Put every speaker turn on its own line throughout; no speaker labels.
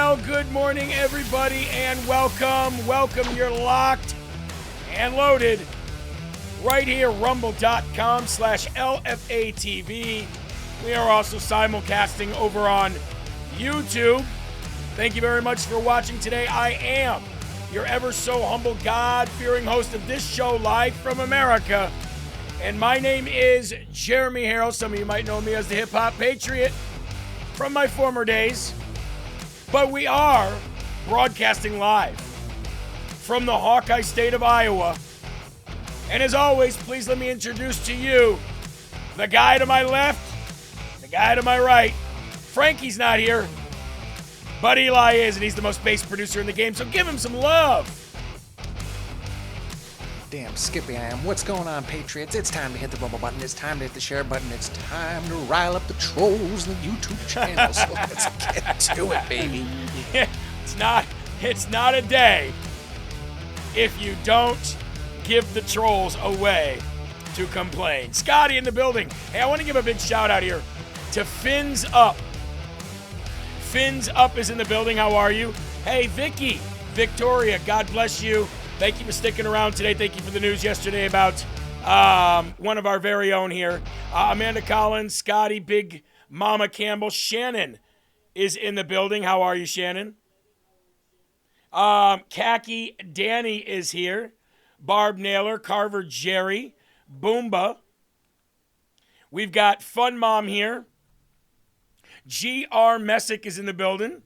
Well, good morning, everybody, and welcome. Welcome. You're locked and loaded right here, rumble.com/LFATV. We are also simulcasting over on YouTube. Thank you very much for watching today. I am your ever so humble, God-fearing host of this show live from America. And my name is Jeremy Harrell. Some of you might know me as the Hip Hop Patriot from my former days. But we are broadcasting live from the Hawkeye state of Iowa. And as always, please let me introduce to you the guy to my left, the guy to my right. Frankie's not here, but Eli is, and he's the most bass producer in the game, so give him some love.
Damn Skippy I am. What's going on, Patriots? It's time to hit the rumble button. It's time to hit the share button. It's time to rile up the trolls in the YouTube channel. So let's get to it, baby.
It's not a day if you don't give the trolls a way to complain. Scotty in the building. Hey, I want to give a big shout out here to Fins Up. Fins Up is in the building. How are you? Hey, Vicky, Victoria, God bless you. Thank you for sticking around today. Thank you for the news yesterday about one of our very own here. Amanda Collins, Scotty, Big Mama Campbell. Shannon is in the building. How are you, Shannon? Khaki Danny is here. Barb Naylor, Carver Jerry, Boomba. We've got Fun Mom here. G.R. Messick is in the building.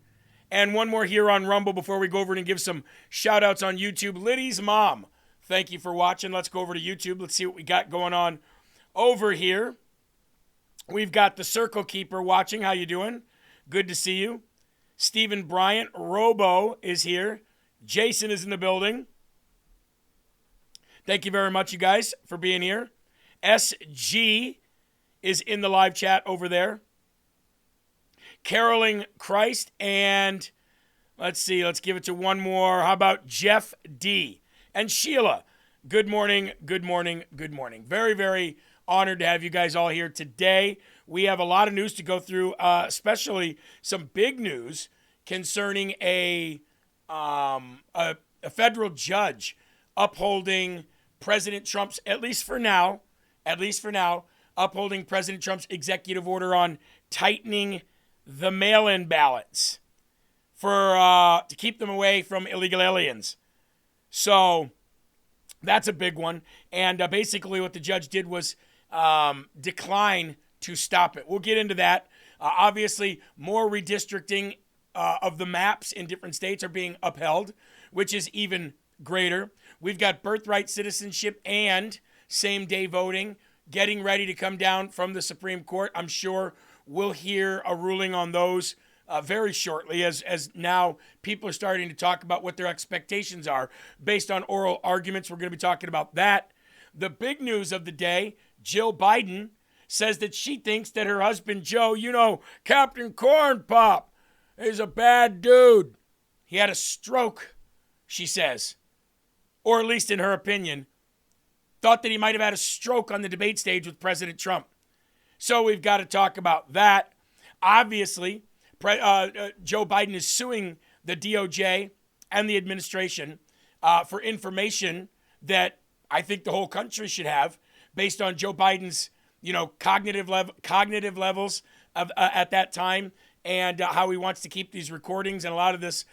And one more here on Rumble before we go over and give some shout-outs on YouTube. Liddy's mom, thank you for watching. Let's go over to YouTube. Let's see what we got going on over here. We've got the Circle Keeper watching. How you doing? Good to see you. Stephen Bryant, Robo is here. Jason is in the building. Thank you very much, you guys, for being here. SG is in the live chat over there. Caroling Christ, and let's see, let's give it to one more. How about Jeff D. and Sheila? Good morning, good morning, good morning. Very, very honored to have you guys all here today. We have a lot of news to go through, especially some big news concerning a federal judge upholding President Trump's, at least for now, upholding President Trump's executive order on tightening the mail-in ballots to keep them away from illegal aliens. So that's a big one. And basically what the judge did was decline to stop it. We'll get into that. Obviously, more redistricting of the maps in different states are being upheld, which is even greater. We've got birthright citizenship and same-day voting getting ready to come down from the Supreme Court. I'm sure we'll hear a ruling on those very shortly as now people are starting to talk about what their expectations are based on oral arguments. We're going to be talking about that. The big news of the day, Jill Biden says that she thinks that her husband, Joe, Captain Corn Pop, is a bad dude. He had a stroke, she says, or at least in her opinion, thought that he might have had a stroke on the debate stage with President Trump. So we've got to talk about that. Obviously, Joe Biden is suing the DOJ and the administration for information that I think the whole country should have based on Joe Biden's, cognitive levels at that time and how he wants to keep these recordings and a lot of this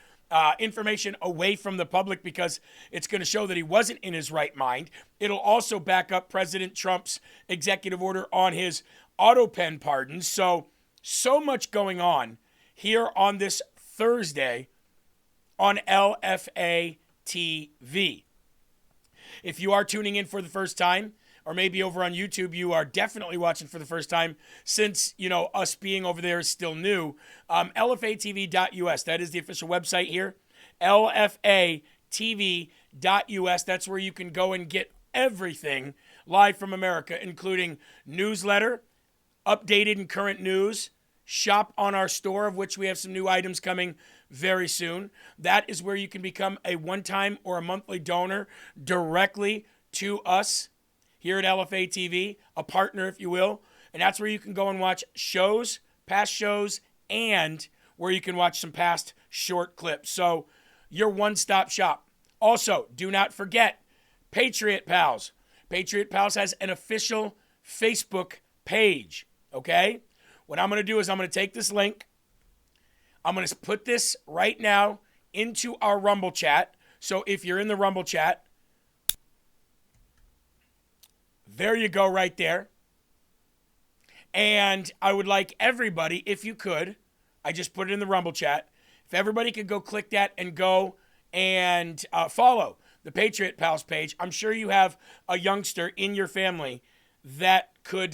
information away from the public because it's going to show that he wasn't in his right mind. It'll also back up President Trump's executive order on his auto pen pardons. So much going on here on this Thursday on LFA TV. If you are tuning in for the first time, or maybe over on YouTube, you are definitely watching for the first time since, us being over there is still new. LFATV.us, that is the official website here. LFATV.us, that's where you can go and get everything live from America, including newsletter, updated and current news, shop on our store, of which we have some new items coming very soon. That is where you can become a one-time or a monthly donor directly to us here at LFA TV, a partner, if you will. And that's where you can go and watch shows, past shows, and where you can watch some past short clips. So your one-stop shop. Also, do not forget Patriot Pals. Patriot Pals has an official Facebook page, okay? What I'm going to do is I'm going to take this link. I'm going to put this right now into our Rumble chat. So if you're in the Rumble chat, there you go right there. And I would like everybody, if you could, I just put it in the Rumble chat, if everybody could go click that and go and follow the Patriot Pals page. I'm sure you have a youngster in your family that could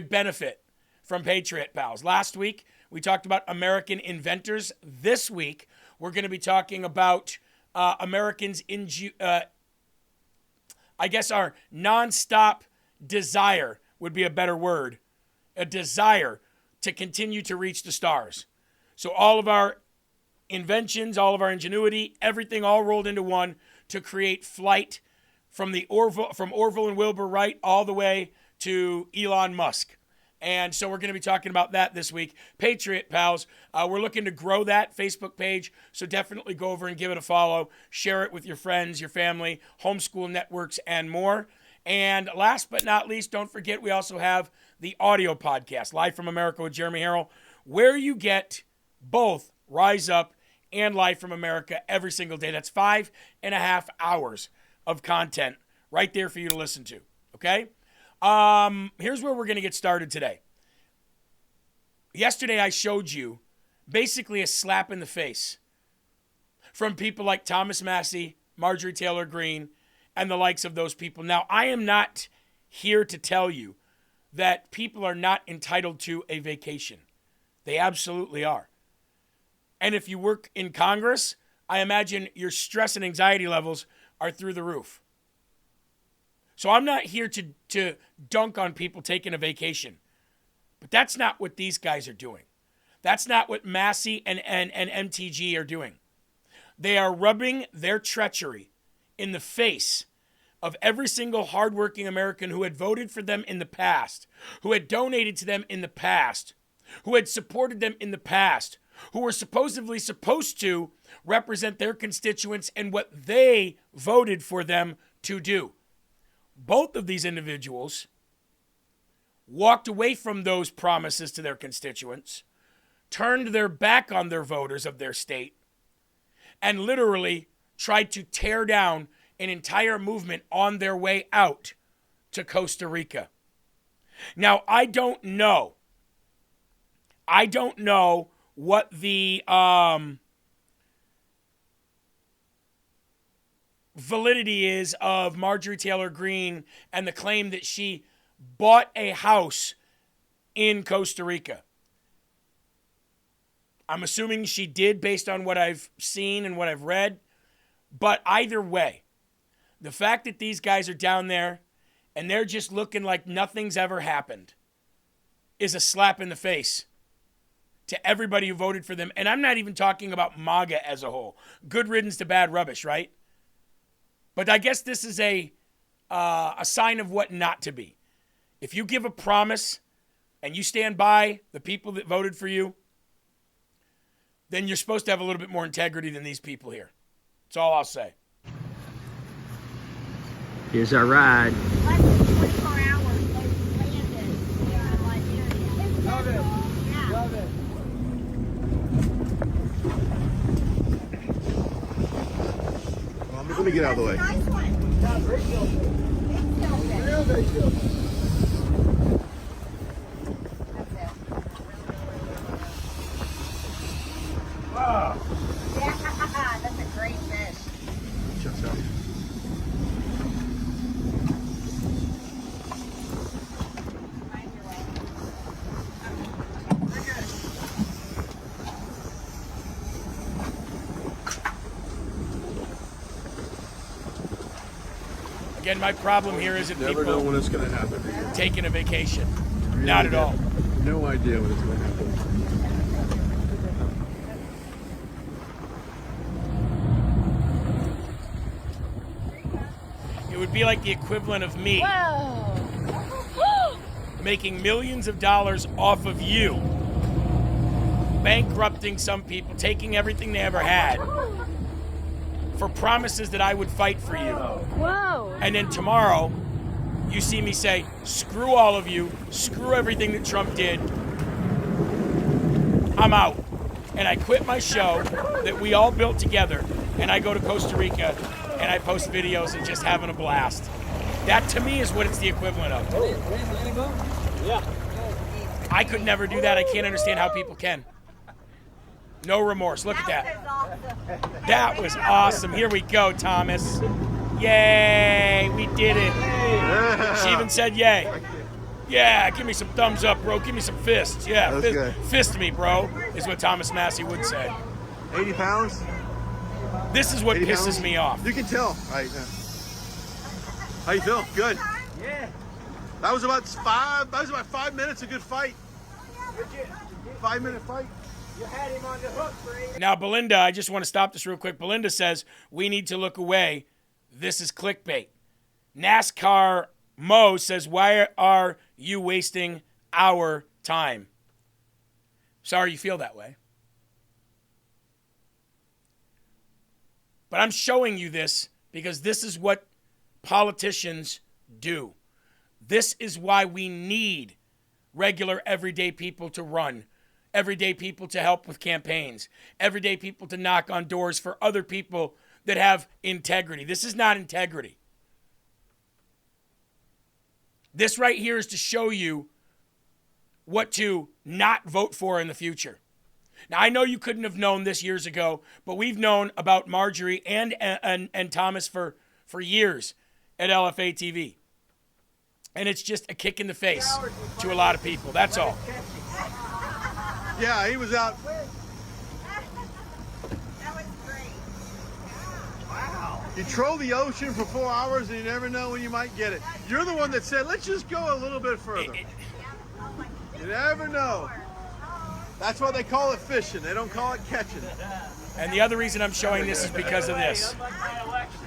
benefit from Patriot Pals. Last week, we talked about American inventors. This week, we're going to be talking about Americans in, I guess our nonstop desire would be a better word, a desire to continue to reach the stars. So all of our inventions, all of our ingenuity, everything all rolled into one to create flight from Orville and Wilbur Wright all the way to Elon Musk. And so we're going to be talking about that this week. Patriot Pals, we're looking to grow that Facebook page, so definitely go over and give it a follow. Share it with your friends, your family, homeschool networks, and more. And last but not least, don't forget we also have the audio podcast, Live from America with Jeremy Harrell, where you get both Rise Up and Live from America every single day. That's 5.5 hours of content right there for you to listen to, okay? Here's where we're going to get started today. Yesterday I showed you basically a slap in the face from people like Thomas Massie, Marjorie Taylor Greene, and the likes of those people. Now, I am not here to tell you that people are not entitled to a vacation. They absolutely are. And if you work in Congress, I imagine your stress and anxiety levels are through the roof. So I'm not here to dunk on people taking a vacation. But that's not what these guys are doing. That's not what Massie and MTG are doing. They are rubbing their treachery in the face of every single hardworking American who had voted for them in the past, who had donated to them in the past, who had supported them in the past, who were supposedly supposed to represent their constituents and what they voted for them to do. Both of these individuals walked away from those promises to their constituents, turned their back on their voters of their state, and literally tried to tear down an entire movement on their way out to Costa Rica. Now, I don't know what the validity is of Marjorie Taylor Greene and the claim that she bought a house in Costa Rica. I'm assuming she did based on what I've seen and what I've read. But either way, the fact that these guys are down there and they're just looking like nothing's ever happened is a slap in the face to everybody who voted for them. And I'm not even talking about MAGA as a whole. Good riddance to bad rubbish, right? But I guess this is a sign of what not to be. If you give a promise and you stand by the people that voted for you, then you're supposed to have a little bit more integrity than these people here. That's all I'll say.
Here's our ride.
Less than 24 hours, they landed in Liberia. Love it. Yeah.
Love it. Let me get out of the way.
Nice one.
Yeah, great deal.
Big deal.
Real big deal.
That's it.
Wow.
Yeah, that's a great fish.
Checks out.
Find your way.
Again, my problem here isn't
Never know when
people
it's going to happen.
taking a vacation. Not at all.
No idea when it's going to happen.
It would be like the equivalent of me
Whoa.
making millions of dollars off of you bankrupting some people, taking everything they ever had for promises that I would fight for you.
Whoa.
And then tomorrow, you see me say, screw all of you, screw everything that Trump did. I'm out. And I quit my show that we all built together, and I go to Costa Rica, and I post videos and just having a blast. That, to me, is what it's the equivalent of.
Yeah.
I could never do that. I can't understand how people can. No remorse. Look at that. That was awesome. Here we go, Thomas. Yay, we did it. She even said yay. Yeah, give me some thumbs up, bro. Give me some fists. Yeah,
That's good.
fist me, bro, is what Thomas Massie would say.
80 pounds?
This is what
80
pisses
pounds?
me off.
You can tell. Right. How you feel? Good.
Yeah.
That was about 5 minutes. A good fight. 5-minute fight.
You had him on the hook for 8.
Now, Belinda, I just want to stop this real quick. Belinda says, we need to look away. This is clickbait. NASCAR Mo says, why are you wasting our time? Sorry you feel that way. But I'm showing you this because this is what politicians do. This is why we need regular, everyday people to run, everyday people to help with campaigns, everyday people to knock on doors for other people that have integrity. This is not integrity. This right here is to show you what to not vote for in the future. Now, I know you couldn't have known this years ago, but we've known about Marjorie and Thomas for years at LFA TV. And it's just a kick in the face to a lot of people. That's all.
Yeah, he was out.
That was great.
You troll the ocean for 4 hours and you never know when you might get it. You're the one that said, let's just go a little bit further. You never know. That's why they call it fishing. They don't call it catching.
And the other reason I'm showing this is because of this.
Like my election.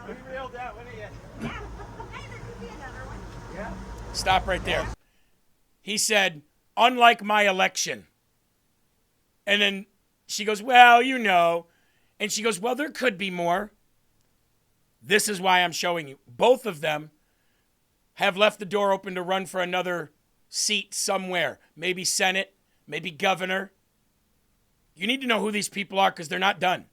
We reeled that one in.
Stop right there. He said, unlike my election. And then she goes, well, you know. And she goes, well, there could be more. This is why I'm showing you. Both of them have left the door open to run for another seat somewhere. Maybe Senate, maybe governor. You need to know who these people are because they're not done.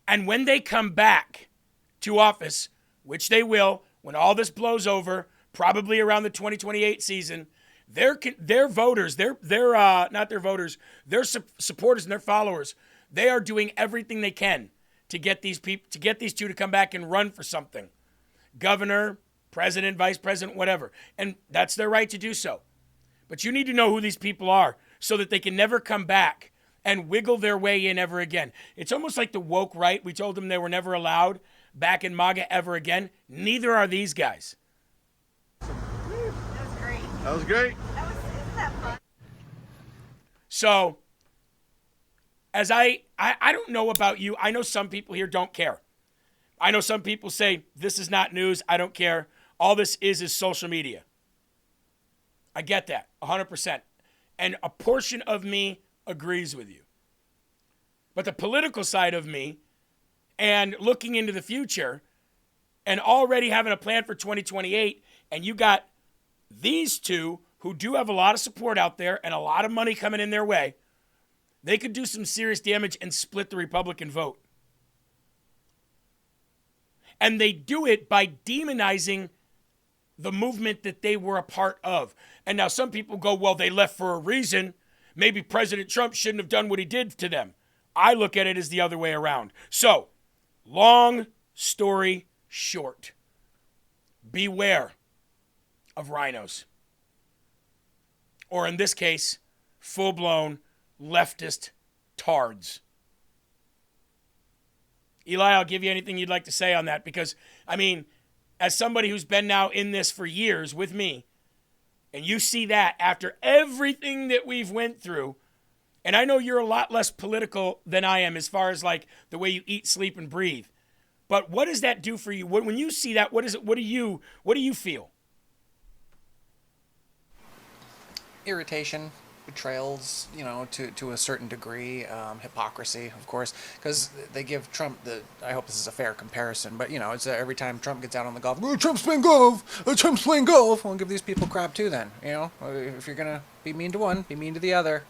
And when they come back to office, which they will, when all this blows over, probably around the 2028 season, their voters, not their voters, their supporters and their followers, they are doing everything they can to get these people, to get these two to come back and run for something. Governor, president, vice president, whatever. And that's their right to do so. But you need to know who these people are so that they can never come back and wiggle their way in ever again. It's almost like the woke right. We told them they were never allowed back in MAGA ever again. Neither are these guys.
That was great.
That was great.
Isn't that fun?
So, as I don't know about you. I know some people here don't care. I know some people say, this is not news. I don't care. All this is social media. I get that, 100%. And a portion of me agrees with you. But the political side of me and looking into the future and already having a plan for 2028, and you got these two who do have a lot of support out there and a lot of money coming in their way, they could do some serious damage and split the Republican vote. And they do it by demonizing the movement that they were a part of. And now some people go, well, they left for a reason. Maybe President Trump shouldn't have done what he did to them. I look at it as the other way around. So, long story short, beware of rhinos. Or in this case, full-blown leftist tards. Eli, I'll give you anything you'd like to say on that because, I mean, as somebody who's been now in this for years with me, and you see that after everything that we've went through, and I know you're a lot less political than I am as far as like the way you eat, sleep, and breathe. But what does that do for you? When you see that, what do you feel?
Irritation, betrayals, to a certain degree, hypocrisy, of course, because they give Trump I hope this is a fair comparison, but it's every time Trump gets out on the golf, Trump's playing golf, Trump's playing golf. We'll give these people crap too. Then if you're gonna be mean to one, be mean to the other.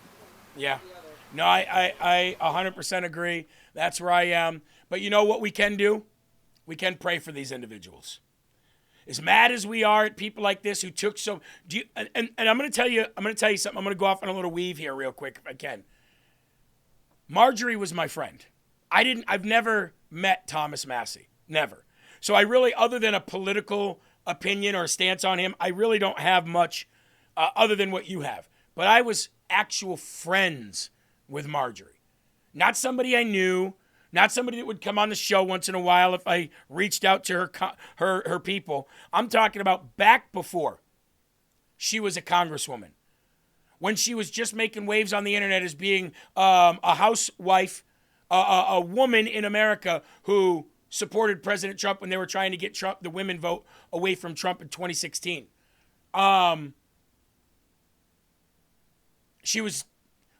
Yeah, no, I 100% agree. That's where I am. But you know what we can do? We can pray for these individuals. As mad as we are at people like this who took so, and I'm going to tell you something. I'm going to go off on a little weave here real quick if I can. Marjorie was my friend. I've never met Thomas Massie. Never. So I really, other than a political opinion or a stance on him, I really don't have much other than what you have. But I was actual friends with Marjorie. Not somebody I knew. Not somebody that would come on the show once in a while if I reached out to her people. I'm talking about back before she was a congresswoman. When she was just making waves on the internet as being a housewife, a woman in America who supported President Trump when they were trying to get the women vote away from Trump in 2016.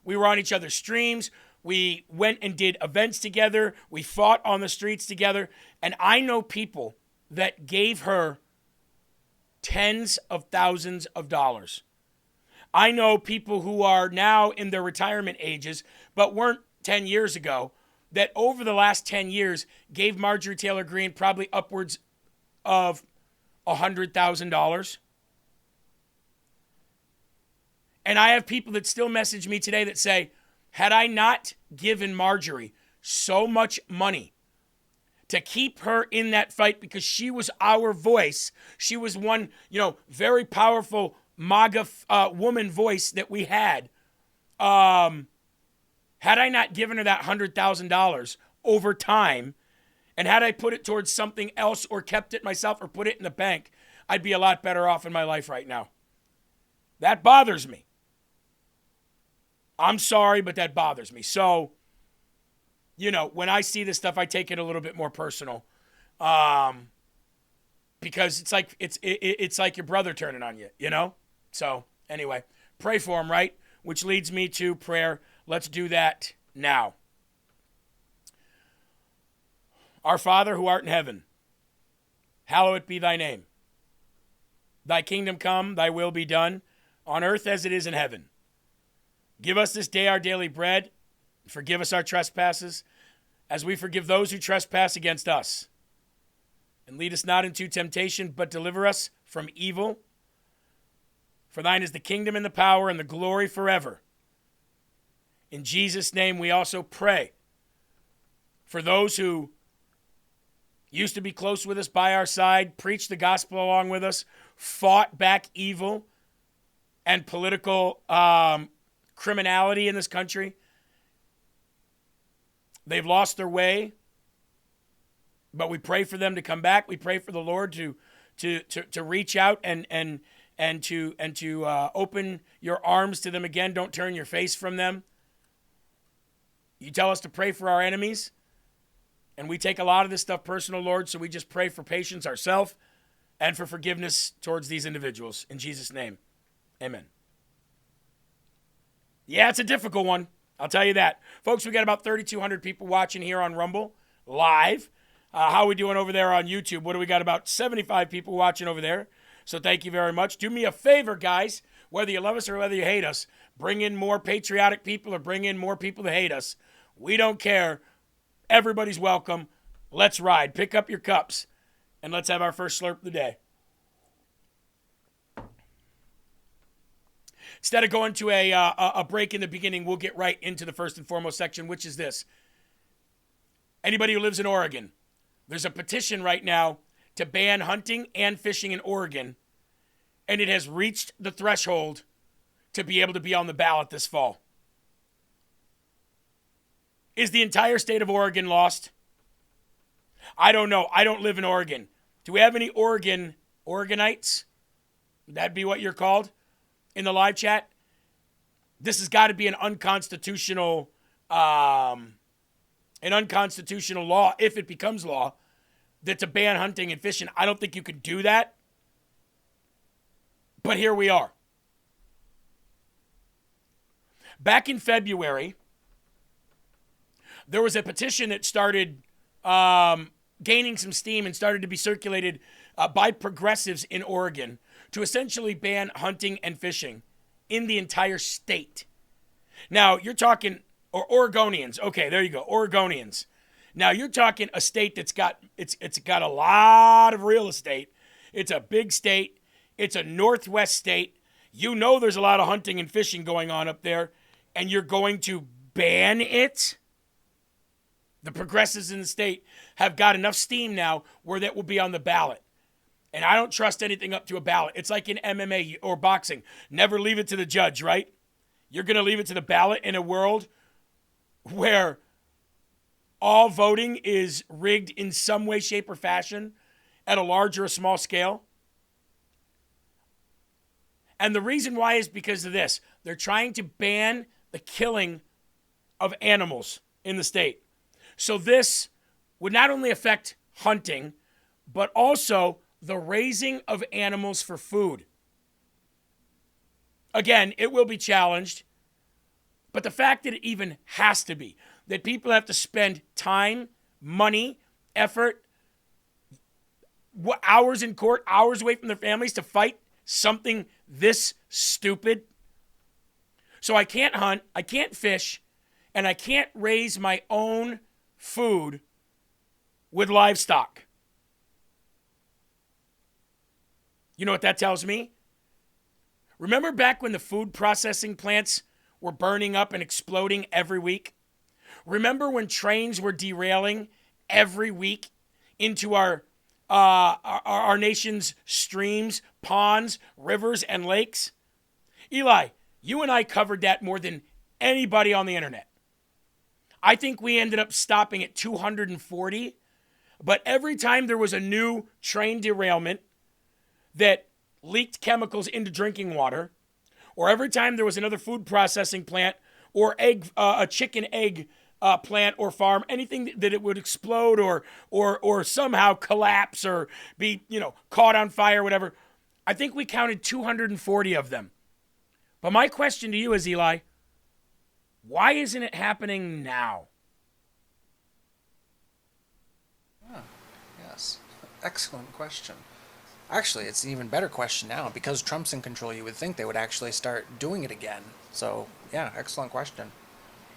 We were on each other's streams. We went and did events together. We fought on the streets together. And I know people that gave her tens of thousands of dollars. I know people who are now in their retirement ages, but weren't 10 years ago, that over the last 10 years gave Marjorie Taylor Greene probably upwards of $100,000. And I have people that still message me today that say, had I not given Marjorie so much money to keep her in that fight because she was our voice, she was one, very powerful MAGA woman voice that we had. Had I not given her that $100,000 over time, and had I put it towards something else or kept it myself or put it in the bank, I'd be a lot better off in my life right now. That bothers me. I'm sorry, but that bothers me. So, when I see this stuff, I take it a little bit more personal, because it's like your brother turning on you, So anyway, pray for him, right? Which leads me to prayer. Let's do that now. Our Father who art in heaven, hallowed be thy name. Thy kingdom come, thy will be done, on earth as it is in heaven. Give us this day our daily bread. Forgive us our trespasses, as we forgive those who trespass against us. And lead us not into temptation, but deliver us from evil. For thine is the kingdom and the power and the glory forever. In Jesus' name we also pray for those who used to be close with us, by our side, preached the gospel along with us, fought back evil and political criminality in this country. They've lost their way, but we pray for them to come back. We pray for the Lord to reach out and to open your arms to them again. Don't turn your face from them. You tell us to pray for our enemies, and we take a lot of this stuff personal, Lord, so we just pray for patience ourselves and for forgiveness towards these individuals. In Jesus' name, amen. Yeah, it's a difficult one. I'll tell you that. Folks, we got about 3,200 people watching here on Rumble live. How are we doing over there on YouTube? What do we got? About 75 people watching over there. So thank you very much. Do me a favor, guys. Whether you love us or whether you hate us, bring in more patriotic people or bring in more people that hate us. We don't care. Everybody's welcome. Let's ride. Pick up your cups, and let's have our first slurp of the day. Instead of going to a break in the beginning, we'll get right into the first and foremost section, which is this. Anybody who lives in Oregon, there's a petition right now to ban hunting and fishing in Oregon, and it has reached the threshold to be able to be on the ballot this fall. Is the entire state of Oregon lost? I don't know. I don't live in Oregon. Do we have any Oregonites? Would that be what you're called in the live chat? This has got to be an unconstitutional law if it becomes law. that to ban hunting and fishing. I don't think you could do that. But here we are. Back in February, there was a petition that started gaining some steam and started to be circulated by progressives in Oregon to essentially ban hunting and fishing in the entire state. Now, you're talking, or Oregonians. Okay, there you go, Oregonians. Now, you're talking a state that's got, it's got a lot of real estate. It's a big state. It's a Northwest state. You know there's a lot of hunting and fishing going on up there, and you're going to ban it? The progressives in the state have got enough steam now where that will be on the ballot. And I don't trust anything up to a ballot. It's like in MMA or boxing. Never leave it to the judge, right? You're going to leave it to the ballot in a world where all voting is rigged in some way, shape, or fashion at a large or a small scale. And the reason why is because of this. They're trying to ban the killing of animals in the state. So this would not only affect hunting, but also the raising of animals for food. Again, it will be challenged, but the fact that it even has to be, that people have to spend time, money, effort, hours in court, hours away from their families to fight something this stupid. So I can't hunt, I can't fish, and I can't raise my own food with livestock. You know what that tells me? Remember back when the food processing plants were burning up and exploding every week? Remember when trains were derailing every week into our nation's streams, ponds, rivers, and lakes? Eli, you and I covered that more than anybody on the internet. I think we ended up stopping at 240, but every time there was a new train derailment that leaked chemicals into drinking water, or every time there was another food processing plant or a chicken egg plant or farm, anything that it would explode or somehow collapse or be, caught on fire, whatever. I think we counted 240 of them. But my question to you is, Eli, why isn't it happening now?
Yes. Excellent question. Actually, it's an even better question now. Because Trump's in control, you would think they would actually start doing it again. So, yeah, excellent question.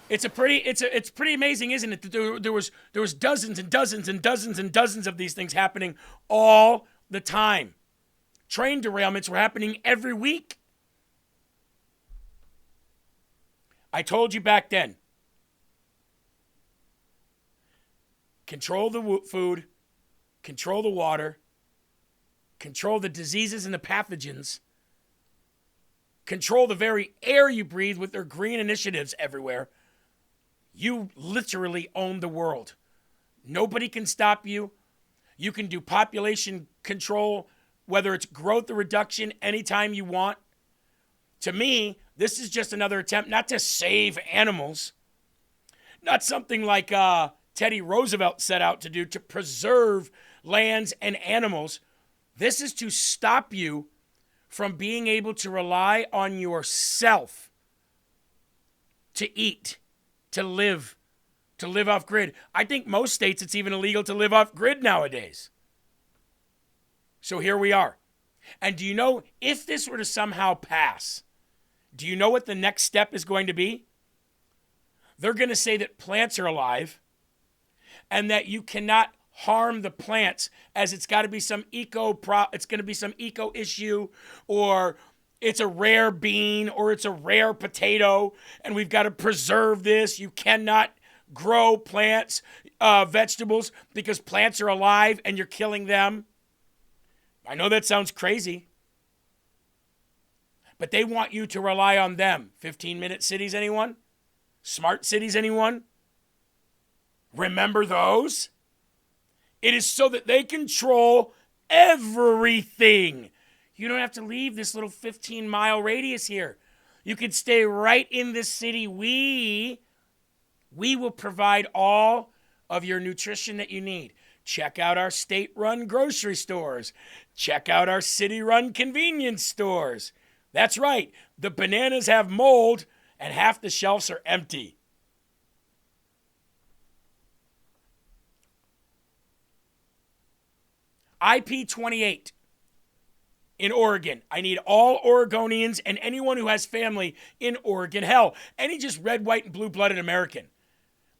It's pretty amazing, isn't it? That there was dozens and dozens and dozens and dozens of these things happening all the time. Train derailments were happening every week. I told you back then. Control the food, control the water, control the diseases and the pathogens, control the very air you breathe with their green initiatives everywhere. You literally own the world. Nobody can stop you. You can do population control, whether it's growth or reduction, anytime you want. To me, this is just another attempt not to save animals, not something like Teddy Roosevelt set out to do, to preserve lands and animals. This is to stop you from being able to rely on yourself to eat, to live off grid. I think most states it's even illegal to live off grid nowadays. So here we are. And do you know, if this were to somehow pass, do you know what the next step is going to be? They're going to say that plants are alive and that you cannot harm the plants, as it's got to be some it's going to be some eco issue, or it's a rare bean, or it's a rare potato, and we've got to preserve this. You cannot grow plants, vegetables, because plants are alive and you're killing them. I know that sounds crazy, but they want you to rely on them. 15-minute cities, anyone? Smart cities, anyone? Remember those? It is so that they control everything. You don't have to leave this little 15-mile radius here. You could stay right in this city. We will provide all of your nutrition that you need. check out our state-run grocery stores. Check out our city-run convenience stores. That's right, the bananas have mold and half the shelves are empty. IP28 in Oregon. I need all Oregonians and anyone who has family in Oregon. Hell, any just red, white, and blue-blooded American.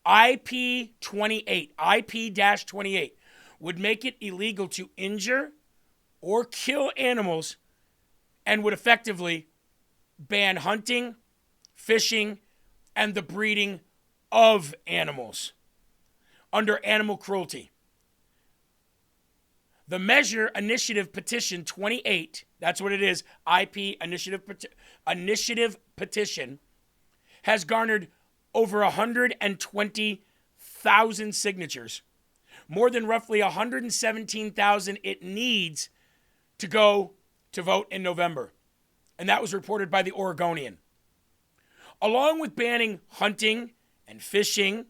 IP28, IP-28 would make it illegal to injure or kill animals and would effectively ban hunting, fishing, and the breeding of animals under animal cruelty. The Measure Initiative Petition 28, that's what it is, IP Initiative Petition, has garnered over 120,000 signatures, more than roughly 117,000 it needs to go to vote in November. And that was reported by the Oregonian. Along with banning hunting and fishing,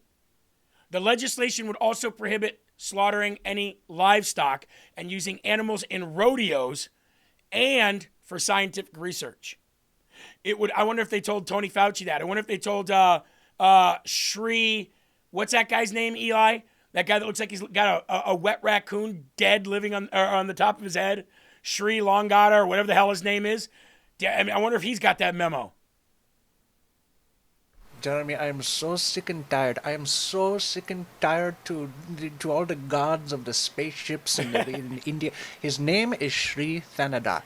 the legislation would also prohibit slaughtering any livestock and using animals in rodeos and for scientific research. I wonder if they told Tony Fauci that. I wonder if they told Shri, what's that guy's name, Eli? That guy that looks like he's got a wet raccoon dead living on the top of his head. Shri Longada or whatever the hell his name is. I mean, I wonder if he's got that memo.
Jeremy, I am so sick and tired. I am so sick and tired to all the gods of the spaceships in India. His name is Sri Thanadar.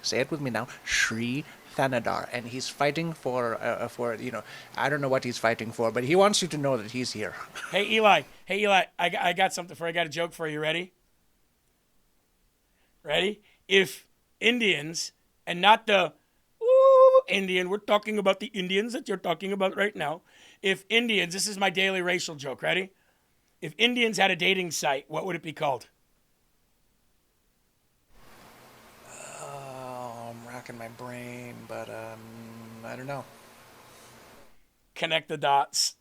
Say it with me now. Sri Thanadar, and he's fighting for I don't know what he's fighting for, but he wants you to know that he's here.
Hey Eli, I got something for you. I got a joke for you. Ready? If Indians, and not the Indian, we're talking about the Indians that you're talking about right now. If Indians, this is my daily racial joke, ready? If Indians had a dating site, what would it be called?
Oh, I'm racking my brain, but I don't know.
Connect the dots.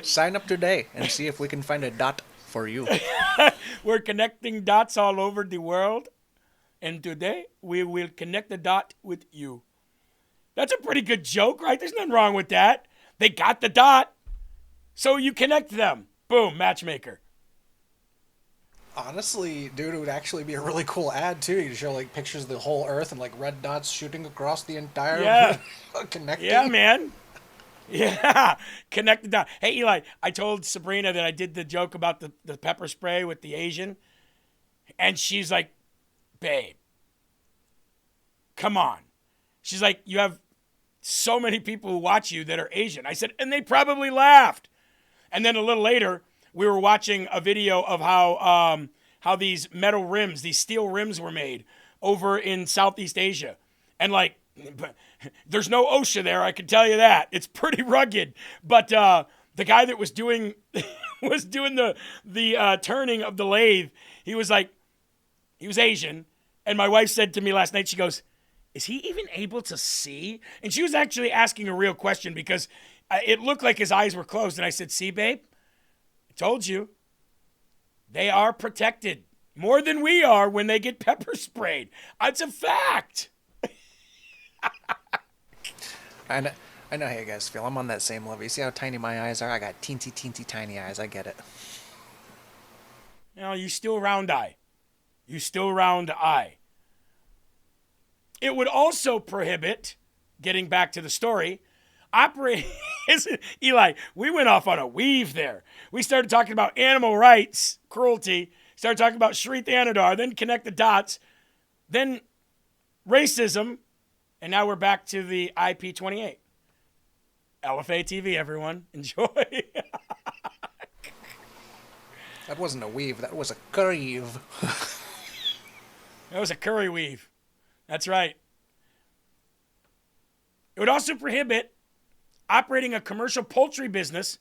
Sign up today and see if we can find a dot for you.
We're connecting dots all over the world, and today we will connect the dot with you. That's a pretty good joke, right? There's nothing wrong with that. They got the dot, so you connect them. Boom, matchmaker.
Honestly, dude, it would actually be a really cool ad too. You show like pictures of the whole Earth and like red dots shooting across the entire connecting.
Yeah, man. Yeah, connect the dot. Hey, Eli, I told Sabrina that I did the joke about the pepper spray with the Asian, and she's like, babe, come on. She's like, you have so many people who watch you that are Asian. I said, and they probably laughed. And then a little later, we were watching a video of how these metal rims, these steel rims were made over in Southeast Asia. And like, there's no OSHA there, I can tell you that. It's pretty rugged. But the guy that was doing the turning of the lathe, he was Asian. And my wife said to me last night, she goes, is he even able to see? And she was actually asking a real question because it looked like his eyes were closed. And I said, see, babe, I told you. They are protected more than we are when they get pepper sprayed. It's a fact.
I know how you guys feel. I'm on that same level. You see how tiny my eyes are? I got teensy tiny eyes. I get it.
You know, you still round eye. It would also prohibit, getting back to the story, Eli, we went off on a weave there. We started talking about animal rights, cruelty, started talking about Sri Thanadar, then connect the dots, then racism, and now we're back to the IP28. LFA TV, everyone. Enjoy.
That wasn't a weave. That was a curve.
That was a curry weave. That's right. It would also prohibit operating a commercial poultry business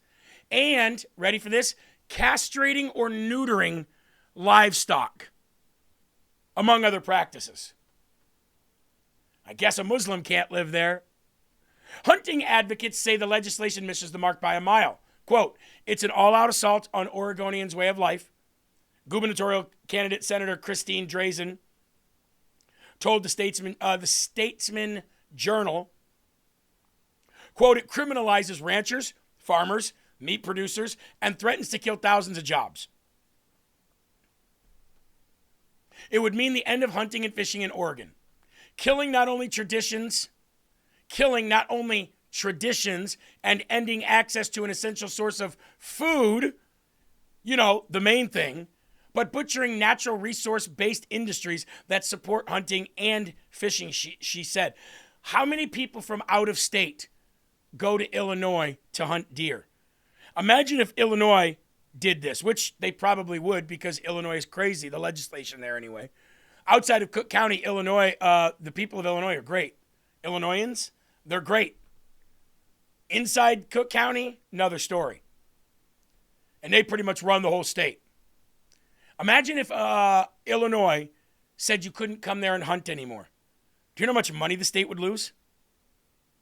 and, ready for this, castrating or neutering livestock, among other practices. I guess a Muslim can't live there. Hunting advocates say the legislation misses the mark by a mile. Quote, it's an all-out assault on Oregonians' way of life. Gubernatorial candidate Senator Christine Drazen told the Statesman Journal, quote, it criminalizes ranchers, farmers, meat producers, and threatens to kill thousands of jobs. It would mean the end of hunting and fishing in Oregon, killing not only traditions and ending access to an essential source of food, the main thing, but butchering natural resource-based industries that support hunting and fishing, she said. How many people from out of state go to Illinois to hunt deer? Imagine if Illinois did this, which they probably would because Illinois is crazy, the legislation there anyway. Outside of Cook County, Illinois, the people of Illinois are great. Illinoisans, they're great. Inside Cook County, another story. And they pretty much run the whole state. Imagine if Illinois said you couldn't come there and hunt anymore. Do you know how much money the state would lose?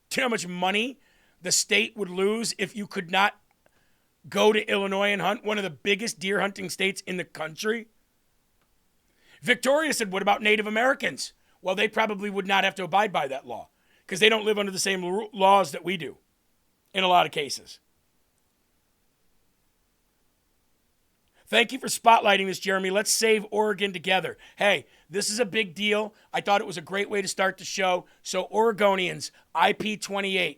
Do you know how much money the state would lose if you could not go to Illinois and hunt, one of the biggest deer hunting states in the country? Victoria said, what about Native Americans? Well, they probably would not have to abide by that law because they don't live under the same laws that we do in a lot of cases. Thank you for spotlighting this, Jeremy. Let's save Oregon together. Hey, this is a big deal. I thought it was a great way to start the show. So Oregonians, IP28,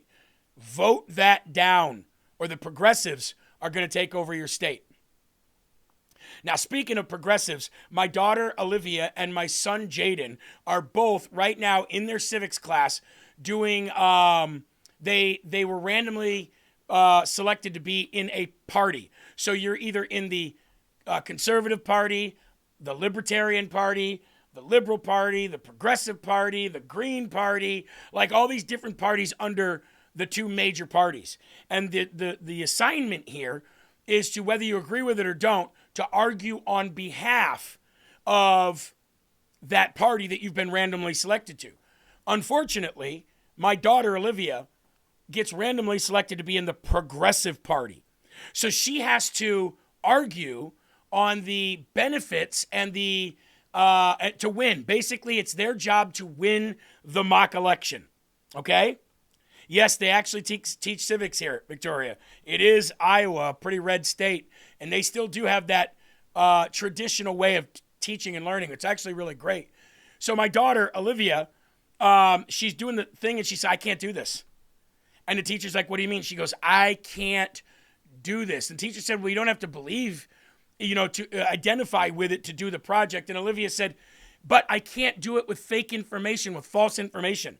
vote that down or the progressives are going to take over your state. Now, speaking of progressives, my daughter Olivia and my son Jaden are both right now in their civics class doing, they were randomly selected to be in a party. So you're either in the Conservative Party, the Libertarian Party, the Liberal Party, the Progressive Party, the Green Party, like all these different parties under the two major parties. And the assignment here is to, whether you agree with it or don't, to argue on behalf of that party that you've been randomly selected to. Unfortunately, my daughter Olivia gets randomly selected to be in the Progressive Party. So she has to argue on the benefits and the to win. Basically, it's their job to win the mock election. Okay? Yes, they actually teach civics here, Victoria. It is Iowa, a pretty red state, and they still do have that traditional way of teaching and learning. It's actually really great. So my daughter, Olivia, she's doing the thing, and she said, I can't do this. And the teacher's like, what do you mean? She goes, I can't do this. And the teacher said, well, you don't have to believe, to identify with it to do the project. And Olivia said, but I can't do it with fake information, with false information.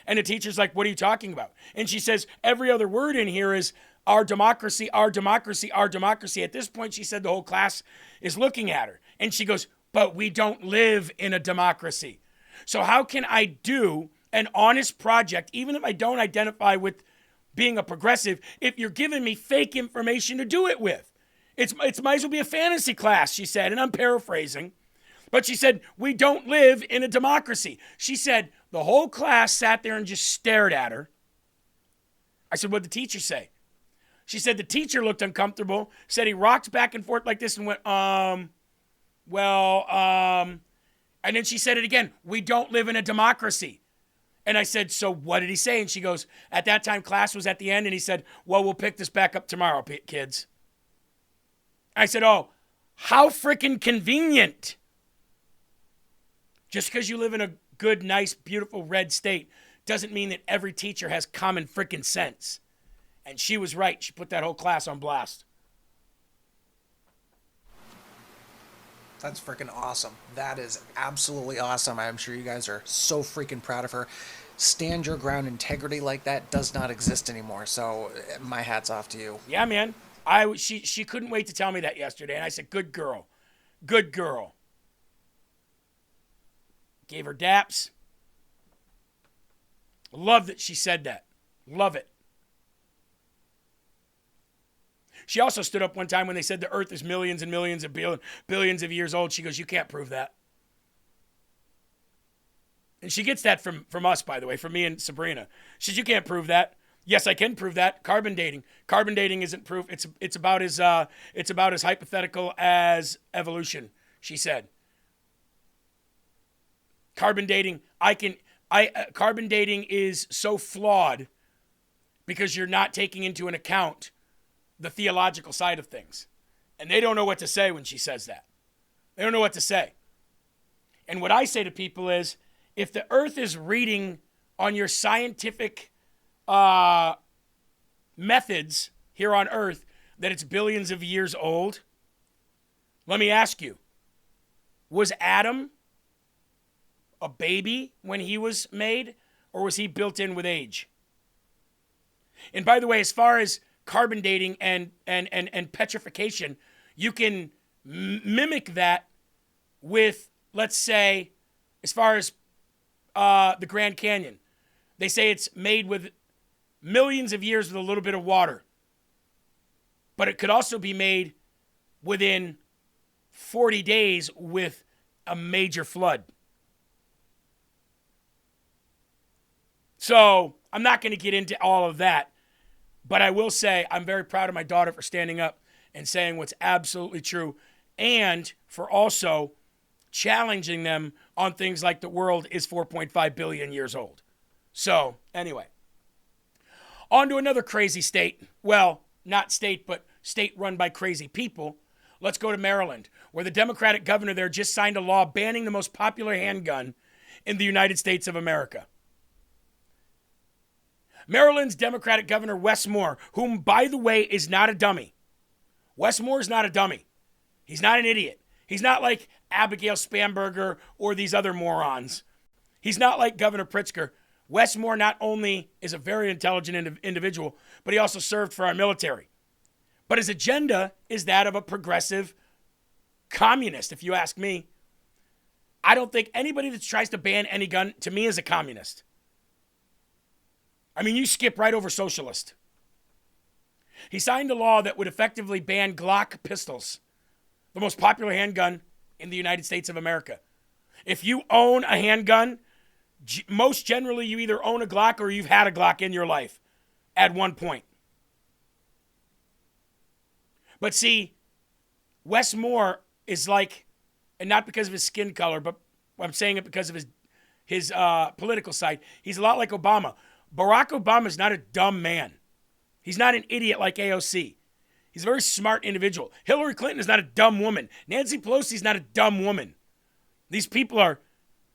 And the teacher's like, what are you talking about? And she says, every other word in here is our democracy, our democracy, our democracy. At this point, she said the whole class is looking at her. And she goes, but we don't live in a democracy. So how can I do an honest project, even if I don't identify with being a progressive, if you're giving me fake information to do it with? It might as well be a fantasy class, she said, and I'm paraphrasing. But she said, we don't live in a democracy. She said, the whole class sat there and just stared at her. I said, what'd the teacher say? She said the teacher looked uncomfortable, said he rocked back and forth like this and went, and then she said it again, we don't live in a democracy. And I said, so what did he say? And she goes, at that time, class was at the end, and he said, well, we'll pick this back up tomorrow, kids. I said, oh, how freaking convenient. Just because you live in a good, nice, beautiful red state doesn't mean that every teacher has common freaking sense. And she was right. She put that whole class on blast.
That's freaking awesome. That is absolutely awesome. I'm sure you guys are so freaking proud of her. Stand your ground integrity like that does not exist anymore. So my hat's off to you.
Yeah, man. She couldn't wait to tell me that yesterday. And I said, good girl. Good girl. Gave her daps. Love that she said that. Love it. She also stood up one time when they said the earth is millions and millions of billions of years old. She goes, you can't prove that. And she gets that from us, by the way, from me and Sabrina. She says, you can't prove that. Yes, I can prove that. Carbon dating. Carbon dating isn't proof. It's about as hypothetical as evolution, she said. Carbon dating, carbon dating is so flawed because you're not taking into an account the theological side of things. And they don't know what to say when she says that. They don't know what to say. And what I say to people is, if the earth is reading on your scientific methods here on earth that it's billions of years old, let me ask you, was Adam a baby when he was made, or was he built in with age? And by the way, as far as carbon dating and petrification, you can mimic that with, let's say, as far as the Grand Canyon. They say it's made with millions of years with a little bit of water. But it could also be made within 40 days with a major flood. So I'm not going to get into all of that, but I will say I'm very proud of my daughter for standing up and saying what's absolutely true, and for also challenging them on things like the world is 4.5 billion years old. So anyway, on to another crazy state. Well, not state, but state run by crazy people. Let's go to Maryland, where the Democratic governor there just signed a law banning the most popular handgun in the United States of America. Maryland's Democratic Governor Wes Moore, whom, by the way, is not a dummy. Wes Moore is not a dummy. He's not an idiot. He's not like Abigail Spanberger or these other morons. He's not like Governor Pritzker. Wes Moore not only is a very intelligent individual, but he also served for our military. But his agenda is that of a progressive communist, if you ask me. I don't think anybody that tries to ban any gun, to me, is a communist. I mean, you skip right over socialist. He signed a law that would effectively ban Glock pistols, the most popular handgun in the United States of America. If you own a handgun, most generally you either own a Glock or you've had a Glock in your life at one point. But see, Wes Moore is like, and not because of his skin color, but I'm saying it because of his political side, he's a lot like Obama. Barack Obama is not a dumb man. He's not an idiot like AOC. He's a very smart individual. Hillary Clinton is not a dumb woman. Nancy Pelosi is not a dumb woman. These people are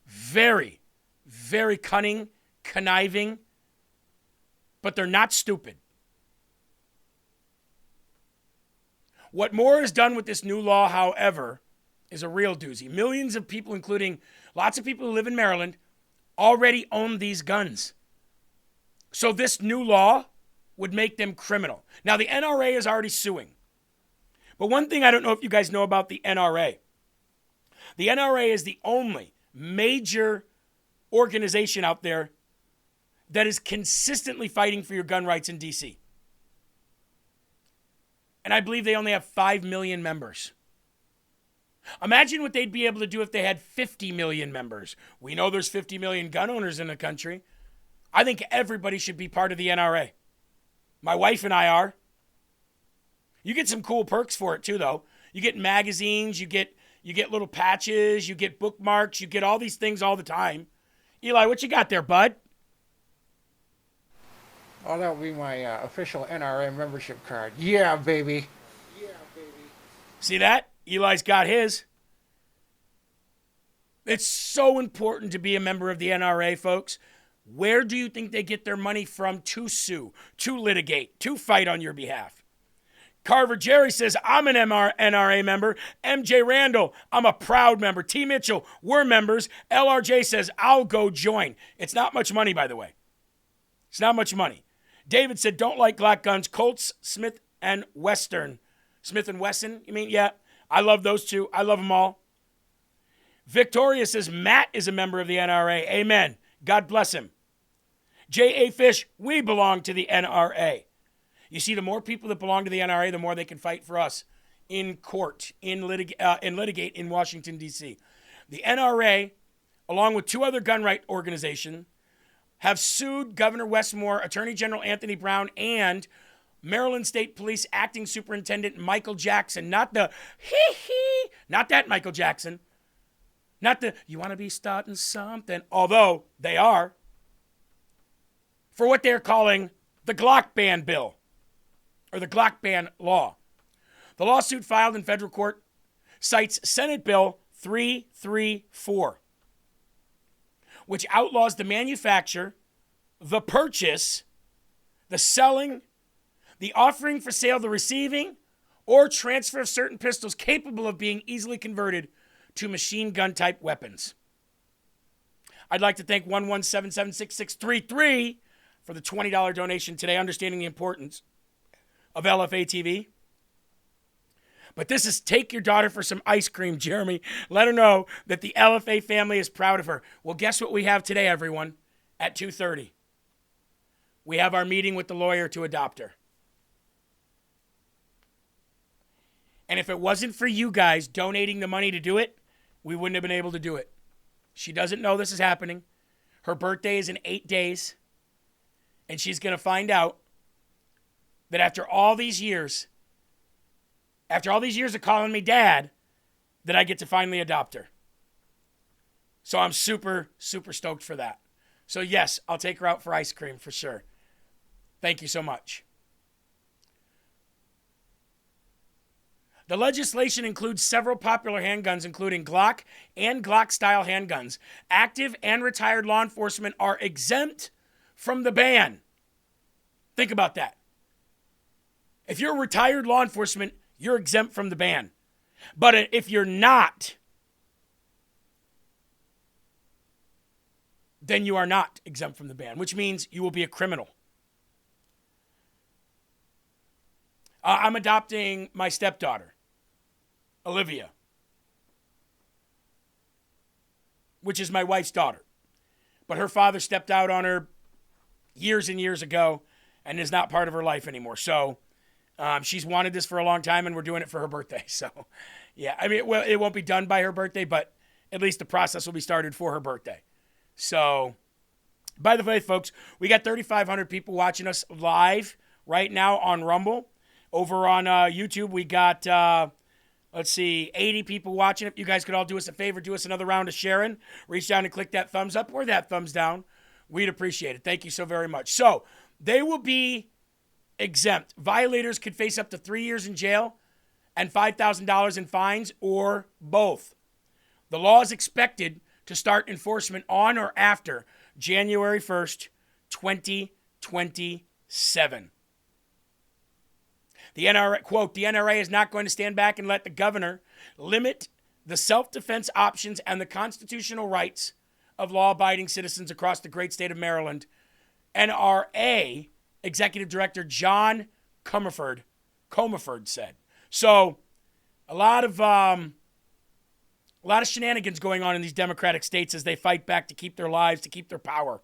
very, very cunning, conniving, but they're not stupid. What Moore has done with this new law, however, is a real doozy. Millions of people, including lots of people who live in Maryland, already own these guns. So this new law would make them criminal. Now, the NRA is already suing. But one thing I don't know if you guys know about the NRA. The NRA is the only major organization out there that is consistently fighting for your gun rights in D.C. And I believe they only have 5 million members. Imagine what they'd be able to do if they had 50 million members. We know there's 50 million gun owners in the country. I think everybody should be part of the NRA. My wife and I are. You get some cool perks for it too, though. You get magazines, you get little patches, you get bookmarks, you get all these things all the time. Eli, what you got there, bud?
Oh, that would be my official NRA membership card. Yeah, baby.
See that? Eli's got his. It's so important to be a member of the NRA, folks. Where do you think they get their money from to sue, to litigate, to fight on your behalf? Carver Jerry says, I'm an NRA member. MJ Randall, I'm a proud member. T. Mitchell, we're members. LRJ says, I'll go join. It's not much money, by the way. It's not much money. David said, don't like Glock guns. Colts, Smith and Western. Smith and Wesson, you mean? Yeah, I love those two. I love them all. Victoria says, Matt is a member of the NRA. Amen. God bless him. J.A. Fish, we belong to the NRA. You see, the more people that belong to the NRA, the more they can fight for us in court, in litigate in Washington, D.C. The NRA along with 2 other gun right organizations, have sued Governor Wes Moore, Attorney General Anthony Brown, and Maryland State Police Acting Superintendent Michael Jackson. Not the hee-hee, not that Michael Jackson. Not the, you want to be starting something, although they are, for what they're calling the Glock ban bill, or the Glock ban law. The lawsuit filed in federal court cites Senate Bill 334, which outlaws the manufacture, the purchase, the selling, the offering for sale, the receiving, or transfer of certain pistols capable of being easily converted to machine gun type weapons. I'd like to thank 1177663 for the $20 donation today, understanding the importance of LFA TV. But this is take your daughter for some ice cream, Jeremy. Let her know that the LFA family is proud of her. Well, guess what we have today, everyone? At 2:30. We have our meeting with the lawyer to adopt her. And if it wasn't for you guys donating the money to do it, we wouldn't have been able to do it. She doesn't know this is happening. Her birthday is in 8 days. And she's going to find out that after all these years of calling me dad, that I get to finally adopt her. So I'm super, super stoked for that. So yes, I'll take her out for ice cream for sure. Thank you so much. The legislation includes several popular handguns, including Glock and Glock-style handguns. Active and retired law enforcement are exempt from the ban. Think about that. If you're retired law enforcement, you're exempt from the ban. But if you're not, then you are not exempt from the ban, which means you will be a criminal. I'm adopting my stepdaughter, Olivia, which is my wife's daughter. But her father stepped out on her years and years ago and is not part of her life anymore. So she's wanted this for a long time, and we're doing it for her birthday. So, yeah, I mean, it won't be done by her birthday, but at least the process will be started for her birthday. So, by the way, folks, we got 3,500 people watching us live right now on Rumble. Over on YouTube, we got, 80 people watching. If you guys could all do us a favor, do us another round of sharing. Reach down and click that thumbs up or that thumbs down. We'd appreciate it. Thank you so very much. So, they will be exempt. Violators could face up to 3 years in jail and $5,000 in fines, or both. The law is expected to start enforcement on or after January 1st, 2027. The NRA, quote, the NRA is not going to stand back and let the governor limit the self-defense options and the constitutional rights of law-abiding citizens across the great state of Maryland. NRA Executive Director John Comerford said. So, a lot of shenanigans going on in these Democratic states as they fight back to keep their lives, to keep their power.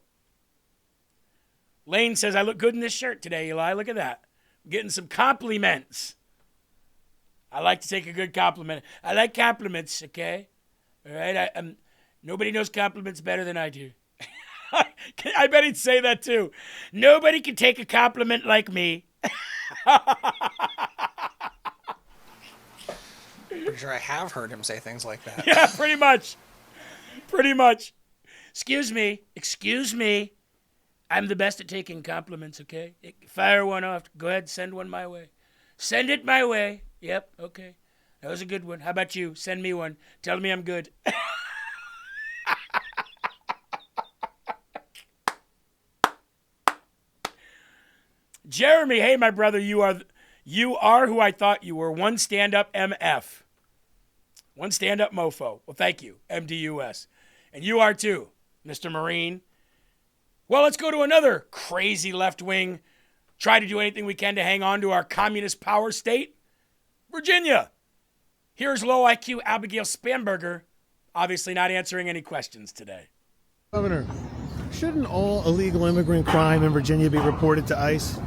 Lane says, I look good in this shirt today, Eli. Look at that. I'm getting some compliments. I like to take a good compliment. I like compliments, okay? All right? Nobody knows compliments better than I do. I bet he'd say that too. Nobody can take a compliment like me.
Pretty sure I have heard him say things like that.
Yeah, pretty much. Pretty much. Excuse me. I'm the best at taking compliments, okay? Fire one off. Go ahead, send one my way. Send it my way. Yep, okay. That was a good one. How about you? Send me one. Tell me I'm good. Jeremy, hey, my brother, you are who I thought you were. One stand-up MF. One stand-up mofo. Well, thank you, MDUS. And you are too, Mr. Marine. Well, let's go to another crazy left-wing. Try to do anything we can to hang on to our communist power state. Virginia. Here's low IQ Abigail Spanberger, obviously not answering any questions today.
Governor, shouldn't all illegal immigrant crime in Virginia be reported to ICE?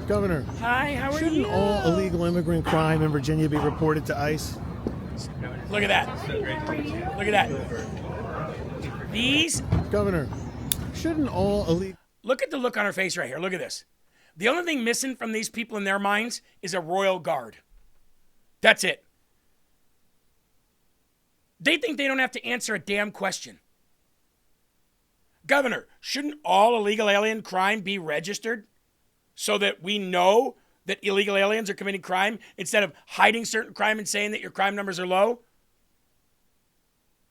Governor,
Hi, how are
shouldn't
you?
all illegal immigrant crime in Virginia be reported to ICE?
Look at that. Look at that. These.
Governor, shouldn't all illegal...
Look at the look on her face right here. Look at this. The only thing missing from these people in their minds is a royal guard. That's it. They think they don't have to answer a damn question. Governor, shouldn't all illegal alien crime be registered so that we know that illegal aliens are committing crime instead of hiding certain crime and saying that your crime numbers are low?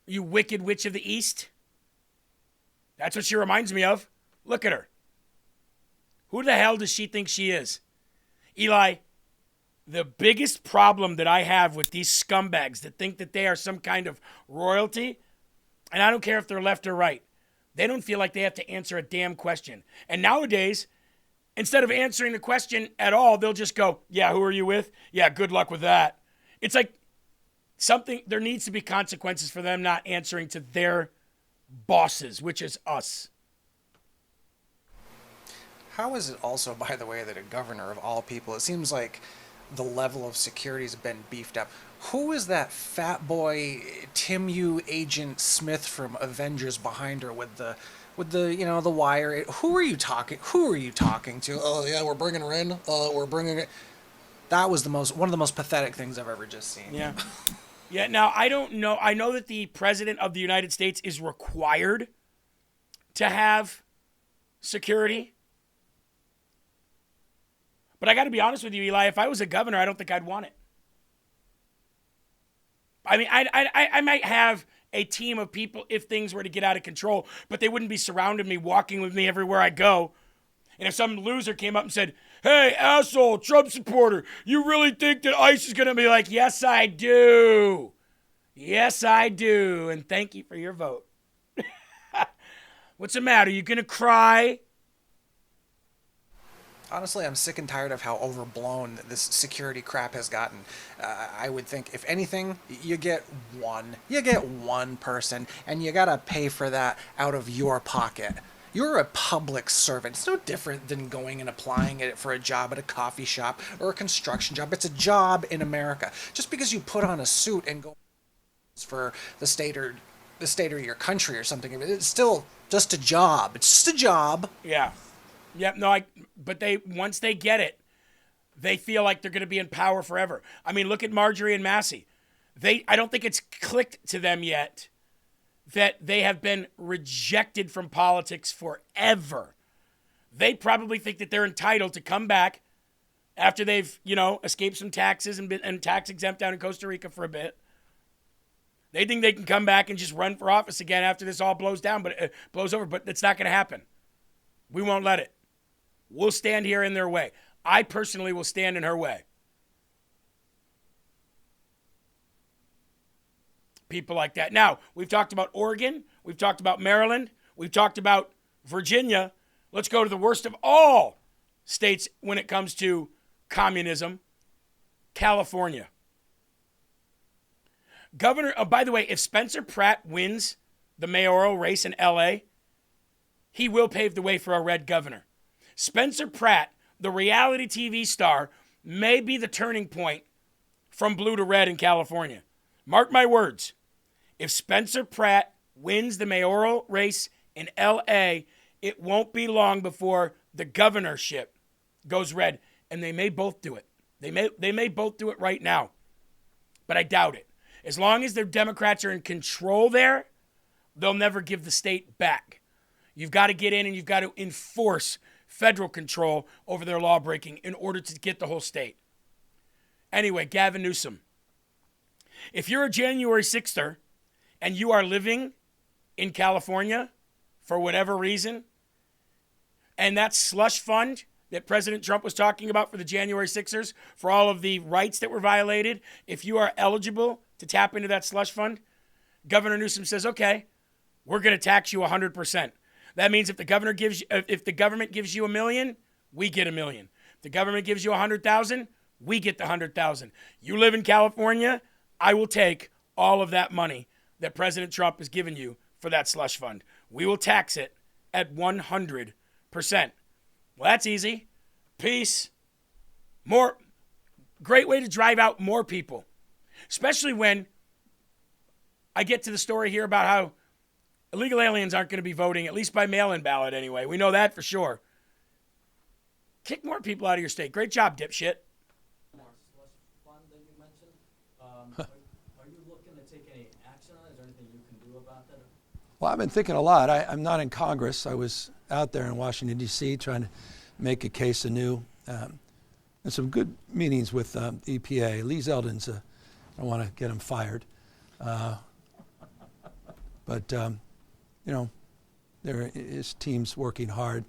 You wicked witch of the East. That's what she reminds me of. Look at her. Who the hell does she think she is? Eli, the biggest problem that I have with these scumbags that think that they are some kind of royalty, and I don't care if they're left or right, they don't feel like they have to answer a damn question. And nowadays, instead of answering the question at all, they'll just go, yeah, who are you with? Yeah, good luck with that. It's like there needs to be consequences for them not answering to their bosses, which is us.
How is it also, by the way, that a governor of all people, it seems like the level of security has been beefed up. Who is that fat boy Tim U Agent Smith from Avengers behind her with the the wire? Who are you talking to? Oh yeah, we're bringing her in. We're bringing it. That was one of the most pathetic things I've ever just seen.
Yeah. Yeah, now I don't know. I know that the President of the United States is required to have security. But I got to be honest with you, Eli, if I was a governor, I don't think I'd want it. I mean, I might have a team of people if things were to get out of control, but they wouldn't be surrounding me, walking with me everywhere I go. And if some loser came up and said, hey, asshole, Trump supporter, you really think that ICE is going to be like, yes, I do. Yes, I do. And thank you for your vote. What's the matter? You going to cry?
Honestly, I'm sick and tired of how overblown this security crap has gotten. I would think, if anything, you get one person, and you gotta pay for that out of your pocket. You're a public servant. It's no different than going and applying it for a job at a coffee shop or a construction job. It's a job in America. Just because you put on a suit and go for the state or your country or something, it's still just a job. It's just a job.
Yeah. Yep, no, but once they get it, they feel like they're going to be in power forever. I mean, look at Marjorie and Massie. I don't think it's clicked to them yet that they have been rejected from politics forever. They probably think that they're entitled to come back after they've, escaped some taxes and been tax exempt down in Costa Rica for a bit. They think they can come back and just run for office again after this all blows over, but it's not going to happen. We won't let it. We'll stand here in their way. I personally will stand in her way. People like that. Now, we've talked about Oregon. We've talked about Maryland. We've talked about Virginia. Let's go to the worst of all states when it comes to communism, California. By the way, if Spencer Pratt wins the mayoral race in L.A., he will pave the way for a red governor. Spencer Pratt, the reality TV star, may be the turning point from blue to red in California. Mark my words. If Spencer Pratt wins the mayoral race in L.A., it won't be long before the governorship goes red. And they may both do it. They may both do it right now. But I doubt it. As long as the Democrats are in control there, they'll never give the state back. You've got to get in and you've got to enforce federal control over their law breaking in order to get the whole state. Anyway, Gavin Newsom. If you're a January 6ther and you are living in California for whatever reason, and that slush fund that President Trump was talking about for the January 6ers, for all of the rights that were violated, if you are eligible to tap into that slush fund, Governor Newsom says, okay, we're going to tax you 100%. That means if the government gives you $1 million, we get $1 million. If the government gives you 100,000, we get the 100,000. You live in California, I will take all of that money that President Trump has given you for that slush fund. We will tax it at 100%. Well, that's easy. Peace. Great way to drive out more people, especially when I get to the story here about how illegal aliens aren't going to be voting, at least by mail-in ballot anyway. We know that for sure. Kick more people out of your state. Great job, dipshit.
Slush fund that you mentioned. Are you looking to take any action on it? Is there anything you can do about that?
Well, I've been thinking a lot. I'm not in Congress. I was out there in Washington, D.C., trying to make a case anew. And some good meetings with EPA. Lee Zeldin's, I don't want to get him fired. But his team's working hard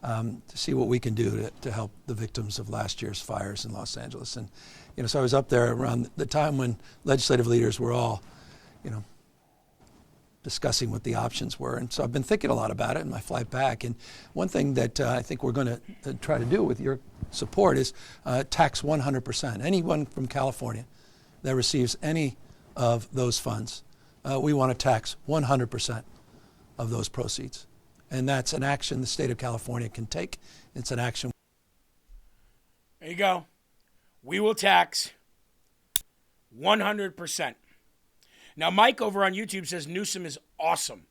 to see what we can do to help the victims of last year's fires in Los Angeles. And, so I was up there around the time when legislative leaders were all, discussing what the options were. And so I've been thinking a lot about it in my flight back. And one thing that I think we're going to try to do with your support is tax 100%. Anyone from California that receives any of those funds, we want to tax 100% of those proceeds. And that's an action the state of California can take. It's an action.
There you go. We will tax 100%. Now, Mike over on YouTube says Newsom is awesome.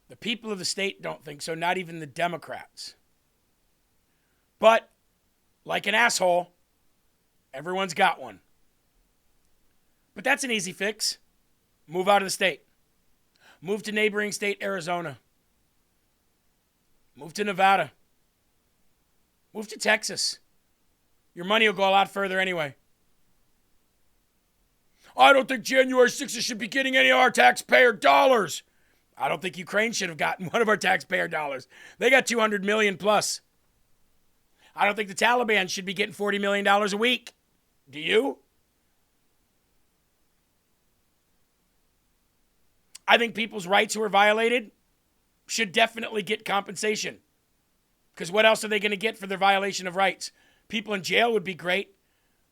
The people of the state don't think so, not even the Democrats. But, like an asshole, everyone's got one. But that's an easy fix. Move out of the state. Move to neighboring state Arizona. Move to Nevada. Move to Texas. Your money will go a lot further anyway. I don't think January 6th should be getting any of our taxpayer dollars. I don't think Ukraine should have gotten one of our taxpayer dollars. They got $200 million plus. I don't think the Taliban should be getting $40 million a week. Do you? I think people's rights who are violated should definitely get compensation. Because what else are they going to get for their violation of rights? People in jail would be great.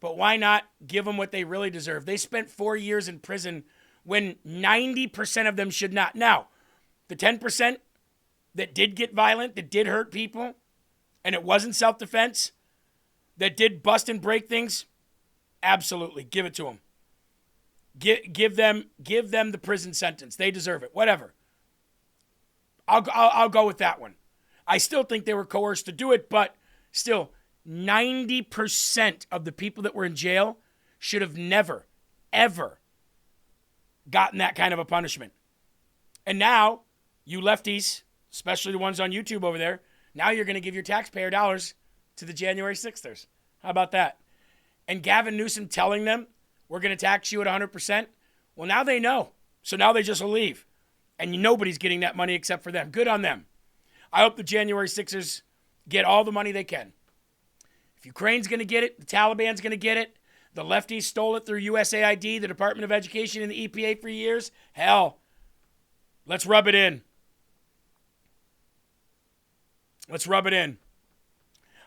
But why not give them what they really deserve? They spent 4 years in prison when 90% of them should not. Now, the 10% that did get violent, that did hurt people, and it wasn't self-defense, that did bust and break things, absolutely, give it to them. Give them the prison sentence. They deserve it. Whatever. I'll go with that one. I still think they were coerced to do it, but still, 90% of the people that were in jail should have never, ever gotten that kind of a punishment. And now, you lefties, especially the ones on YouTube over there, now you're going to give your taxpayer dollars to the January 6thers. How about that? And Gavin Newsom telling them, we're going to tax you at 100%. Well, now they know. So now they just will leave. And nobody's getting that money except for them. Good on them. I hope the January 6ers get all the money they can. If Ukraine's going to get it, the Taliban's going to get it. The lefties stole it through USAID, the Department of Education, and the EPA for years. Hell, let's rub it in. Let's rub it in.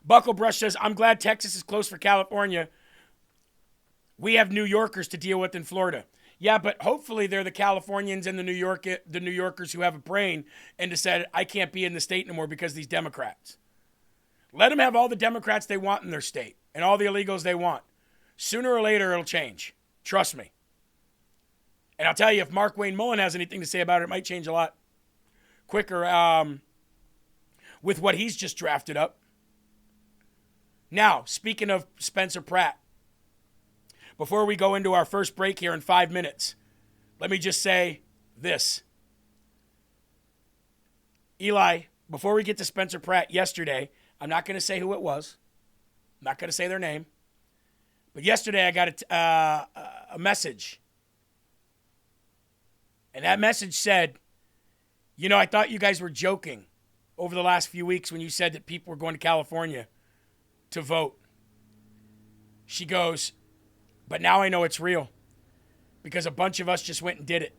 Bucklebrush says, I'm glad Texas is close for California. We have New Yorkers to deal with in Florida. Yeah, but hopefully they're the Californians and the New Yorkers who have a brain and decided, I can't be in the state no more because of these Democrats. Let them have all the Democrats they want in their state and all the illegals they want. Sooner or later, it'll change. Trust me. And I'll tell you, if Mark Wayne Mullen has anything to say about it, it might change a lot quicker with what he's just drafted up. Now, speaking of Spencer Pratt, before we go into our first break here in 5 minutes, let me just say this. Eli, before we get to Spencer Pratt, yesterday, I'm not going to say who it was. I'm not going to say their name. But yesterday I got a message. And that message said, I thought you guys were joking over the last few weeks when you said that people were going to California to vote. She goes, but now I know it's real because a bunch of us just went and did it.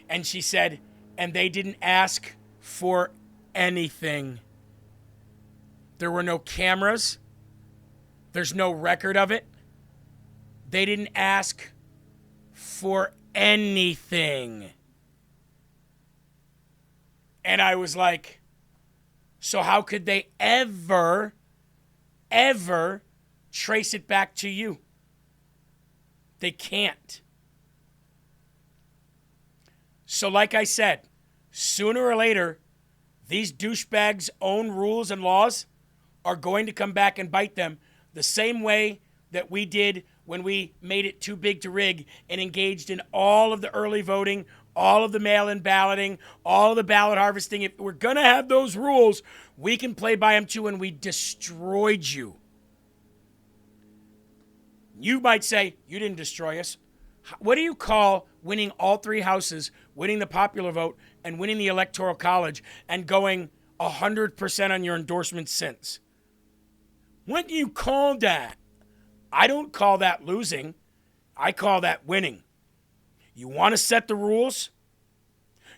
And she said, and they didn't ask for anything. There were no cameras. There's no record of it. They didn't ask for anything. And I was like, so how could they ever ever trace it back to you. They can't. So like I said, sooner or later, these douchebags' own rules and laws are going to come back and bite them the same way that we did when we made it too big to rig and engaged in all of the early voting, all of the mail-in balloting, all of the ballot harvesting. If we're going to have those rules, we can play by them too, and we destroyed you. You might say, you didn't destroy us. What do you call winning all three houses, winning the popular vote, and winning the Electoral College, and going 100% on your endorsements since? What do you call that? I don't call that losing. I call that winning. You want to set the rules?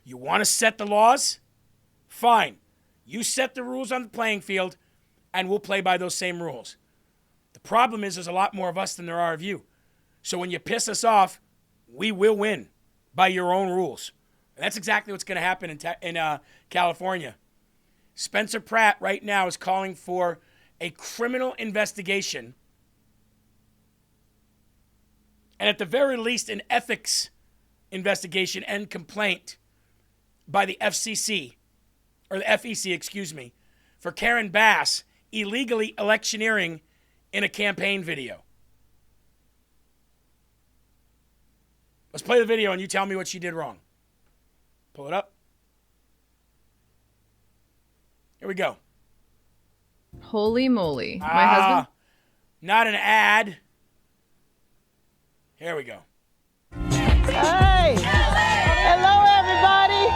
You want to set the laws? Fine. You set the rules on the playing field, and we'll play by those same rules. The problem is there's a lot more of us than there are of you. So when you piss us off, we will win by your own rules. And that's exactly what's going to happen in California. Spencer Pratt right now is calling for a criminal investigation, and at the very least an ethics investigation and complaint by the FCC, or the FEC, excuse me, for Karen Bass illegally electioneering in a campaign video. Let's play the video and you tell me what she did wrong. Pull it up. Here we go.
Holy moly. My husband.
Not an ad. Here we go.
Hey! Hello, everybody!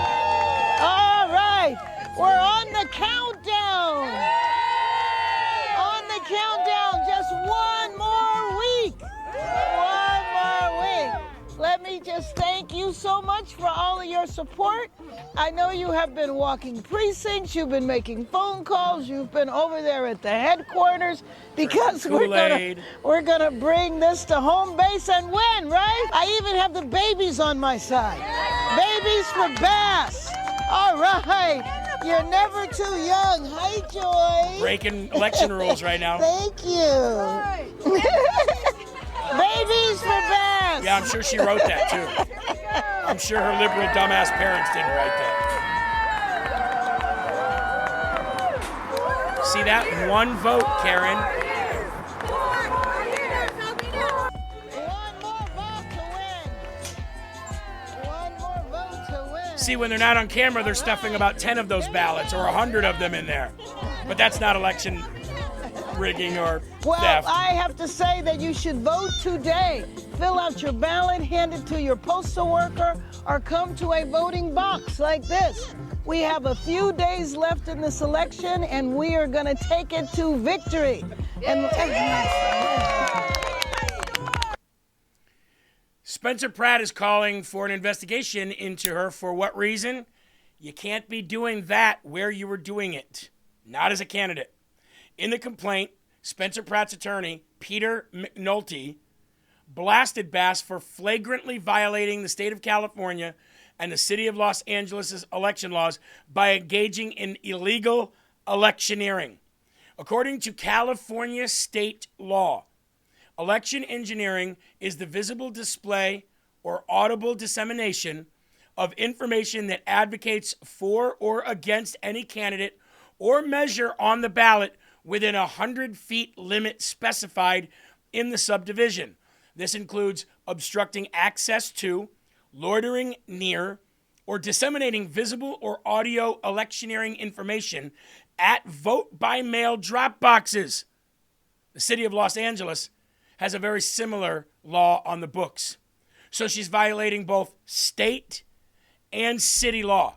All right, we're on the countdown! On the countdown, just one more week! One more week! Let me just thank you so much for all of your support. I know you have been walking precincts, you've been making phone calls, you've been over there at the headquarters, because we're gonna bring this to home base and win, right? I even have the babies on my side. Babies for Bass. All right. You're never too young. Hi, Joy.
Breaking election rules right now.
Thank you. Babies for Bass.
Yeah, I'm sure she wrote that too. I'm sure her liberal dumbass parents didn't write that. See that? One vote, Karen. See, when they're not on camera, they're stuffing about 10 of those ballots or 100 of them in there. But that's not election rigging or theft.
Well, I have to say that you should vote today. Fill out your ballot, hand it to your postal worker, or come to a voting box like this. We have a few days left in this election, and we are going to take it to victory.
Spencer Pratt is calling for an investigation into her. For what reason? You can't be doing that where you were doing it, not as a candidate. In the complaint, Spencer Pratt's attorney, Peter McNulty, blasted Bass for flagrantly violating the state of California and the city of Los Angeles' election laws by engaging in illegal electioneering. According to California state law, election engineering is the visible display or audible dissemination of information that advocates for or against any candidate or measure on the ballot within 100 feet limit specified in the subdivision. This includes obstructing access to, loitering near, or disseminating visible or audio electioneering information at vote-by-mail drop boxes. The city of Los Angeles has a very similar law on the books. So she's violating both state and city law.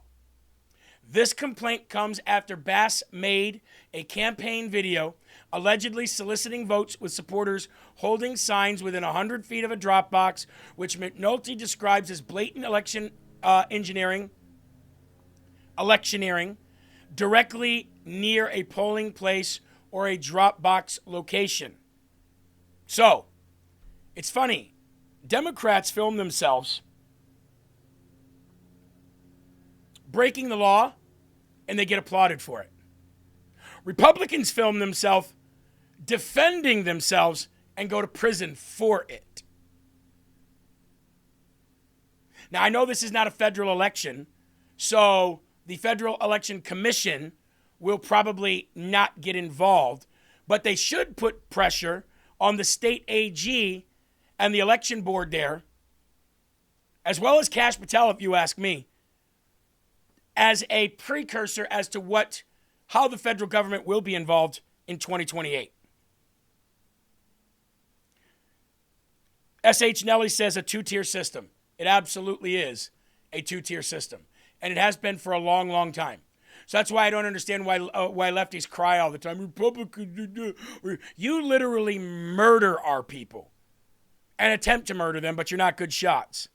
This complaint comes after Bass made a campaign video allegedly soliciting votes with supporters holding signs within 100 feet of a drop box, which McNulty describes as blatant electioneering, directly near a polling place or a drop box location. So, it's funny. Democrats film themselves breaking the law, and they get applauded for it. Republicans film themselves defending themselves and go to prison for it. Now, I know this is not a federal election, so the Federal Election Commission will probably not get involved, but they should put pressure on the state AG and the election board there, as well as Kash Patel, if you ask me, as a precursor as to how the federal government will be involved in 2028. S.H. Nelly says a two-tier system. It absolutely is a two-tier system. And it has been for a long, long time. So that's why I don't understand why lefties cry all the time. Republicans, you literally murder our people and attempt to murder them, but you're not good shots.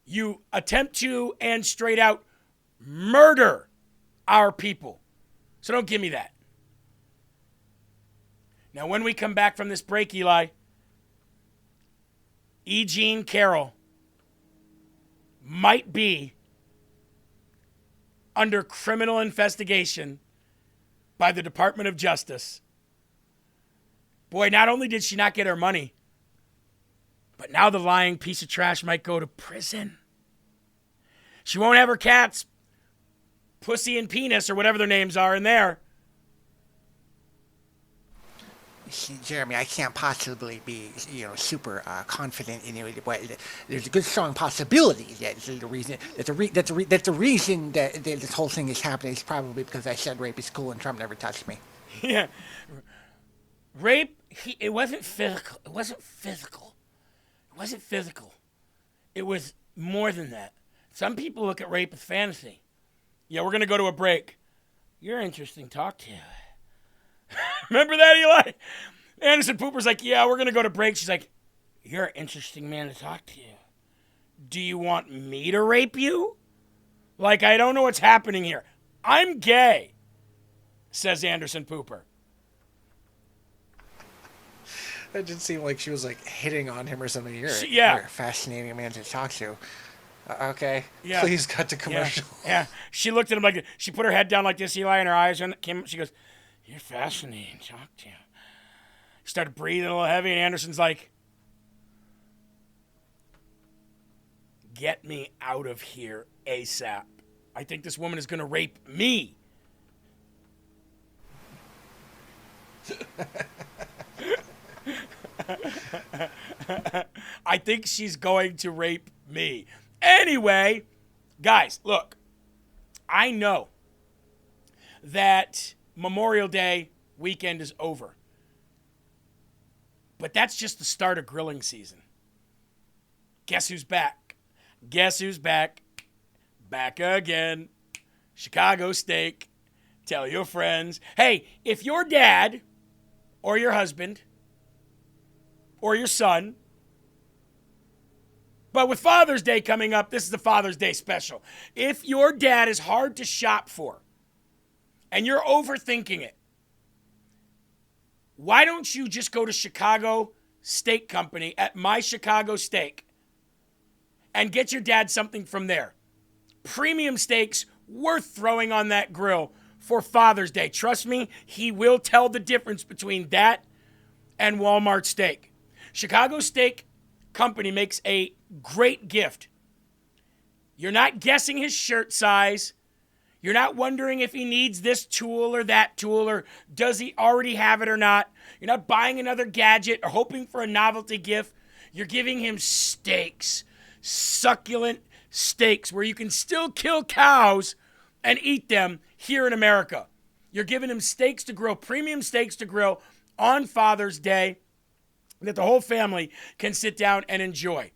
You attempt to and straight out murder our people. So don't give me that. Now, when we come back from this break, Eli, E. Jean Carroll might be under criminal investigation by the Department of Justice. Boy, not only did she not get her money, but now the lying piece of trash might go to prison. She won't have her cats, Pussy and Penis, or whatever their names are, in there.
See, Jeremy, I can't possibly be, super confident in it, but there's a good, strong possibility that the reason that the reason that this whole thing is happening is probably because I said rape is cool and Trump never touched me.
Yeah, rape. It wasn't physical. It wasn't physical. It wasn't physical. It was more than that. Some people look at rape as fantasy. Yeah, we're gonna go to a break. You're interesting. Talk to you. Remember that, Eli? Anderson Pooper's like, yeah, we're going to go to break. She's like, you're an interesting man to talk to you. Do you want me to rape you? Like, I don't know what's happening here. I'm gay, says Anderson Pooper.
That didn't seem like she was like hitting on him or something. You're a fascinating man to talk to. Okay. Yeah. Please cut to commercial.
Yeah. She looked at him like, she put her head down like this, Eli, and her eyes came. She goes, you're fascinating. Talk to you. She started breathing a little heavy, and Anderson's like, get me out of here ASAP. I think this woman is going to rape me. I think she's going to rape me. Anyway, guys, look, I know that Memorial Day weekend is over. But that's just the start of grilling season. Guess who's back? Guess who's back? Back again. Chicago steak. Tell your friends. Hey, if your dad or your husband or your son, but with Father's Day coming up, this is the Father's Day special. If your dad is hard to shop for, and you're overthinking it, why don't you just go to Chicago Steak Company at My Chicago Steak and get your dad something from there? Premium steaks worth throwing on that grill for Father's Day. Trust me, he will tell the difference between that and Walmart steak. Chicago Steak Company makes a great gift. You're not guessing his shirt size. You're not wondering if he needs this tool or that tool, or does he already have it or not. You're not buying another gadget or hoping for a novelty gift. You're giving him steaks, succulent steaks, where you can still kill cows and eat them here in America. You're giving him steaks to grill, premium steaks to grill on Father's Day that the whole family can sit down and enjoy.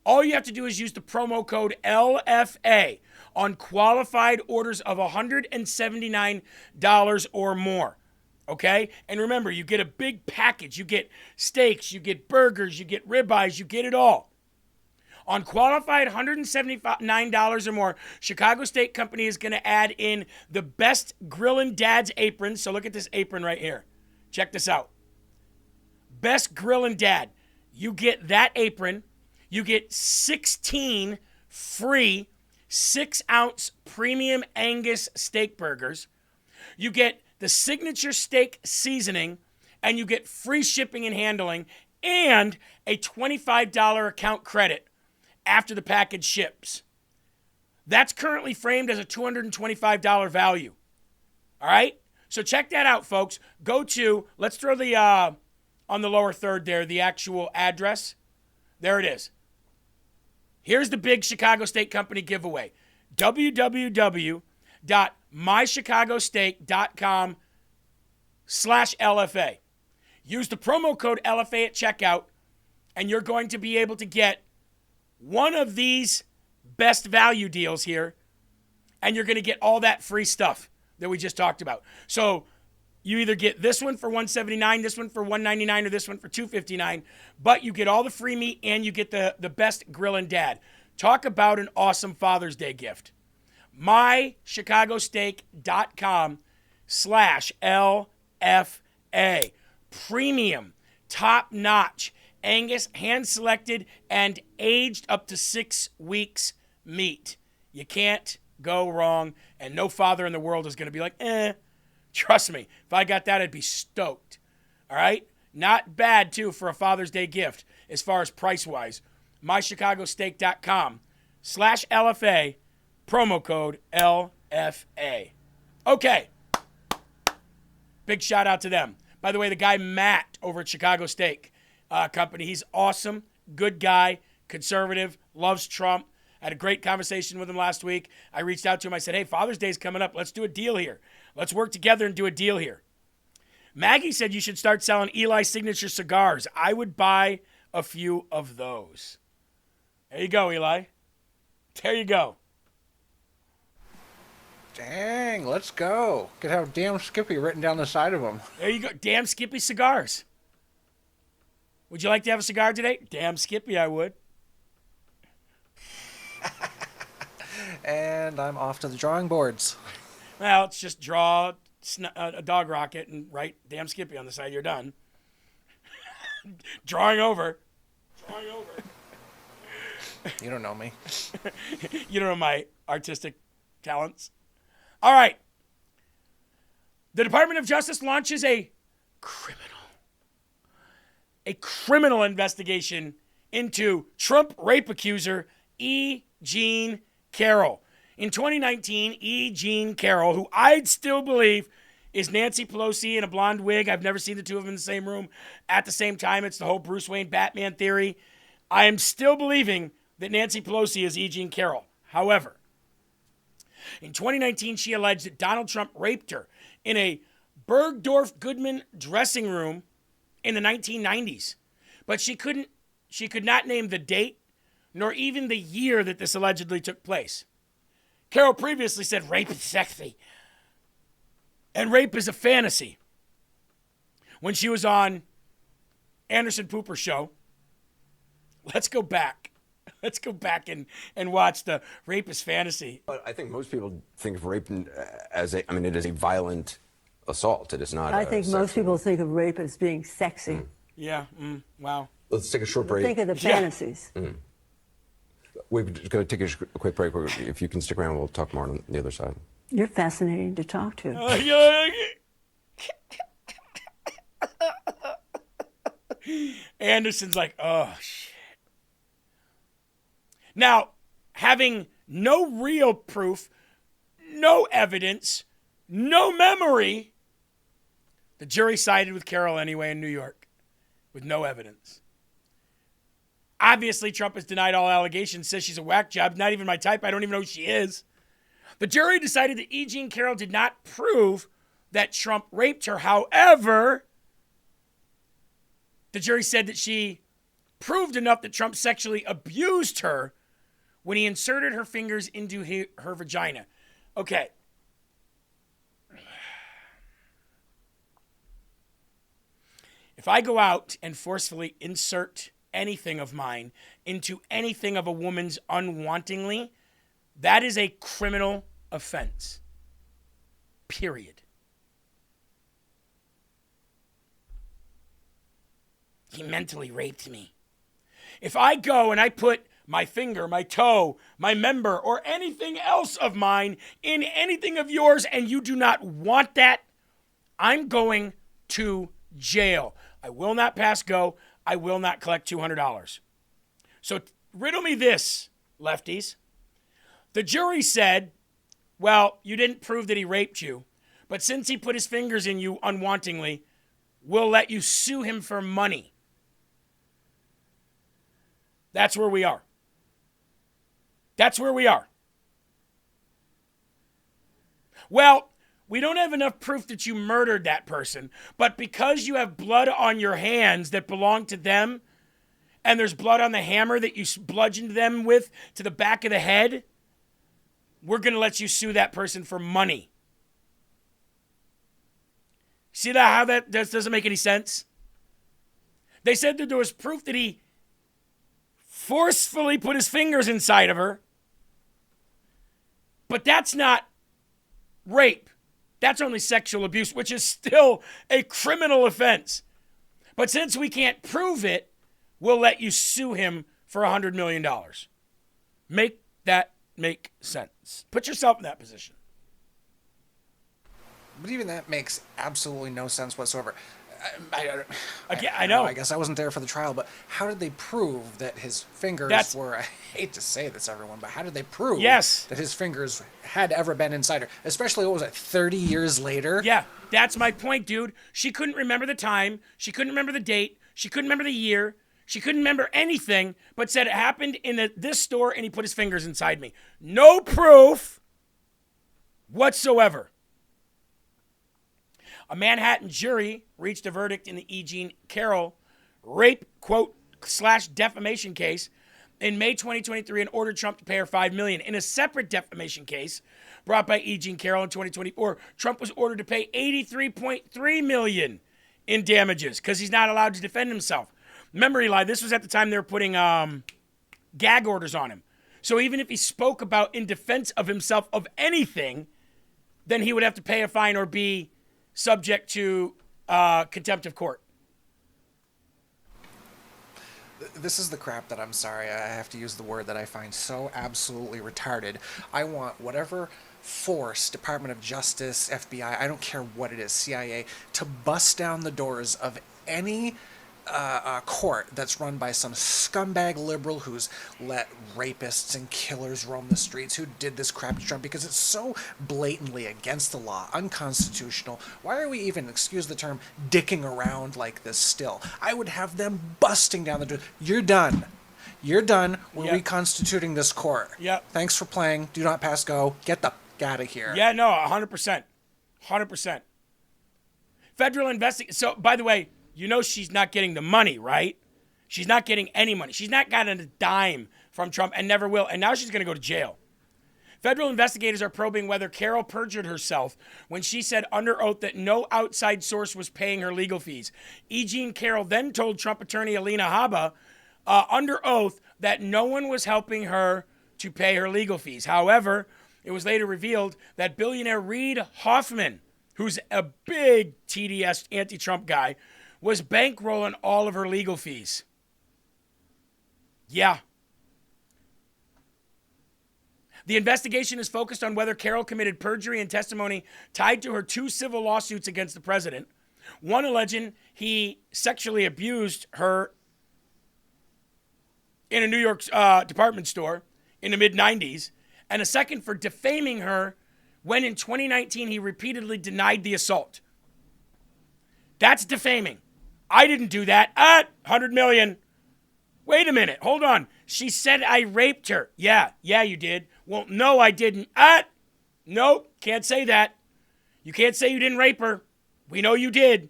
All you have to do is use the promo code LFA on qualified orders of $179 or more. Okay? And remember, you get a big package. You get steaks, you get burgers, you get ribeyes, you get it all. On qualified $179 or more, Chicago Steak Company is going to add in the best Grillin' Dad's apron. So look at this apron right here. Check this out. Best Grillin' Dad. You get that apron. You get 16 free 6-ounce premium Angus steak burgers. You get the signature steak seasoning, and you get free shipping and handling and a $25 account credit after the package ships. That's currently framed as a $225 value. All right? So check that out, folks. Go to, let's throw the, on the lower third there, the actual address. There it is. Here's the big Chicago Steak Company giveaway. www.mychicagosteak.com/LFA. Use the promo code LFA at checkout, and you're going to be able to get one of these best value deals here, and you're going to get all that free stuff that we just talked about. So you either get this one for $179, this one for $199, or this one for $259, but you get all the free meat and you get the best Grillin' Dad. Talk about an awesome Father's Day gift. mychicagosteak.com/LFA. Premium, top-notch, Angus, hand-selected, and aged up to 6 weeks meat. You can't go wrong, and no father in the world is going to be like, Trust me, if I got that, I'd be stoked. All right? Not bad, too, for a Father's Day gift as far as price-wise. mychicagosteak.com/LFA, promo code LFA. Okay. Big shout out to them. By the way, the guy Matt over at Chicago Steak Company, he's awesome, good guy, conservative, loves Trump. I had a great conversation with him last week. I reached out to him. I said, hey, Father's Day's coming up. Let's do a deal here. Let's work together and do a deal here. Maggie said you should start selling Eli Signature cigars. I would buy a few of those. There you go, Eli. There you go.
Dang, let's go. Could have Damn Skippy written down the side of them.
There you go. Damn Skippy cigars. Would you like to have a cigar today? Damn Skippy, I would.
And I'm off to the drawing boards.
Well, it's just draw a dog rocket and write Damn Skippy on the side. You're done. Drawing over. Drawing over.
You don't know me.
You don't know my artistic talents. All right. The Department of Justice launches a criminal investigation into Trump rape accuser E. Jean Carroll. In 2019, E. Jean Carroll, who I'd still believe is Nancy Pelosi in a blonde wig. I've never seen the two of them in the same room at the same time. It's the whole Bruce Wayne Batman theory. I am still believing that Nancy Pelosi is E. Jean Carroll. However, in 2019, she alleged that Donald Trump raped her in a Bergdorf Goodman dressing room in the 1990s. But she could not name the date nor even the year that this allegedly took place. Carroll previously said rape is sexy and rape is a fantasy when she was on Anderson Pooper's show. Let's go back. Let's go back and watch the rape is fantasy.
But I think most people think of rape as it is a violent assault. It is not.
I think most people think of rape as being sexy.
Mm.
Yeah. Wow.
Let's take a short break.
Think of the fantasies.
Mm. We're going to take a quick break. If you can stick around, we'll talk more on the other side.
You're fascinating to talk to.
Anderson's like, oh, shit. Now, having no real proof, no evidence, no memory, the jury sided with Carroll anyway in New York with no evidence. Obviously, Trump has denied all allegations, says she's a whack job, not even my type. I don't even know who she is. The jury decided that E. Jean Carroll did not prove that Trump raped her. However, the jury said that she proved enough that Trump sexually abused her when he inserted her fingers into her vagina. Okay. If I go out and forcefully insert anything of mine into anything of a woman's unwantingly, that is a criminal offense. Period. He mentally raped me. If I go and I put my finger, my toe, my member, or anything else of mine in anything of yours and you do not want that, I'm going to jail. I will not pass go. I will not collect $200. So riddle me this, lefties. The jury said, well, you didn't prove that he raped you, but since he put his fingers in you unwantingly, we'll let you sue him for money. That's where we are. That's where we are. Well, we don't have enough proof that you murdered that person, but because you have blood on your hands that belong to them, and there's blood on the hammer that you bludgeoned them with to the back of the head, we're going to let you sue that person for money. See that how that doesn't make any sense? They said that there was proof that he forcefully put his fingers inside of her, but that's not rape. That's only sexual abuse, which is still a criminal offense. But since we can't prove it, we'll let you sue him for $100 million. Make that make sense. Put yourself in that position.
But even that makes absolutely no sense whatsoever.
I know.
I guess I wasn't there for the trial, but how did they prove that his fingers were, I hate to say this, everyone, but how did they prove that his fingers had ever been inside her? Especially, what was it, 30 years later?
Yeah, that's my point, dude. She couldn't remember the time. She couldn't remember the date. She couldn't remember the year. She couldn't remember anything, but said it happened in this store and he put his fingers inside me. No proof whatsoever. A Manhattan jury reached a verdict in the E. Jean Carroll rape, quote, / defamation case in May 2023 and ordered Trump to pay her $5 million. In a separate defamation case brought by E. Jean Carroll in 2024, Trump was ordered to pay $83.3 million in damages because he's not allowed to defend himself. Remember, Eli, this was at the time they were putting gag orders on him. So even if he spoke about in defense of himself of anything, then he would have to pay a fine or be subject to contempt of court.
This is the crap that, I'm sorry, I have to use the word that I find so absolutely retarded. I want whatever force, Department of Justice, FBI, I don't care what it is, CIA, to bust down the doors of any court that's run by some scumbag liberal who's let rapists and killers roam the streets, who did this crap to Trump, because it's so blatantly against the law, unconstitutional. Why are we even, excuse the term, dicking around like this still? I would have them busting down the door. You're done. You're done. We're reconstituting this court.
Yep.
Thanks for playing. Do not pass go. Get the f*** out of here.
Yeah, no, 100%. 100%. Federal investigation. So, by the way, you know she's not getting the money, right? She's not getting any money. She's not gotten a dime from Trump and never will. And now she's going to go to jail. Federal investigators are probing whether Carroll perjured herself when she said under oath that no outside source was paying her legal fees. E. Jean Carroll then told Trump attorney Alina Habba under oath that no one was helping her to pay her legal fees. However, it was later revealed that billionaire Reid Hoffman, who's a big TDS anti-Trump guy, was bankrolling all of her legal fees. Yeah. The investigation is focused on whether Carroll committed perjury and testimony tied to her 2 civil lawsuits against the president. One alleging he sexually abused her in a New York department store in the mid-90s, and a second for defaming her when in 2019 he repeatedly denied the assault. That's defaming. I didn't do that. $100 million. Wait a minute. Hold on. She said I raped her. Yeah, you did. Well, no, I didn't. Nope, can't say that. You can't say you didn't rape her. We know you did.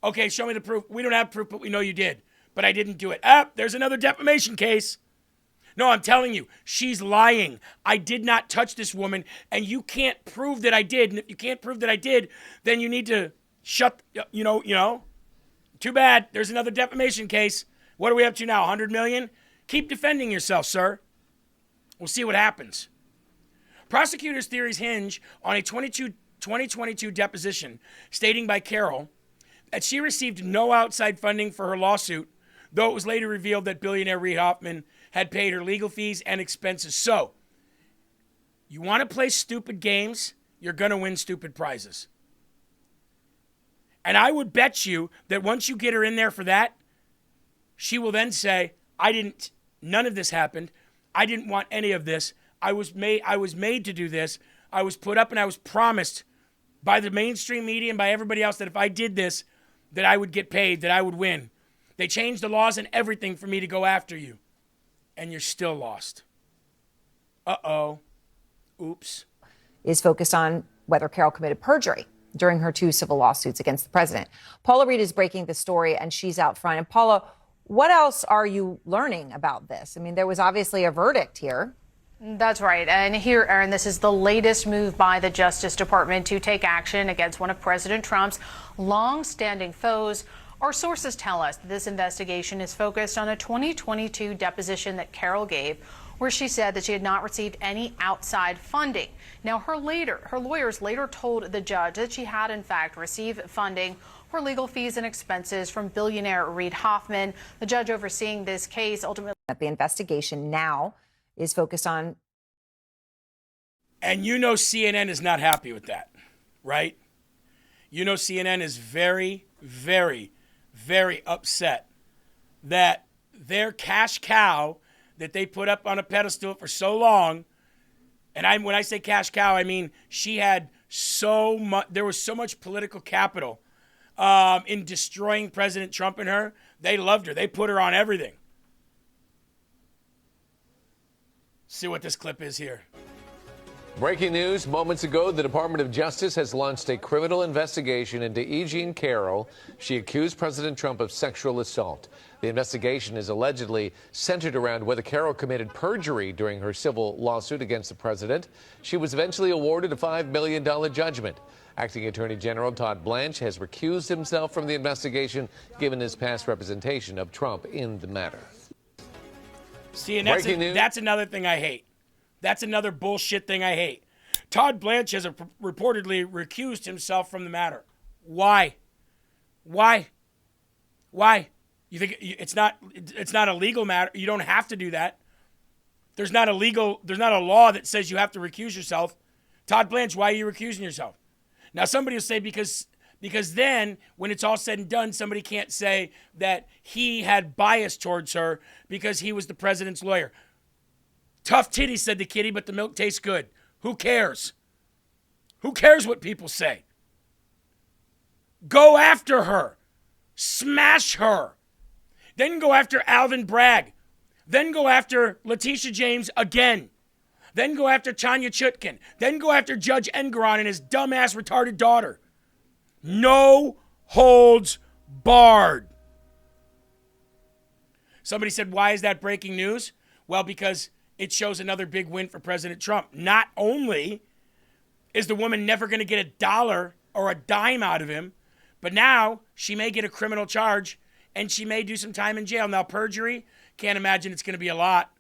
Okay, show me the proof. We don't have proof, but we know you did. But I didn't do it. There's another defamation case. No, I'm telling you, she's lying. I did not touch this woman, and you can't prove that I did. And if you can't prove that I did, then you need to shut, you know. Too bad. There's another defamation case. What are we up to now? 100 million? Keep defending yourself, sir. We'll see what happens. Prosecutors' theories hinge on a 2022 deposition stating by Carroll that she received no outside funding for her lawsuit, though it was later revealed that billionaire Reid Hoffman had paid her legal fees and expenses. So, you want to play stupid games, you're going to win stupid prizes. And I would bet you that once you get her in there for that, she will then say, none of this happened. I didn't want any of this. I was made to do this. I was put up and I was promised by the mainstream media and by everybody else that if I did this, that I would get paid, that I would win. They changed the laws and everything for me to go after you. And you're still lost. Uh-oh. Oops.
Is focused on whether Carroll committed perjury during her 2 civil lawsuits against the president. Paula Reed is breaking the story, and she's out front. And Paula, what else are you learning about this? I mean, there was obviously a verdict here.
That's right. And here, Aaron, this is the latest move by the Justice Department to take action against one of President Trump's long-standing foes. Our sources tell us that this investigation is focused on a 2022 deposition that Carroll gave, where she said that she had not received any outside funding. Now, her lawyers later told the judge that she had, in fact, received funding for legal fees and expenses from billionaire Reid Hoffman. The judge overseeing this case ultimately...
The investigation now is focused on...
And you know CNN is not happy with that, right? You know CNN is very, very, very upset that their cash cow that they put up on a pedestal for so long, and when I say cash cow, I mean she had so much, there was so much political capital in destroying President Trump and her. They loved her. They put her on everything. See what this clip is here.
Breaking news moments ago, the Department of Justice has launched a criminal investigation into E. Jean Carroll. She accused President Trump of sexual assault. The investigation is allegedly centered around whether Carroll committed perjury during her civil lawsuit against the president. She was eventually awarded a $5 million judgment. Acting Attorney General Todd Blanche has recused himself from the investigation, given his past representation of Trump in the matter.
See, and that's another thing I hate. That's another bullshit thing I hate. Todd Blanche has reportedly recused himself from the matter. Why? Why? Why? You think it's not a legal matter? You don't have to do that. There's not a law that says you have to recuse yourself. Todd Blanche, why are you recusing yourself? Now somebody will say because then when it's all said and done, somebody can't say that he had bias towards her because he was the president's lawyer. Tough titty, said the kitty, but the milk tastes good. Who cares? Who cares what people say? Go after her. Smash her. Then go after Alvin Bragg. Then go after Letitia James again. Then go after Tanya Chutkin. Then go after Judge Engoron and his dumbass retarded daughter. No holds barred. Somebody said, why is that breaking news? Well, because it shows another big win for President Trump. Not only is the woman never going to get a dollar or a dime out of him, but now she may get a criminal charge and she may do some time in jail. Now, perjury, can't imagine it's going to be a lot.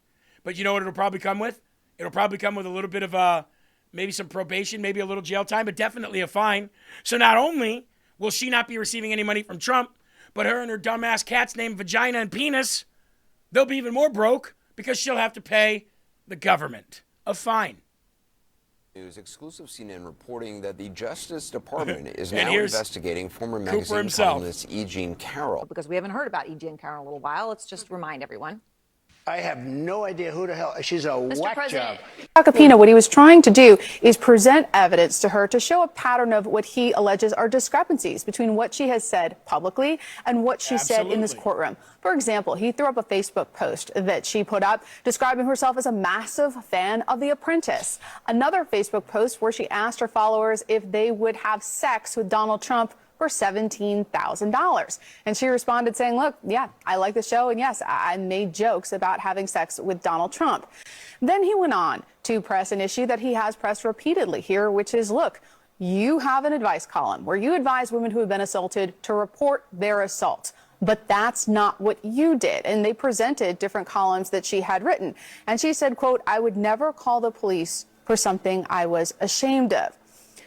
But you know what it'll probably come with? It'll probably come with a little bit of maybe some probation, maybe a little jail time, but definitely a fine. So not only will she not be receiving any money from Trump, but her and her dumbass cats named Vagina and Penis, they'll be even more broke because she'll have to pay the government a fine.
News exclusive CNN reporting that the Justice Department is now investigating former magazine columnist E. Jean Carroll.
Because we haven't heard about E. Jean Carroll in a little while, let's just remind everyone.
I have no idea who the hell. She's a whack job.
Aquafina, what he was trying to do is present evidence to her to show a pattern of what he alleges are discrepancies between what she has said publicly and what she said in this courtroom. For example, he threw up a Facebook post that she put up describing herself as a massive fan of The Apprentice. Another Facebook post where she asked her followers if they would have sex with Donald Trump for $17,000. And she responded saying, look, yeah, I like the show. And yes, I made jokes about having sex with Donald Trump. Then he went on to press an issue that he has pressed repeatedly here, which is, look, you have an advice column where you advise women who have been assaulted to report their assault. But that's not what you did. And they presented different columns that she had written. And she said, quote, I would never call the police for something I was ashamed of.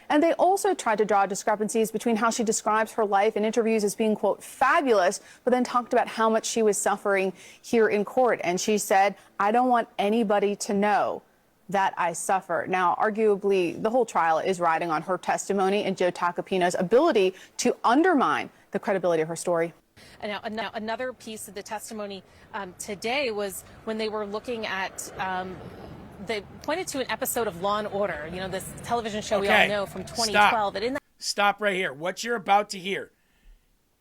And they also tried to draw discrepancies between how she describes her life in interviews as being, quote, fabulous, but then talked about how much she was suffering here in court. And she said, I don't want anybody to know that I suffer. Now, arguably, the whole trial is riding on her testimony and Joe Tacopina's ability to undermine the credibility of her story.
Now, another piece of the testimony today was when they were looking at, they pointed to an episode of Law and Order, you know, this television show we all know from 2012.
Stop right here. What you're about to hear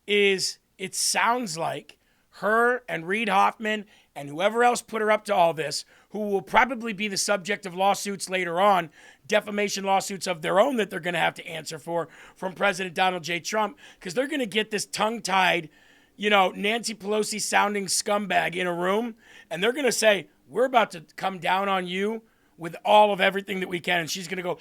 is, it sounds like her and Reid Hoffman and whoever else put her up to all this, who will probably be the subject of lawsuits later on, defamation lawsuits of their own that they're going to have to answer for from President Donald J. Trump, because they're going to get this tongue-tied, you know, Nancy Pelosi sounding scumbag in a room, and they're going to say, we're about to come down on you with all of everything that we can. And she's going to go,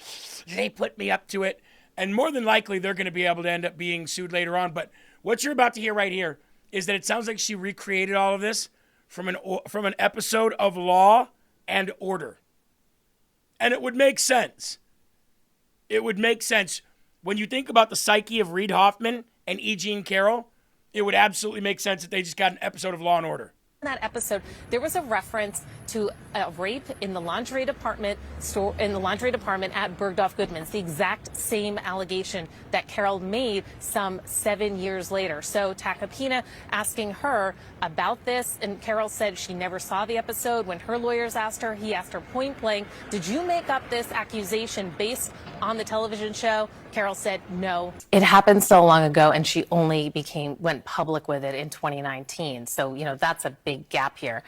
they put me up to it. And more than likely, they're going to be able to end up being sued later on. But what you're about to hear right here is that it sounds like she recreated all of this from an episode of Law and Order. And it would make sense. It would make sense. When you think about the psyche of Reid Hoffman and E. Jean Carroll, it would absolutely make sense that they just got an episode of Law and Order.
In that episode, there was a reference to a rape in the lingerie department at Bergdorf Goodman's, the exact same allegation that Carroll made some 7 years later. So Tacopina asking her about this, and Carroll said she never saw the episode. When her lawyers asked her, he asked her point blank, did you make up this accusation based on the television show? Carroll said no. It happened so long ago, and she only went public with it in 2019. So, you know, that's a big gap here.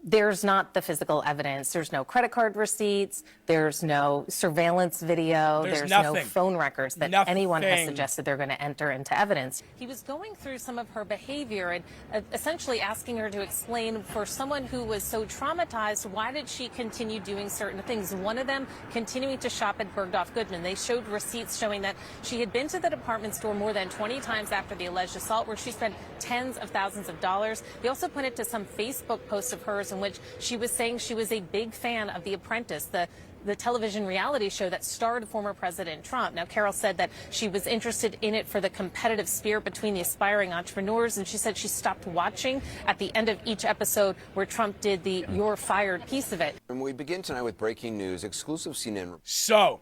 There's not the physical evidence. There's no credit card receipts. There's no surveillance video. There's no phone records that anyone has suggested they're going to enter into evidence. He was going through some of her behavior and essentially asking her to explain, for someone who was so traumatized, why did she continue doing certain things? One of them, continuing to shop at Bergdorf Goodman. They showed receipts showing that she had been to the department store more than 20 times after the alleged assault, where she spent tens of thousands of dollars. They also pointed to some Facebook posts of hers in which she was saying she was a big fan of The Apprentice, the television reality show that starred former President Trump. Now, Carroll said that she was interested in it for the competitive spirit between the aspiring entrepreneurs, and she said she stopped watching at the end of each episode where Trump did the "you're fired" piece of it.
And we begin tonight with breaking news, exclusive CNN.
So,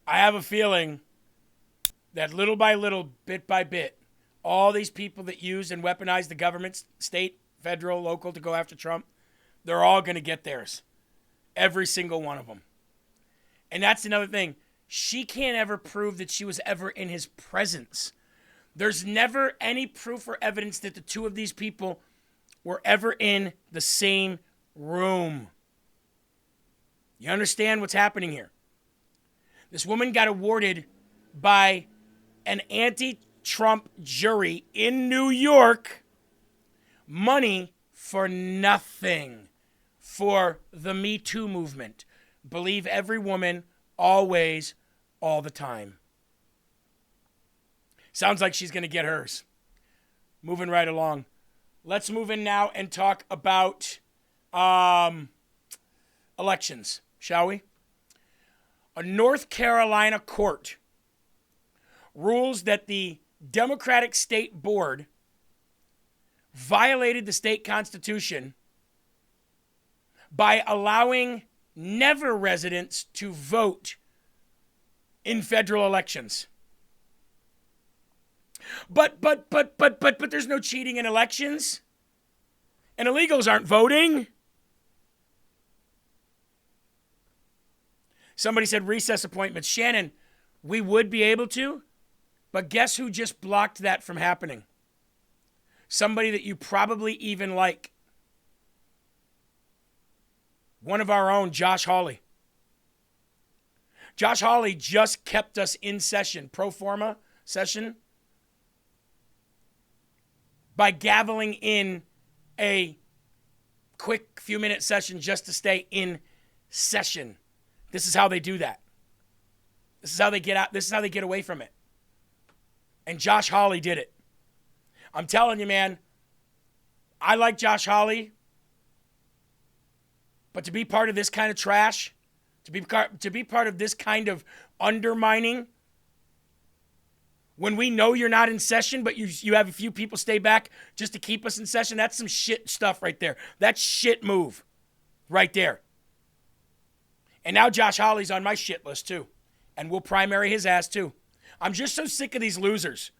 I have a feeling that little by little, bit by bit, all these people that use and weaponize the government, state, federal, local, to go after Trump, they're all going to get theirs. Every single one of them. And that's another thing. She can't ever prove that she was ever in his presence. There's never any proof or evidence that the two of these people were ever in the same room. You understand what's happening here? This woman got awarded by an anti-Trump jury in New York money for nothing. For the Me Too movement. Believe every woman, always, all the time. Sounds like she's going to get hers. Moving right along. Let's move in now and talk about elections, shall we? A North Carolina court rules that the Democratic State Board violated the state constitution by allowing never residents to vote in federal elections. But there's no cheating in elections. And illegals aren't voting. Somebody said recess appointments. Shannon, we would be able to, but guess who just blocked that from happening? Somebody that you probably even like. One of our own, Josh Hawley. Josh Hawley just kept us in session, pro forma session, by gaveling in a quick few-minute session just to stay in session. This is how they do that. This is how they get out. This is how they get away from it. And Josh Hawley did it. I'm telling you, man, I like Josh Hawley. But to be part of this kind of trash, to be part of this kind of undermining, when we know you're not in session, but you have a few people stay back just to keep us in session, that's some shit stuff right there. That's shit move right there. And now Josh Hawley's on my shit list too. And we'll primary his ass too. I'm just so sick of these losers.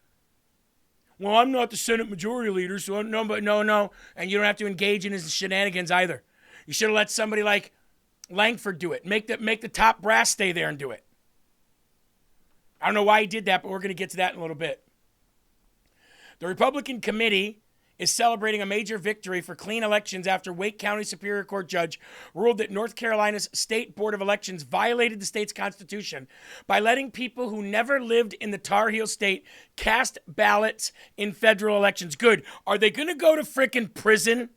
Well, I'm not the Senate Majority Leader, so no. And you don't have to engage in his shenanigans either. You should have let somebody like Langford do it. Make the top brass stay there and do it. I don't know why he did that, but we're going to get to that in a little bit. The Republican committee is celebrating a major victory for clean elections after Wake County Superior Court judge ruled that North Carolina's State Board of Elections violated the state's constitution by letting people who never lived in the Tar Heel state cast ballots in federal elections. Good. Are they going to go to frickin' prison?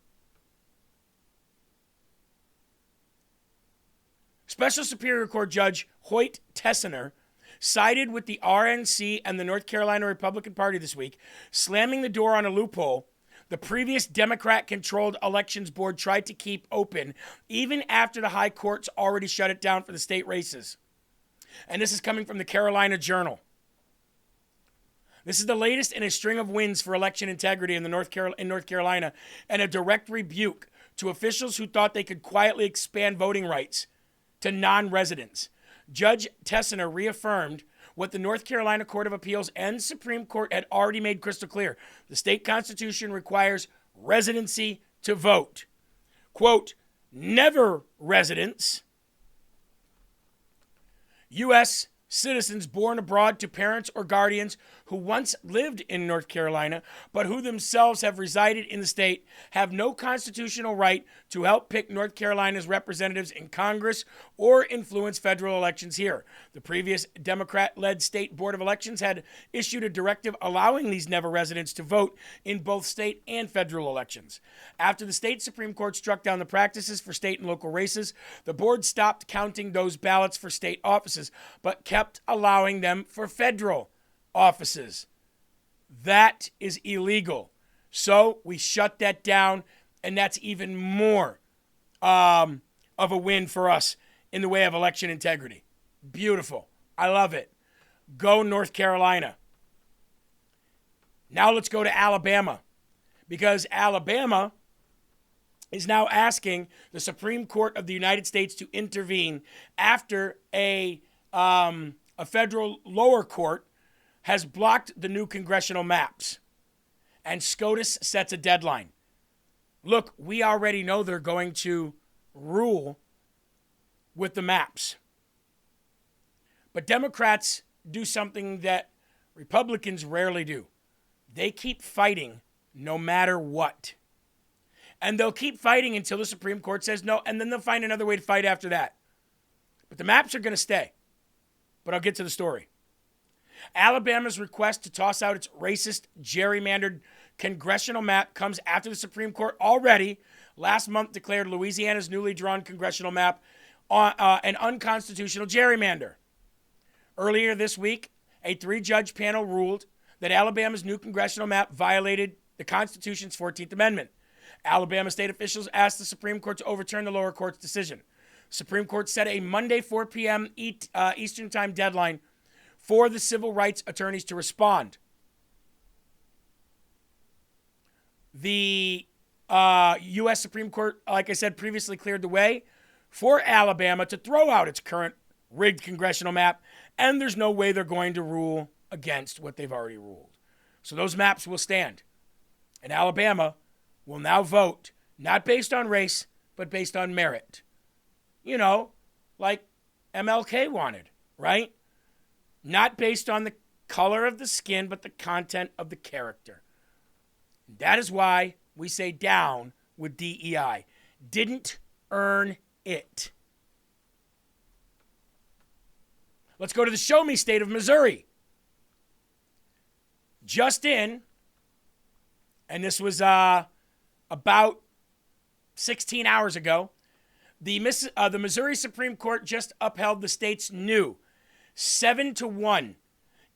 Special Superior Court Judge Hoyt Tessiner sided with the RNC and the North Carolina Republican Party this week, slamming the door on a loophole the previous Democrat-controlled elections board tried to keep open even after the high courts already shut it down for the state races. And this is coming from the Carolina Journal. This is the latest in a string of wins for election integrity in North Carolina and a direct rebuke to officials who thought they could quietly expand voting rights to non-residents. Judge Tessiner reaffirmed what the North Carolina Court of Appeals and Supreme Court had already made crystal clear. The state constitution requires residency to vote. Quote, never residents, U.S. citizens born abroad to parents or guardians who once lived in North Carolina but who themselves have resided in the state have no constitutional right to help pick North Carolina's representatives in Congress or influence federal elections here. The previous Democrat-led State Board of Elections had issued a directive allowing these never residents to vote in both state and federal elections. After the state Supreme Court struck down the practices for state and local races, the board stopped counting those ballots for state offices, but kept allowing them for federal offices. That is illegal. So we shut that down, and that's even more of a win for us in the way of election integrity. Beautiful. I love it. Go North Carolina. Now let's go to Alabama, because Alabama is now asking the Supreme Court of the United States to intervene after a federal lower court has blocked the new congressional maps. And SCOTUS sets a deadline. Look, we already know they're going to rule with the maps. But Democrats do something that Republicans rarely do. They keep fighting no matter what. And they'll keep fighting until the Supreme Court says no, and then they'll find another way to fight after that. But the maps are going to stay. But I'll get to the story. Alabama's request to toss out its racist, gerrymandered congressional map comes after the Supreme Court already last month declared Louisiana's newly drawn congressional map an unconstitutional gerrymander. Earlier this week, a 3-judge panel ruled that Alabama's new congressional map violated the Constitution's 14th Amendment. Alabama state officials asked the Supreme Court to overturn the lower court's decision. Supreme Court set a Monday 4 p.m. Eastern Time deadline for the civil rights attorneys to respond. The U.S. Supreme Court, like I said, previously cleared the way for Alabama to throw out its current rigged congressional map, and there's no way they're going to rule against what they've already ruled. So those maps will stand. And Alabama will now vote, not based on race, but based on merit. You know, like MLK wanted, right? Not based on the color of the skin, but the content of the character. That is why we say down with DEI. Didn't earn it. Let's go to the show me state of Missouri. Just in, and this was about 16 hours ago, the Missouri Supreme Court just upheld the state's new 7-1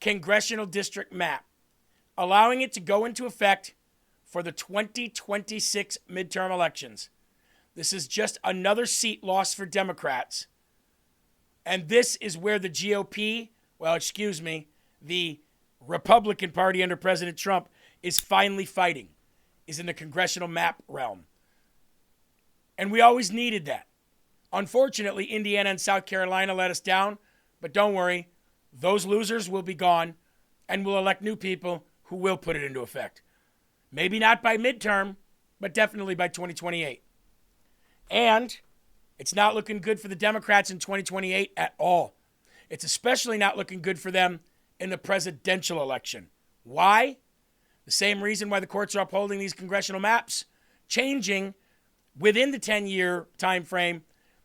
congressional district map, allowing it to go into effect for the 2026 midterm elections. This is just another seat lost for Democrats. And this is where the GOP, the Republican Party under President Trump is finally fighting, is in the congressional map realm. And we always needed that. Unfortunately, Indiana and South Carolina let us down, but don't worry, those losers will be gone, and we'll elect new people who will put it into effect. Maybe not by midterm, but definitely by 2028. And it's not looking good for the Democrats in 2028 at all. It's especially not looking good for them in the presidential election. Why? The same reason why the courts are upholding these congressional maps, changing within the 10-year time frame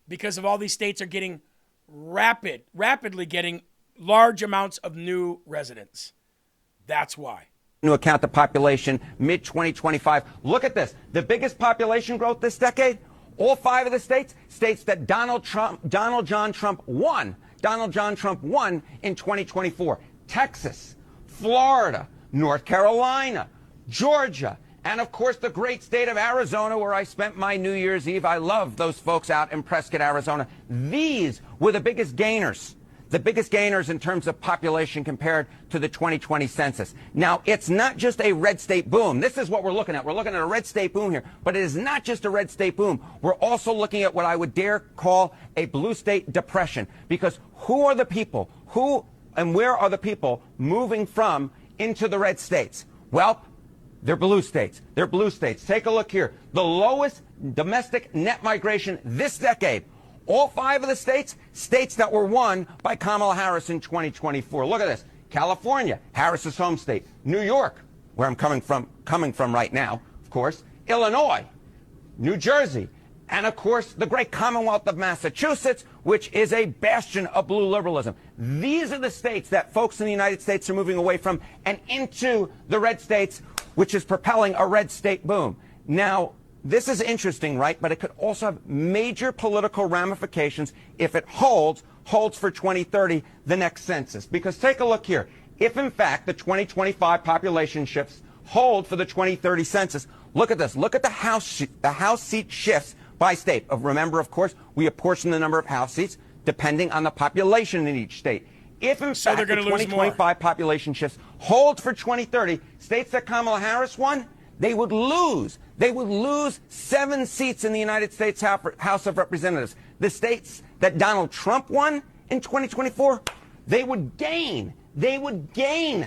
because of all these states are getting rapidly getting large amounts of new residents. That's why.
Into account the population mid-2025. Look at this. The biggest population growth this decade, all 5 of the states that Donald John Trump won in 2024. Texas, Florida, North Carolina, Georgia, and of course the great state of Arizona, where I spent my New Year's Eve. I love those folks out in Prescott, Arizona. These were the biggest gainers in terms of population compared to the 2020 census. Now, it's not just a red state boom. This is what we're looking at. We're looking at a red state boom here, but it is not just a red state boom. We're also looking at what I would dare call a blue state depression, because who are the people? Who and where are the people moving from into the red states? Well, they're blue states. They're blue states. Take a look here. The lowest domestic net migration this decade. All 5 of the states that were won by Kamala Harris in 2024. Look at this. California, Harris's home state. New York, where I'm coming from right now, of course. Illinois, New Jersey, and of course the great Commonwealth of Massachusetts, which is a bastion of blue liberalism. These are the states that folks in the United States are moving away from and into the red states, which is propelling a red state boom. Now, this is interesting, right? But it could also have major political ramifications if it holds for 2030, the next census. Because take a look here. If, in fact, the 2025 population shifts hold for the 2030 census, look at this. Look at the House seat shifts by state. Remember, of course, we apportion the number of House seats depending on the population in each state. If, in fact, the 2025 population shifts hold for 2030, states that Kamala Harris won, they would lose 7 seats in the United States House of Representatives. The states that Donald Trump won in 2024, they would gain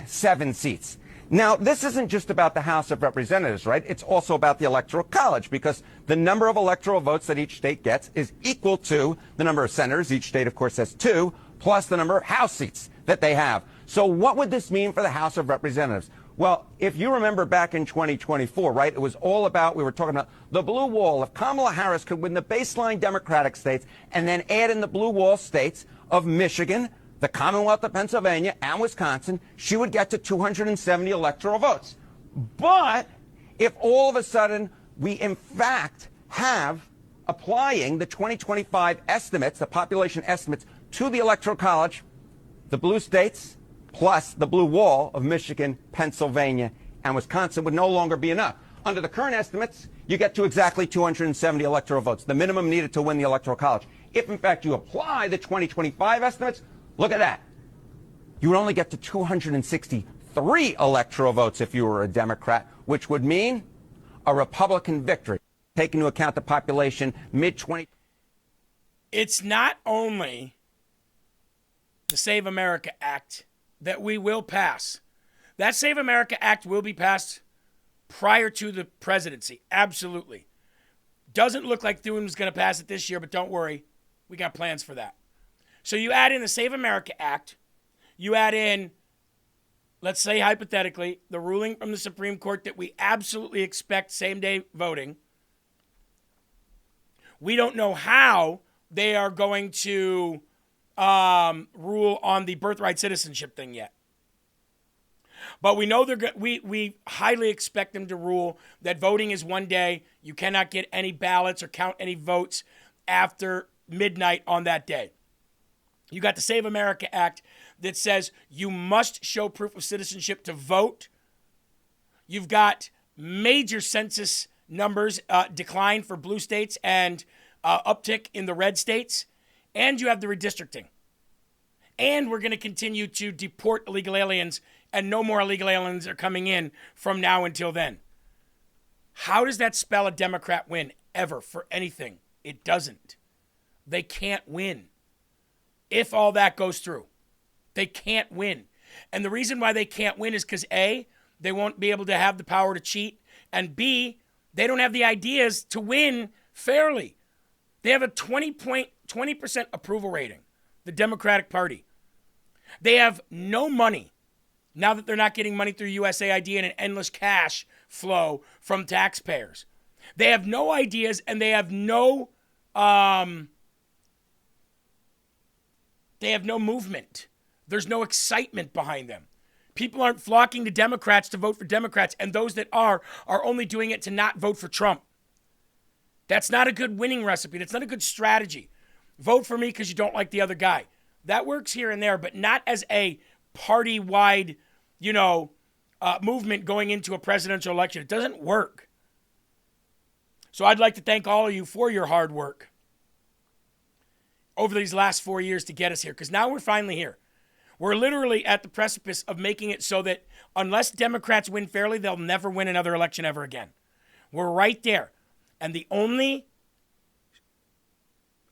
7 seats. Now, this isn't just about the House of Representatives, right? It's also about the Electoral College, because the number of electoral votes that each state gets is equal to the number of senators. Each state, of course, has 2, plus the number of House seats that they have. So what would this mean for the House of Representatives? Well, if you remember back in 2024, right, it was all about, we were talking about the blue wall. If Kamala Harris could win the baseline Democratic states and then add in the blue wall states of Michigan, the Commonwealth of Pennsylvania, and Wisconsin, she would get to 270 electoral votes. But if all of a sudden we, in fact, have applying the 2025 estimates, the population estimates, to the Electoral College, the blue states plus the blue wall of Michigan, Pennsylvania, and Wisconsin would no longer be enough. Under the current estimates, you get to exactly 270 electoral votes, the minimum needed to win the Electoral College. If, in fact, you apply the 2025 estimates, look at that. You would only get to 263 electoral votes if you were a Democrat, which would mean a Republican victory. Take into account the population mid-20.
It's not only the Save America Act that we will pass. That Save America Act will be passed prior to the presidency. Absolutely. Doesn't look like Thune was going to pass it this year, but don't worry. We got plans for that. So you add in the Save America Act. You add in, let's say hypothetically, the ruling from the Supreme Court that we absolutely expect same-day voting. We don't know how they are going to rule on the birthright citizenship thing yet. But we know we highly expect them to rule that voting is one day. You cannot get any ballots or count any votes after midnight on that day. You got the Save America Act that says you must show proof of citizenship to vote. You've got major census numbers decline for blue states and uptick in the red states. And you have the redistricting. And we're going to continue to deport illegal aliens, and no more illegal aliens are coming in from now until then. How does that spell a Democrat win ever for anything? It doesn't. They can't win. If all that goes through, they can't win. And the reason why they can't win is because A, they won't be able to have the power to cheat, and B, they don't have the ideas to win fairly. They have a 20% approval rating, the Democratic Party. They have no money now that they're not getting money through USAID and an endless cash flow from taxpayers. They have no ideas, and they have no movement. There's no excitement behind them. People aren't flocking to Democrats to vote for Democrats, and those that are only doing it to not vote for Trump. That's not a good winning recipe. That's not a good strategy. Vote for me because you don't like the other guy. That works here and there, but not as a party-wide, movement going into a presidential election. It doesn't work. So I'd like to thank all of you for your hard work over these last 4 years to get us here, because now we're finally here. We're literally at the precipice of making it so that unless Democrats win fairly, they'll never win another election ever again. We're right there. And the only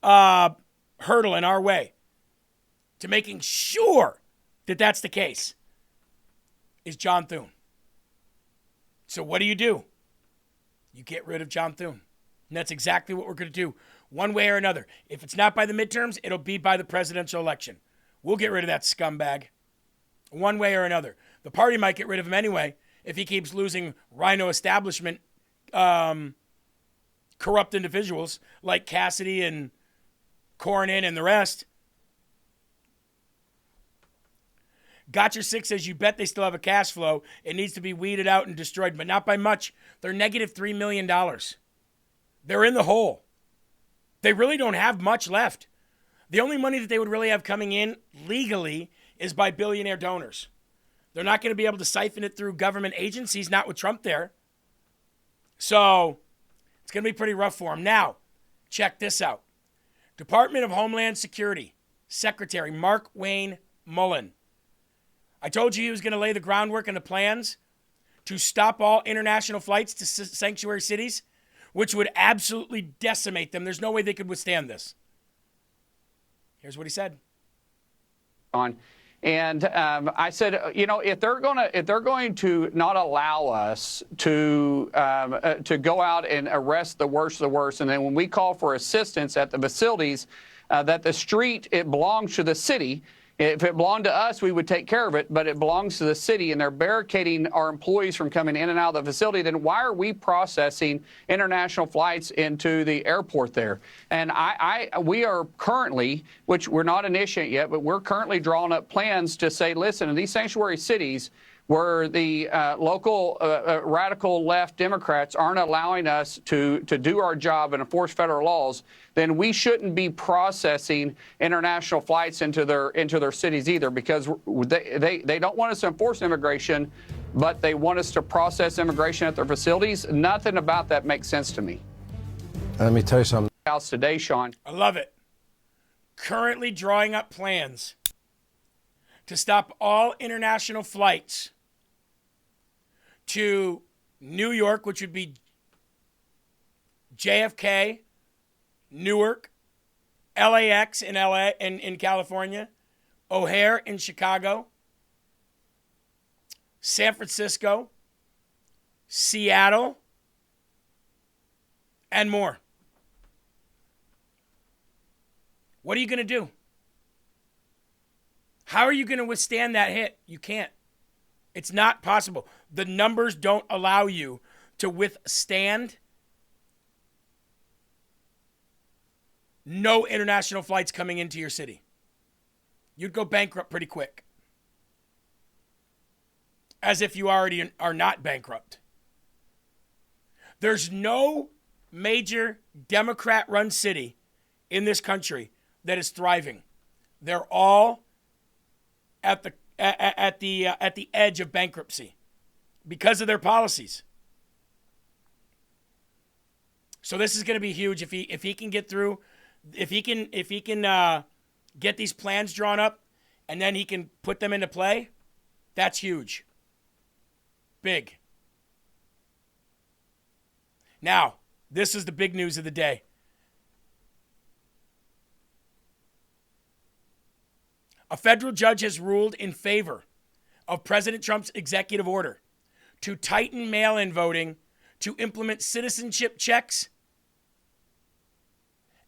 hurdle in our way to making sure that that's the case is John Thune. So what do? You get rid of John Thune. And that's exactly what we're going to do, one way or another. If it's not by the midterms, it'll be by the presidential election. We'll get rid of that scumbag, one way or another. The party might get rid of him anyway if he keeps losing rhino establishment corrupt individuals like Cassidy and Cornyn and the rest. Gotcha 6 says, you bet they still have a cash flow. It needs to be weeded out and destroyed, but not by much. They're negative $3 million. They're in the hole. They really don't have much left. The only money that they would really have coming in legally is by billionaire donors. They're not going to be able to siphon it through government agencies, not with Trump there. So it's going to be pretty rough for them. Now, check this out. Department of Homeland Security Secretary Mark Wayne Mullen. I told you he was going to lay the groundwork and the plans to stop all international flights to sanctuary cities, which would absolutely decimate them. There's no way they could withstand this. Here's what he said.
And I said, if they're going to not allow us to go out and arrest the worst of the worst, and then when we call for assistance at the facilities, that the street, it belongs to the city. If it belonged to us, we would take care of it, but it belongs to the city, and they're barricading our employees from coming in and out of the facility, then why are we processing international flights into the airport there? And we are currently, which we're not initiating yet, but we're currently drawing up plans to say, listen, in these sanctuary cities where the local radical left Democrats aren't allowing us to do our job and enforce federal laws, then we shouldn't be processing international flights into their cities either, because they don't want us to enforce immigration, but they want us to process immigration at their facilities. Nothing about that makes sense to me.
Let me tell you something.
House today, Sean.
I love it. Currently drawing up plans to stop all international flights to New York, which would be JFK, Newark, LAX in LA in California, O'Hare in Chicago, San Francisco, Seattle, and more. What are you going to do? How are you going to withstand that hit? You can't. It's not possible. The numbers don't allow you to withstand no international flights coming into your city. You'd go bankrupt pretty quick. As if you already are not bankrupt. There's no major Democrat-run city in this country that is thriving. They're all at the edge of bankruptcy because of their policies. So this is going to be huge if he can get through, if he can get these plans drawn up, and then he can put them into play. That's huge. Big. Now, this is the big news of the day. A federal judge has ruled in favor of President Trump's executive order to tighten mail-in voting, to implement citizenship checks,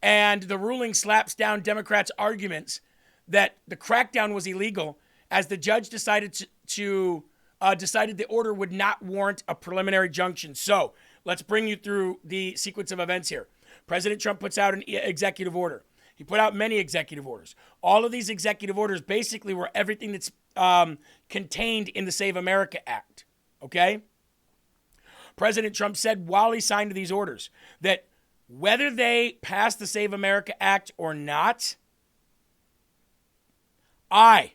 and the ruling slaps down Democrats' arguments that the crackdown was illegal, as the judge decided decided the order would not warrant a preliminary injunction. So let's bring you through the sequence of events here. President Trump puts out an executive order. He put out many executive orders. All of these executive orders basically were everything that's contained in the Save America Act. Okay? President Trump said while he signed these orders that whether they pass the Save America Act or not, I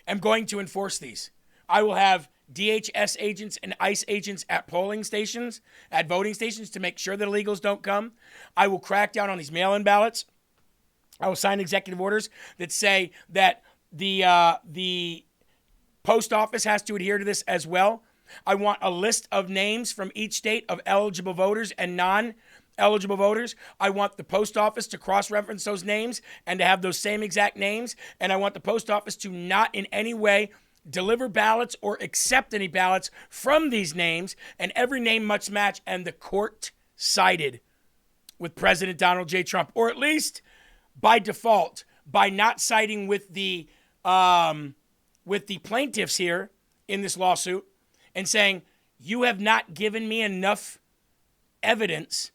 am going to enforce these. I will have DHS agents and ICE agents at polling stations, at voting stations, to make sure that illegals don't come. I will crack down on these mail-in ballots. I will sign executive orders that say that the post office has to adhere to this as well. I want a list of names from each state of eligible voters and non-eligible voters. I want the post office to cross-reference those names and to have those same exact names. And I want the post office to not in any way deliver ballots or accept any ballots from these names. And every name must match. And the court sided with President Donald J. Trump, or at least by default, by not siding with the plaintiffs here in this lawsuit, and saying, you have not given me enough evidence,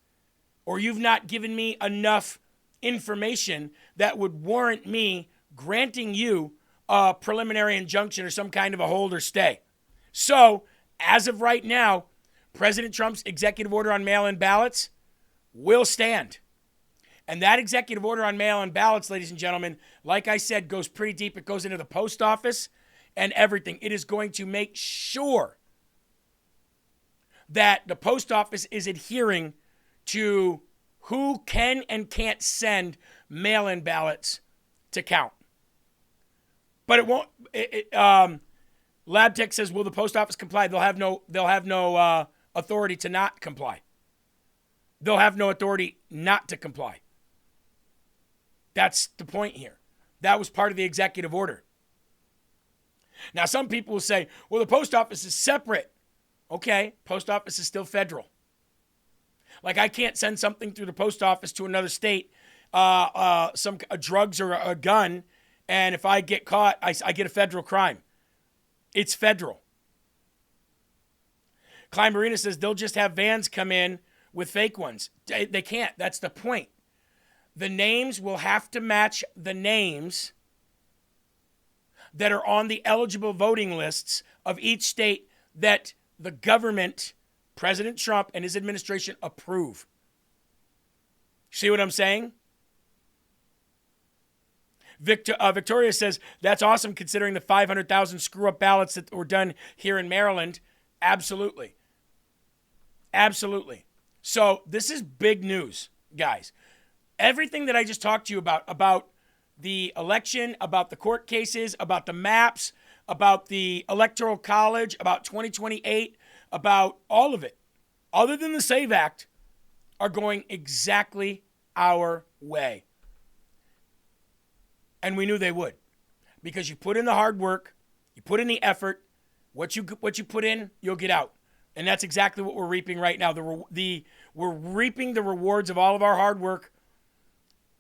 or you've not given me enough information that would warrant me granting you a preliminary injunction or some kind of a hold or stay. So, as of right now, President Trump's executive order on mail-in ballots will stand. And that executive order on mail-in ballots, ladies and gentlemen, like I said, goes pretty deep. It goes into the post office and everything. It is going to make sure that the post office is adhering to who can and can't send mail-in ballots to count. But it won't. LabTech says, will the post office comply? They'll have no authority to not comply. They'll have no authority not to comply. That's the point here. That was part of the executive order. Now, some people will say, well, the post office is separate. Okay, post office is still federal. Like, I can't send something through the post office to another state, some drugs or a gun, and if I get caught, I get a federal crime. It's federal. Klein Marina says they'll just have vans come in with fake ones. They can't. That's the point. The names will have to match the names that are on the eligible voting lists of each state that the government, President Trump and his administration, approve. See what I'm saying? Victoria says, that's awesome considering the 500,000 screw-up ballots that were done here in Maryland. Absolutely. Absolutely. So this is big news, guys. Everything that I just talked to you about the election, about the court cases, about the maps, about the Electoral College, about 2028, about all of it, other than the SAVE Act, are going exactly our way. And we knew they would, because you put in the hard work, you put in the effort, what you put in, you'll get out. And that's exactly what we're reaping right now. We're reaping the rewards of all of our hard work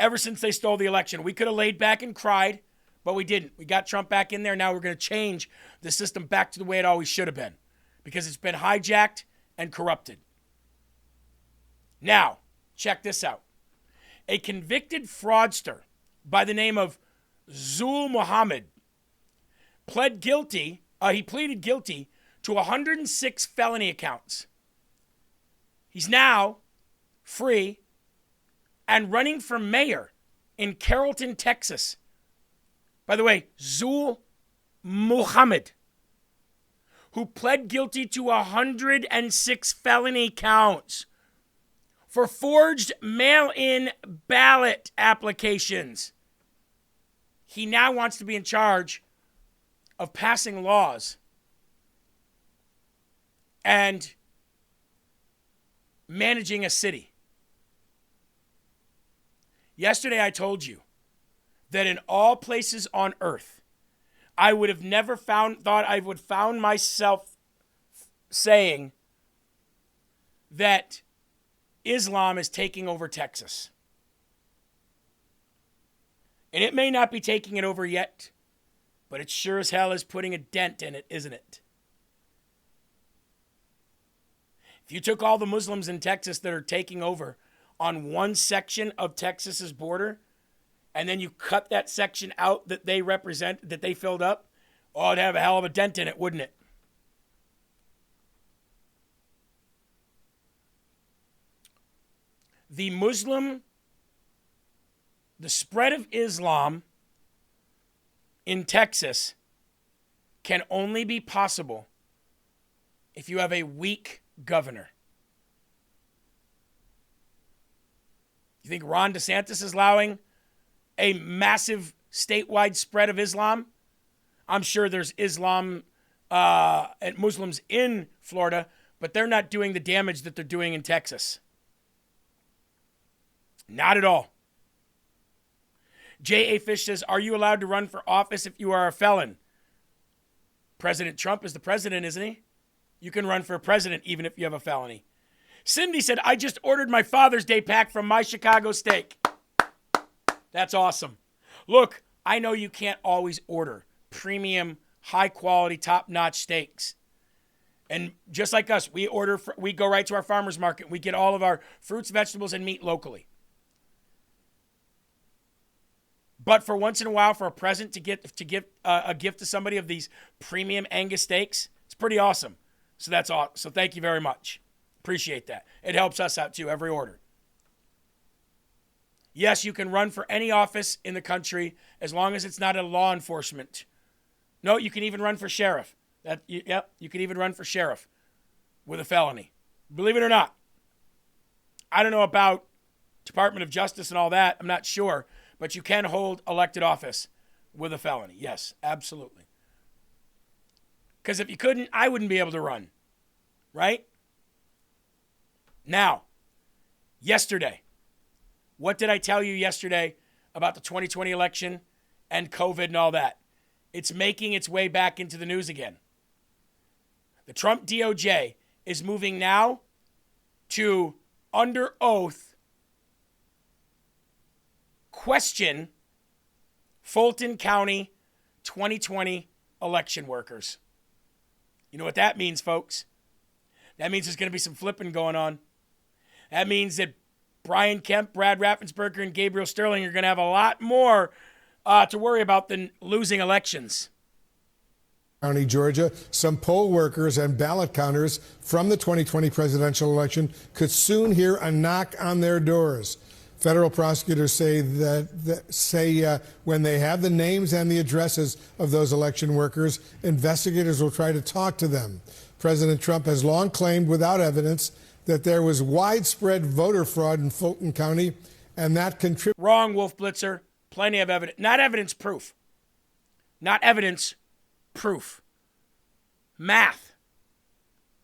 ever since they stole the election. We could have laid back and cried, but we didn't. We got Trump back in there. Now we're going to change the system back to the way it always should have been, because it's been hijacked and corrupted. Now, check this out. A convicted fraudster by the name of Zul Muhammad pleaded guilty to 106 felony accounts. He's now free and running for mayor in Carrollton, Texas. By the way, Zul Muhammad, who pled guilty to 106 felony counts for forged mail-in ballot applications. He now wants to be in charge of passing laws and managing a city. Yesterday I told you that in all places on earth, I would have never thought I would found myself saying that Islam is taking over Texas. And it may not be taking it over yet, but it sure as hell is putting a dent in it, isn't it? If you took all the Muslims in Texas that are taking over on one section of Texas's border, and then you cut that section out that they represent, that they filled up, oh, it'd have a hell of a dent in it, wouldn't it? The spread of Islam in Texas can only be possible if you have a weak governor. You think Ron DeSantis is allowing a massive statewide spread of Islam? I'm sure there's Islam and Muslims in Florida, but they're not doing the damage that they're doing in Texas. Not at all. J.A. Fish says, are you allowed to run for office if you are a felon? President Trump is the president, isn't he? You can run for president even if you have a felony. Cindy said, I just ordered my Father's Day pack from My Chicago Steak. That's awesome. Look, I know you can't always order premium, high-quality, top-notch steaks. And just like us, we go right to our farmer's market. We get all of our fruits, vegetables, and meat locally. But for once in a while, for a present to give a gift to somebody of these premium Angus steaks, it's pretty awesome. So that's awesome. So thank you very much. Appreciate that. It helps us out too, every order. Yes, you can run for any office in the country as long as it's not a law enforcement. No, you can even run for sheriff. Yep, you can even run for sheriff with a felony. Believe it or not. I don't know about Department of Justice and all that. I'm not sure. But you can hold elected office with a felony. Yes, absolutely. Because if you couldn't, I wouldn't be able to run. Right? Now, yesterday, what did I tell you yesterday about the 2020 election and COVID and all that? It's making its way back into the news again. The Trump DOJ is moving now to, under oath, question Fulton County 2020 election workers. You know what that means, folks? That means there's going to be some flipping going on. That means that Brian Kemp, Brad Raffensperger, and Gabriel Sterling are going to have a lot more to worry about than losing elections.
County, Georgia, some poll workers and ballot counters from the 2020 presidential election could soon hear a knock on their doors. Federal prosecutors say when they have the names and the addresses of those election workers, investigators will try to talk to them. President Trump has long claimed without evidence that there was widespread voter fraud in Fulton County, and that contributed.
Wrong, Wolf Blitzer. Plenty of evidence. Not evidence, proof. Not evidence, proof. Math.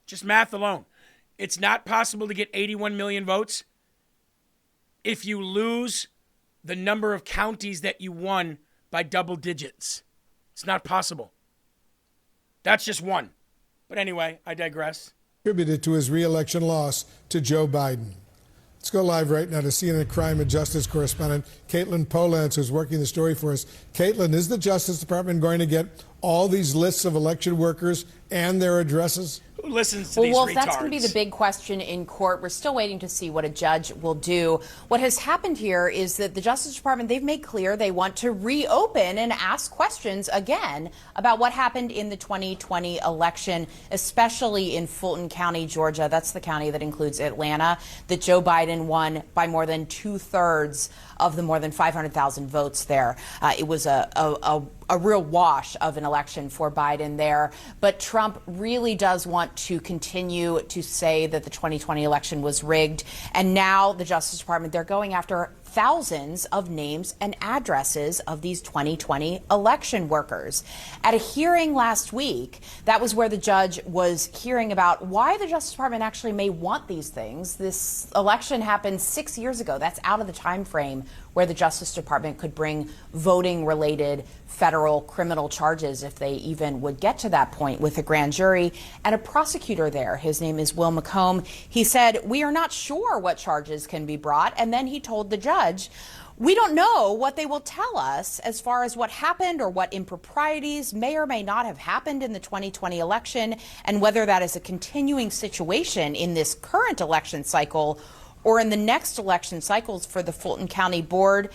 Just math alone. It's not possible to get 81 million votes if you lose the number of counties that you won by double digits. It's not possible. That's just one. But anyway, I digress.
Contributed to his re-election loss to Joe Biden. Let's go live right now to CNN crime and justice correspondent Caitlin Polantz, who's working the story for us. Caitlin, is the Justice Department going to get all these lists of election workers and their addresses?
Who listens to
well,
these
Wolf,
retards?
that's going to be the big question in court. We're still waiting to see what a judge will do. What has happened here is that the Justice Department, they've made clear they want to reopen and ask questions again about what happened in the 2020 election, especially in Fulton County, Georgia. That's the county that includes Atlanta, that Joe Biden won by more than 2/3 of the more than 500,000 votes there. It was a real wash of an election for Biden there. But Trump really does want to continue to say that the 2020 election was rigged. And now the Justice Department, they're going after thousands of names and addresses of these 2020 election workers. At a hearing last week, that was where the judge was hearing about why the Justice Department actually may want these things. This election happened 6 years ago. That's out of the time frame where the Justice Department could bring voting-related federal criminal charges if they even would get to that point with a grand jury and a prosecutor there. His name is Will McComb. He said, "We are not sure what charges can be brought." And then he told the judge, "We don't know what they will tell us as far as what happened or what improprieties may or may not have happened in the 2020 election and whether that is a continuing situation in this current election cycle or in the next election cycles for the Fulton County Board."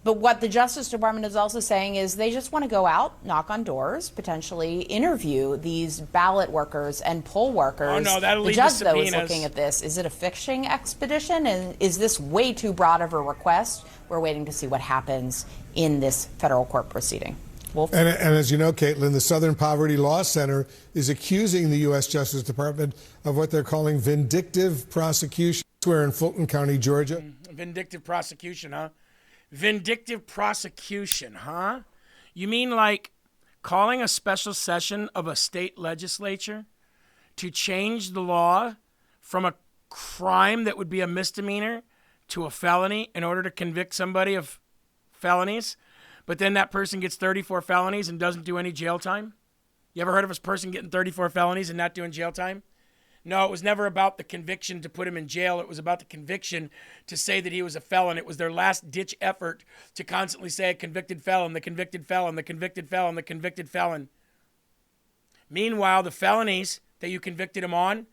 But what the Justice Department is also saying is they just want to go out, knock on doors, potentially interview these ballot workers and poll workers.
Oh, no, that'll
the
lead
judge,
to
though, is
subpoenas.
looking at this. Is it a fishing expedition? And is this way too broad of a request? We're waiting to see what happens in this federal court proceeding. Wolf?
And as you know, Caitlin, the Southern Poverty Law Center is accusing the U.S. Justice Department of what they're calling vindictive prosecution. Where in Fulton County, Georgia.
Vindictive prosecution, huh? Vindictive prosecution, huh? You mean like calling a special session of a state legislature to change the law from a crime that would be a misdemeanor to a felony in order to convict somebody of felonies, but then that person gets 34 felonies and doesn't do any jail time? You ever heard of a person getting 34 felonies and not doing jail time? No, it was never about the conviction to put him in jail. It was about the conviction to say that he was a felon. It was their last-ditch effort to constantly say a convicted felon, the convicted felon, the convicted felon, the convicted felon. Meanwhile, the felonies that you convicted him on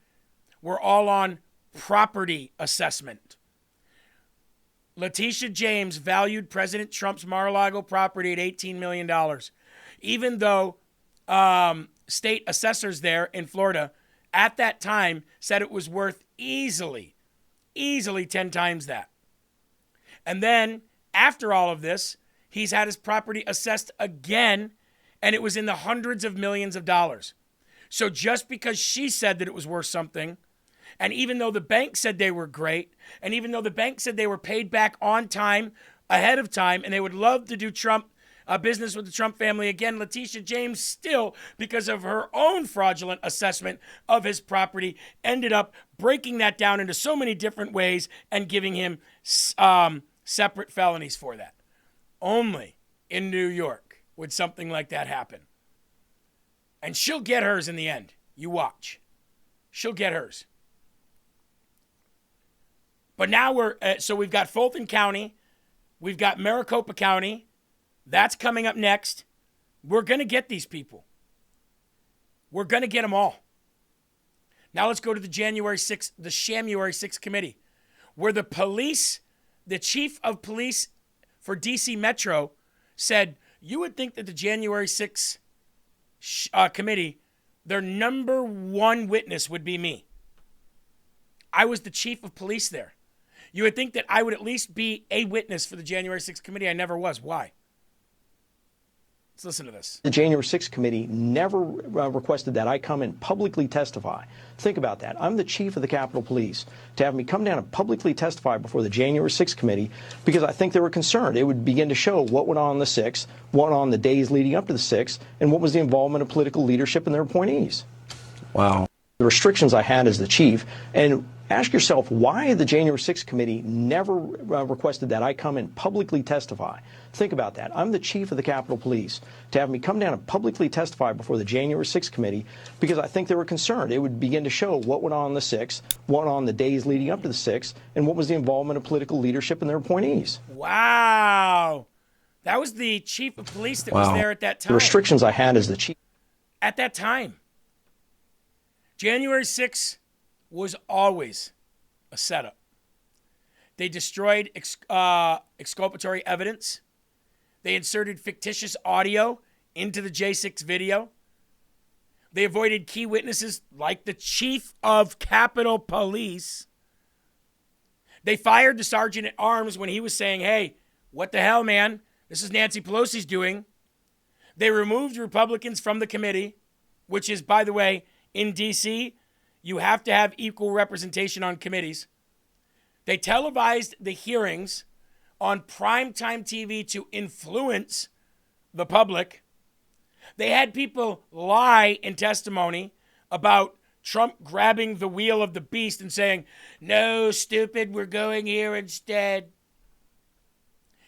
were all on property assessment. Letitia James valued President Trump's Mar-a-Lago property at $18 million, even though state assessors there in Florida at that time said it was worth easily 10 times that. And then after all of this, he's had his property assessed again, and it was in the hundreds of millions of dollars. So just because she said that it was worth something, and even though the bank said they were great, and even though the bank said they were paid back on time, ahead of time, and they would love to do business with the Trump family again, Letitia James still, because of her own fraudulent assessment of his property, ended up breaking that down into so many different ways and giving him separate felonies for that. Only in New York would something like that happen. And she'll get hers in the end. You watch. She'll get hers. But now we've got Fulton County. We've got Maricopa County. That's coming up next. We're going to get these people. We're going to get them all. Now let's go to the Shamuary 6th committee, where the chief of police for D.C. Metro said, you would think that the January 6th committee, their number one witness would be me. I was the chief of police there. You would think that I would at least be a witness for the January 6th committee. I never was. Why? Let's listen to this.
The January 6th committee never requested that I come and publicly testify. Think about that. I'm the chief of the Capitol Police. To have me come down and publicly testify before the January 6th committee, because I think they were concerned. It would begin to show what went on the 6th, what went on the days leading up to the 6th, and what was the involvement of political leadership and their appointees. Wow. The restrictions I had as the chief, and ask yourself why the January 6th committee never requested that I come and publicly testify. Think about that. I'm the chief of the Capitol Police. To have me come down and publicly testify before the January 6th committee, because I think they were concerned. It would begin to show what went on the 6th, what went on the days leading up to the 6th, and what was the involvement of political leadership and their appointees.
Wow. That was the chief of police that was there at that time.
The restrictions I had as the chief.
At that time. January 6th was always a setup. They destroyed exculpatory evidence. They inserted fictitious audio into the J6 video. They avoided key witnesses like the chief of Capitol Police. They fired the sergeant at arms when he was saying, hey, what the hell, man? This is Nancy Pelosi's doing. They removed Republicans from the committee, which is, by the way, in D.C., you have to have equal representation on committees. They televised the hearings on primetime TV to influence the public. They had people lie in testimony about Trump grabbing the wheel of the beast and saying, no, stupid, we're going here instead.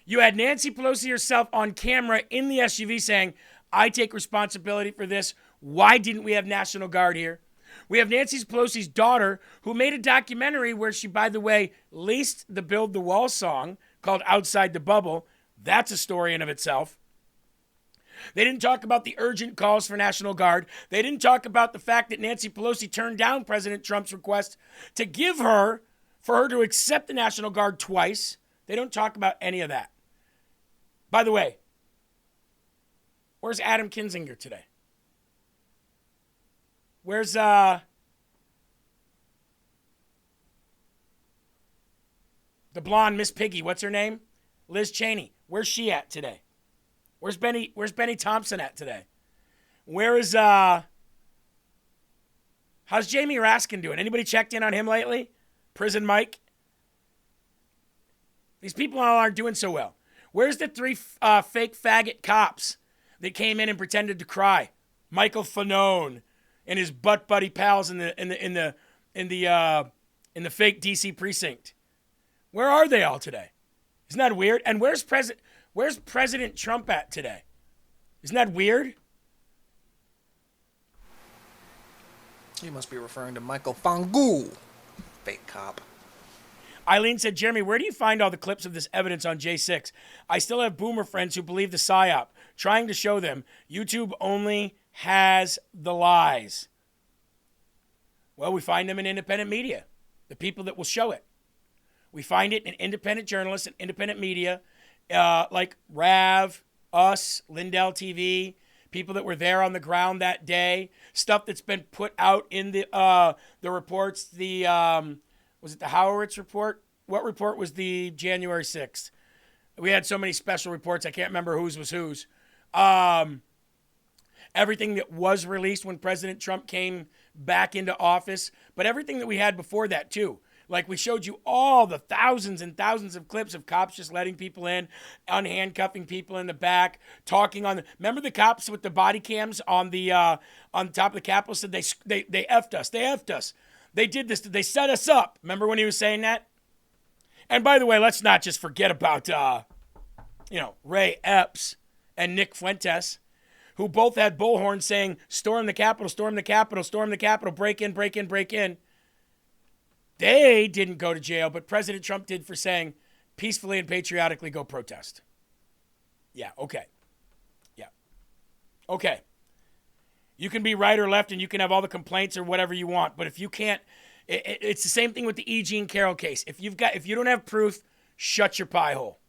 You had Nancy Pelosi herself on camera in the SUV saying, I take responsibility for this. Why didn't we have National Guard here? We have Nancy Pelosi's daughter who made a documentary where she, by the way, leased the Build the Wall song called Outside the Bubble. That's a story in of itself. They didn't talk about the urgent calls for National Guard. They didn't talk about the fact that Nancy Pelosi turned down President Trump's request to give her, for her to accept the National Guard twice. They don't talk about any of that. By the way, where's Adam Kinzinger today? Where's the blonde Miss Piggy? What's her name? Liz Cheney. Where's she at today? Where's Benny Thompson at today? Where is how's Jamie Raskin doing? Anybody checked in on him lately? Prison Mike? These people all aren't doing so well. Where's the 3 fake faggot cops that came in and pretended to cry? Michael Fanone and his butt buddy pals in the fake DC precinct. Where are they all today? Isn't that weird? And where's President Trump at today? Isn't that weird?
You must be referring to Michael Fangu, fake cop.
Eileen said, Jeremy, where do you find all the clips of this evidence on J6? I still have boomer friends who believe the PSYOP, trying to show them YouTube only has the lies. Well, we find them in independent media, the people that will show it. We find it in independent journalists and independent media, like Rav, us, Lindell TV, people that were there on the ground that day, stuff that's been put out in the reports, was it the Howard's report? What report was the January 6th? We had so many special reports, I can't remember whose was whose. Everything that was released when President Trump came back into office, but everything that we had before that too. Like we showed you all the thousands and thousands of clips of cops just letting people in, unhandcuffing people in the back, talking on the. Remember the cops with the body cams on the top of the Capitol said they effed us. They effed us. They did this. They set us up. Remember when he was saying that? And by the way, let's not just forget about Ray Epps and Nick Fuentes, who both had bullhorns saying, storm the Capitol, storm the Capitol, storm the Capitol, break in, break in, break in. They didn't go to jail, but President Trump did for saying, peacefully and patriotically go protest. Yeah, okay. Yeah. Okay. You can be right or left and you can have all the complaints or whatever you want, but if you can't, it's the same thing with the E. Jean Carroll case. If you don't have proof, shut your pie hole.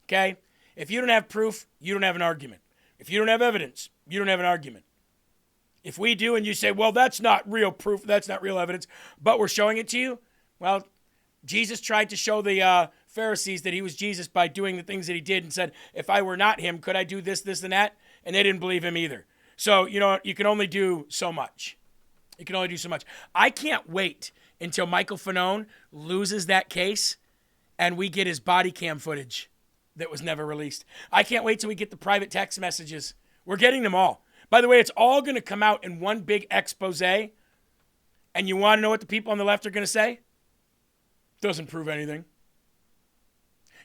Okay? If you don't have proof, you don't have an argument. If you don't have evidence, you don't have an argument. If we do and you say, well, that's not real proof, that's not real evidence, but we're showing it to you, well, Jesus tried to show the Pharisees that he was Jesus by doing the things that he did and said, if I were not him, could I do this, this, and that? And they didn't believe him either. So, you can only do so much. You can only do so much. I can't wait until Michael Fanone loses that case and we get his body cam footage that was never released. I can't wait till we get the private text messages. We're getting them all. By the way, it's all going to come out in one big expose. And you want to know what the people on the left are going to say? Doesn't prove anything.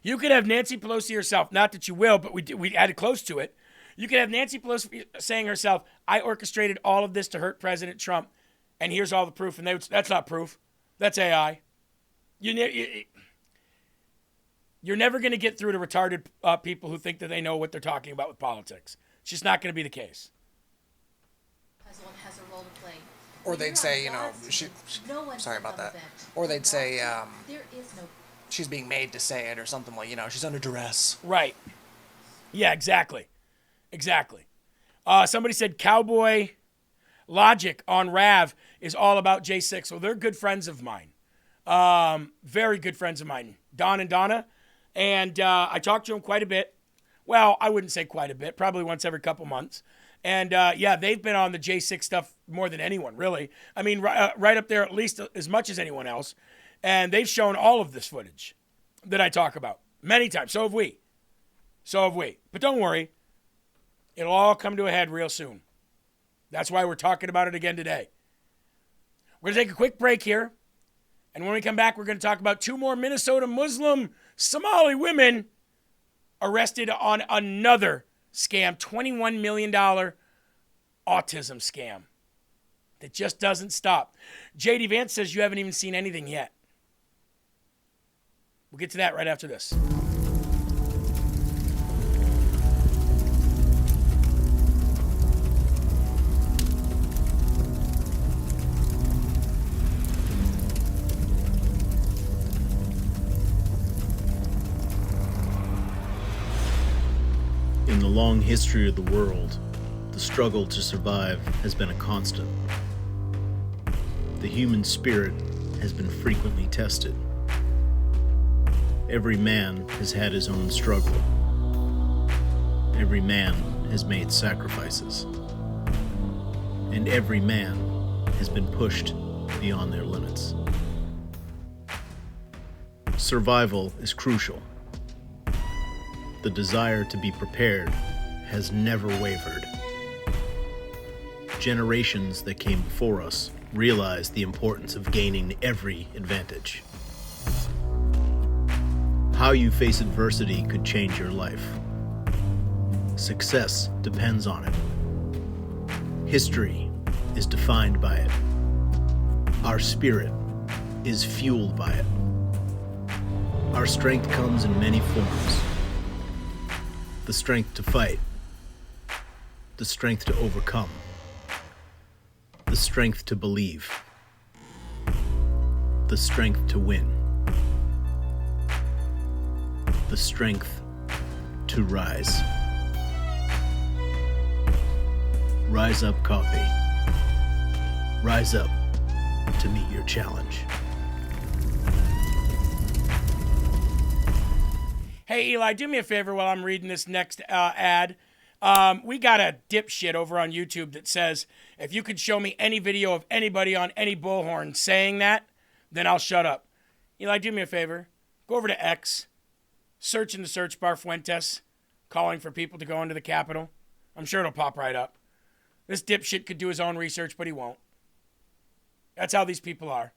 You could have Nancy Pelosi herself, not that you will, but we added close to it. You could have Nancy Pelosi saying herself, I orchestrated all of this to hurt President Trump, and here's all the proof. And that's not proof. That's AI. You're never going to get through to retarded people who think that they know what they're talking about with politics. It's just not going to be the case.
Has a role to play.
Or they'd say, sorry about that. Or they'd say,
there is no.
She's being made to say it or something like, she's under duress.
Right. Yeah, exactly. Exactly. Somebody said Cowboy Logic on Rav is all about J6. Well, they're good friends of mine. Very good friends of mine. Don and Donna. And I talk to them quite a bit. Well, I wouldn't say quite a bit. Probably once every couple months. And, they've been on the J6 stuff more than anyone, really. I mean, right up there at least as much as anyone else. And they've shown all of this footage that I talk about. Many times. So have we. So have we. But don't worry. It'll all come to a head real soon. That's why we're talking about it again today. We're going to take a quick break here. And when we come back, we're going to talk about 2 more Minnesota Muslim Somali women arrested on another scam, $21 million autism scam that just doesn't stop. J.D. Vance says you haven't even seen anything yet. We'll get to that right after this.
In the long history of the world, the struggle to survive has been a constant. The human spirit has been frequently tested. Every man has had his own struggle. Every man has made sacrifices. And every man has been pushed beyond their limits. Survival is crucial. The desire to be prepared has never wavered. Generations that came before us realized the importance of gaining every advantage. How you face adversity could change your life. Success depends on it. History is defined by it. Our spirit is fueled by it. Our strength comes in many forms. The strength to fight, the strength to overcome, the strength to believe, the strength to win, the strength to rise. Rise up, coffee. Rise up to meet your challenge.
Hey, Eli, do me a favor while I'm reading this next ad. We got a dipshit over on YouTube that says, if you could show me any video of anybody on any bullhorn saying that, then I'll shut up. Eli, do me a favor. Go over to X. Search in the search bar Fuentes, calling for people to go into the Capitol. I'm sure it'll pop right up. This dipshit could do his own research, but he won't. That's how these people are.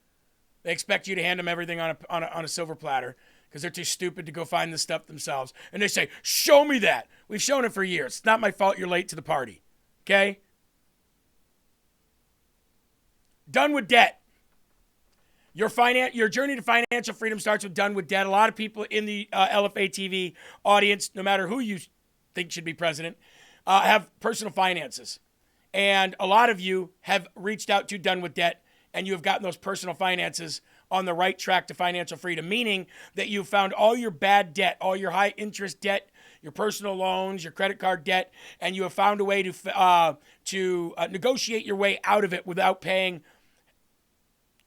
They expect you to hand them everything on a silver platter, because they're too stupid to go find this stuff themselves. And they say, show me that. We've shown it for years. It's not my fault you're late to the party. Okay? Done with debt. Your journey to financial freedom starts with Done with Debt. A lot of people in the LFA TV audience, no matter who you think should be president, have personal finances. And a lot of you have reached out to Done with Debt, and you have gotten those personal finances on the right track to financial freedom, meaning that you've found all your bad debt, all your high interest debt, your personal loans, your credit card debt, and you have found a way to negotiate your way out of it without paying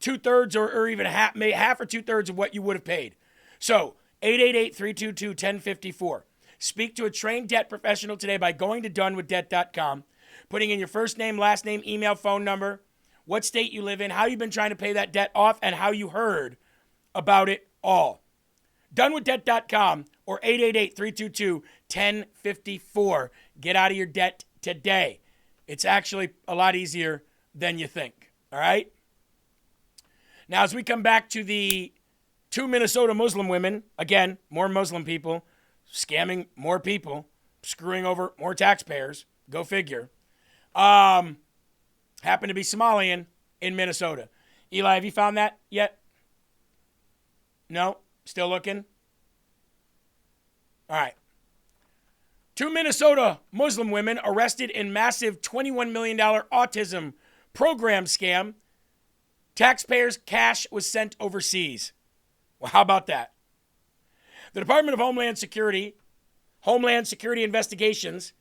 2/3 or even half or 2/3 of what you would have paid. So 888-322-1054. Speak to a trained debt professional today by going to donewithdebt.com, putting in your first name, last name, email, phone number, what state you live in, how you've been trying to pay that debt off, and how you heard about it all. Donewithdebt.com or 888-322-1054. Get out of your debt today. It's actually a lot easier than you think. All right? Now, as we come back to the 2 Minnesota Muslim women, again, more Muslim people, scamming more people, screwing over more taxpayers, go figure, happen to be Somalian in Minnesota. Eli, have you found that yet? No? Still looking? All right. 2 Minnesota Muslim women arrested in massive $21 million autism program scam. Taxpayers' cash was sent overseas. Well, how about that? The Department of Homeland Security Investigations,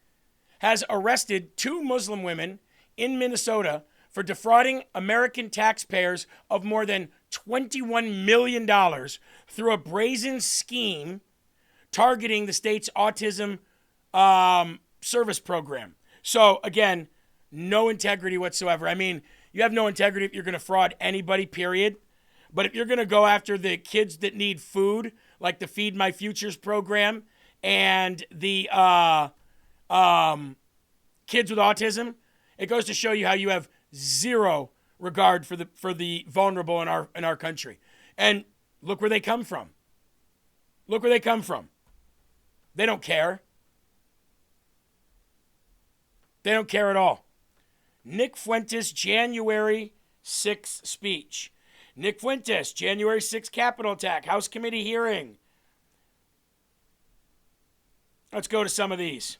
has arrested 2 Muslim women in Minnesota for defrauding American taxpayers of more than $21 million through a brazen scheme targeting the state's autism service program. So, again, no integrity whatsoever. I mean, you have no integrity if you're going to fraud anybody, period. But if you're going to go after the kids that need food, like the Feed My Futures program and the kids with autism, it goes to show you how you have zero regard for the vulnerable in our country. And look where they come from. Look where they come from. They don't care. They don't care at all. Nick Fuentes, January 6th speech. Nick Fuentes, January 6th Capitol attack, House committee hearing. Let's go to some of these.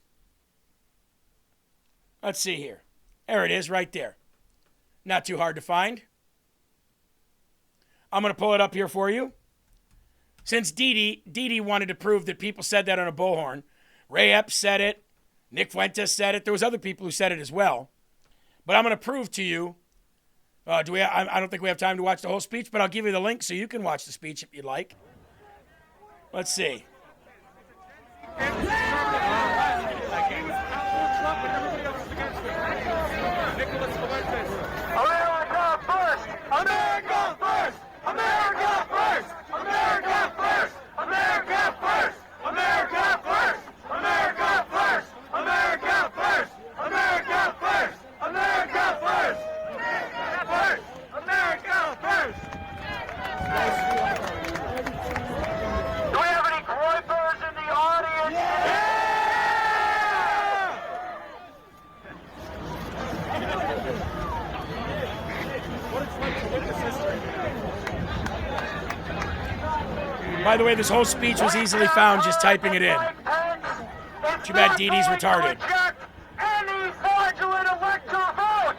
Let's see here. There it is right there. Not too hard to find. I'm going to pull it up here for you. Since Dee Dee wanted to prove that people said that on a bullhorn, Ray Epps said it, Nick Fuentes said it, there was other people who said it as well. But I'm going to prove to you, I don't think we have time to watch the whole speech, but I'll give you the link so you can watch the speech if you'd like. Let's see.
America first! America first! America first! America first! America first! America first! America first! America first! America first! America first! America first! Do we have any groypers in the audience? Yeah!
By the way, this whole speech was easily found just typing it in. Too bad Dee Dee's retarded.
Any fraudulent elector vote!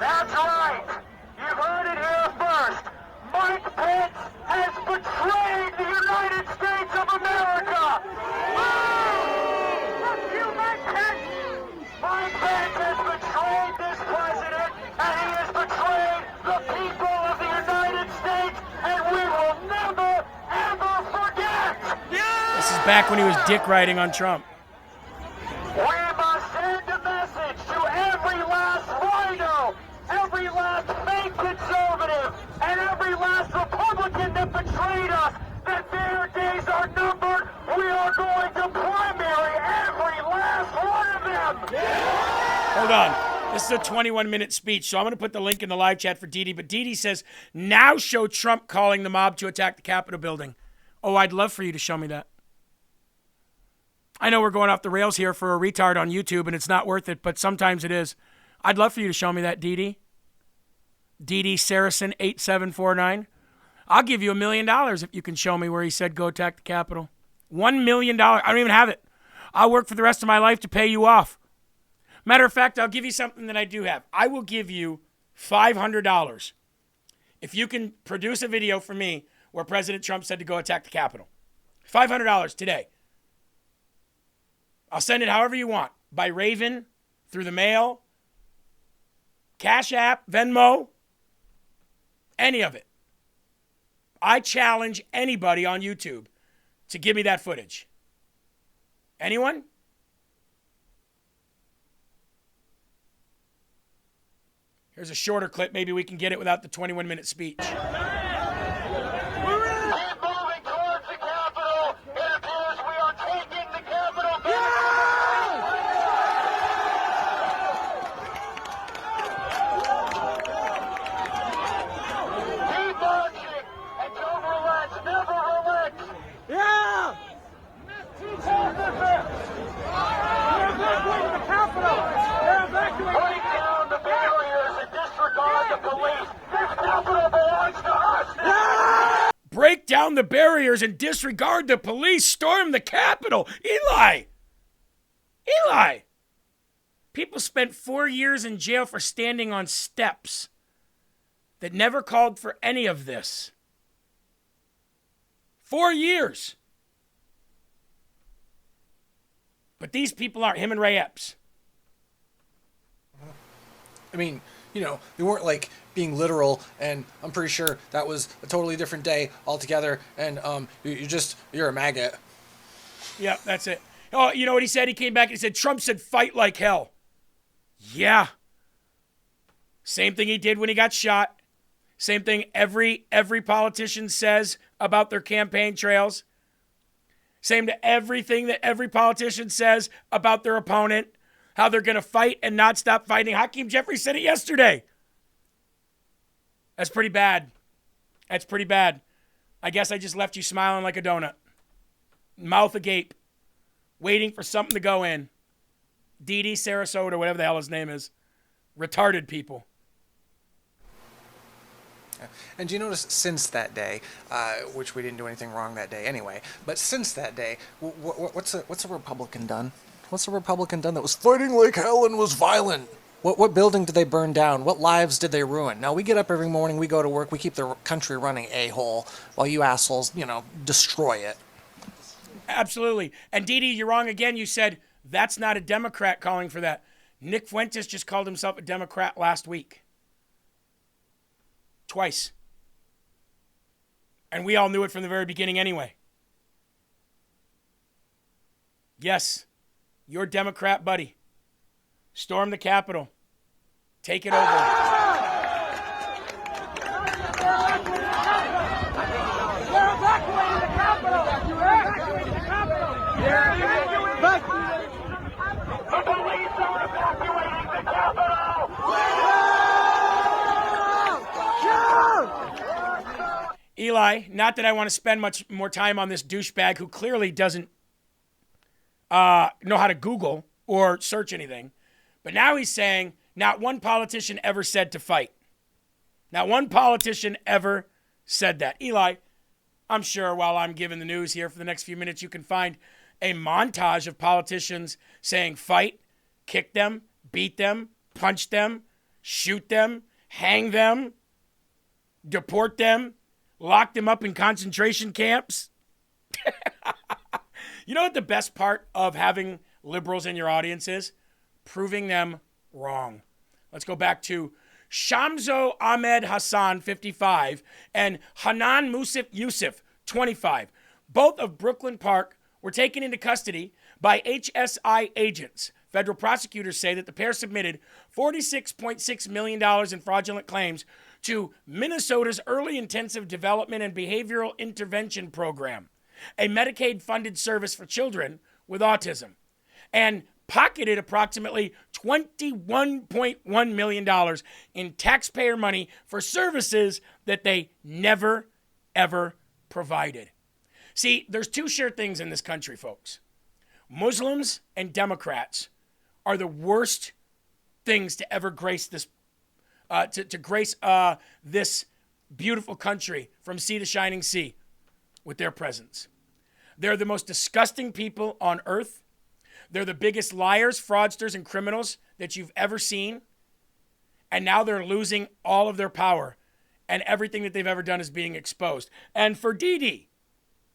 That's right. You've heard it here first. Mike Pence has betrayed the United States of America. Fuck you, Mike Pence. Mike Pence has betrayed this president, and he has betrayed the people of the United States, and we will never, ever forget.
This is back when he was dick riding on Trump.
We must send a message to every last rhino, every last fake conservative, and every last Republican that betrayed us, that their days are numbered. We are going to primary every last one of them.
Hold on. This is a 21-minute speech, so I'm going to put the link in the live chat for Dee Dee. But Dee Dee says, now show Trump calling the mob to attack the Capitol building. Oh, I'd love for you to show me that. I know we're going off the rails here for a retard on YouTube, and it's not worth it, but sometimes it is. I'd love for you to show me that, Dee Dee. Dee Dee Saracen 8749. I'll give you $1 million if you can show me where he said go attack the Capitol. $1 million. I don't even have it. I'll work for the rest of my life to pay you off. Matter of fact, I'll give you something that I do have. I will give you $500 if you can produce a video for me where President Trump said to go attack the Capitol. $500 today. I'll send it however you want. By Raven, through the mail, Cash App, Venmo, any of it. I challenge anybody on YouTube to give me that footage. Anyone? Here's a shorter clip. Maybe we can get it without the 21-minute speech.
Keep moving towards the Capitol. It appears we are taking the Capitol back. Keep marching and don't relax. Never relax. Yeah! Teach us They're evacuating the Capitol. They're evacuating. Break down the barriers and disregard the police. This Capitol belongs to us now.
Break down the barriers and disregard the police. Storm the Capitol. Eli! People spent 4 years in jail for standing on steps that never called for any of this. 4 years. But these people aren't. Him and Ray Epps.
I mean, you know, they weren't like being literal, and I'm pretty sure that was a totally different day altogether, and you're a maggot.
Yeah, that's it. Oh, you know what he said? He came back and he said, Trump said fight like hell. Yeah. Same thing he did when he got shot. Same thing every politician says about their campaign trails. Same to everything that every politician says about their opponent, how they're going to fight and not stop fighting. Hakeem Jeffries said it yesterday. That's pretty bad. That's pretty bad. I guess I just left you smiling like a donut. Mouth agape. Waiting for something to go in. Dee Sarasota, whatever the hell his name is. Retarded people.
And do you notice since that day, which we didn't do anything wrong that day anyway, but since that day, what's a Republican done? What's a Republican done that was fighting like hell and was violent? What building did they burn down? What lives did they ruin? Now, we get up every morning, we go to work, we keep the country running a-hole, while you assholes, destroy it.
Absolutely. And Dee, you're wrong again. You said that's not a Democrat calling for that. Nick Fuentes just called himself a Democrat last week. Twice. And we all knew it from the very beginning anyway. Yes, your Democrat buddy. Storm the Capitol. Take it over.
They're evacuating the Capitol! They're evacuating the Capitol! They're evacuating the Capitol! The police are evacuating the Capitol!
Eli, not that I want to spend much more time on this douchebag who clearly doesn't know how to Google or search anything, but now he's saying not one politician ever said to fight. Not one politician ever said that. Eli, I'm sure while I'm giving the news here for the next few minutes, you can find a montage of politicians saying fight, kick them, beat them, punch them, shoot them, hang them, deport them, lock them up in concentration camps. You know what the best part of having liberals in your audience is? Proving them wrong. Let's go back to Shamso Ahmed Hassan, 55, and Hanan Musif Yusuf, 25. Both of Brooklyn Park were taken into custody by HSI agents. Federal prosecutors say that the pair submitted $46.6 million in fraudulent claims to Minnesota's Early Intensive Development and Behavioral Intervention Program, a Medicaid-funded service for children with autism, and pocketed approximately $21.1 million in taxpayer money for services that they never, ever provided. See, there's two sure things in this country, folks. Muslims and Democrats are the worst things to ever grace this to grace this beautiful country from sea to shining sea with their presence. They're the most disgusting people on earth. They're the biggest liars, fraudsters, and criminals that you've ever seen. And now they're losing all of their power. And everything that they've ever done is being exposed. And for Dee,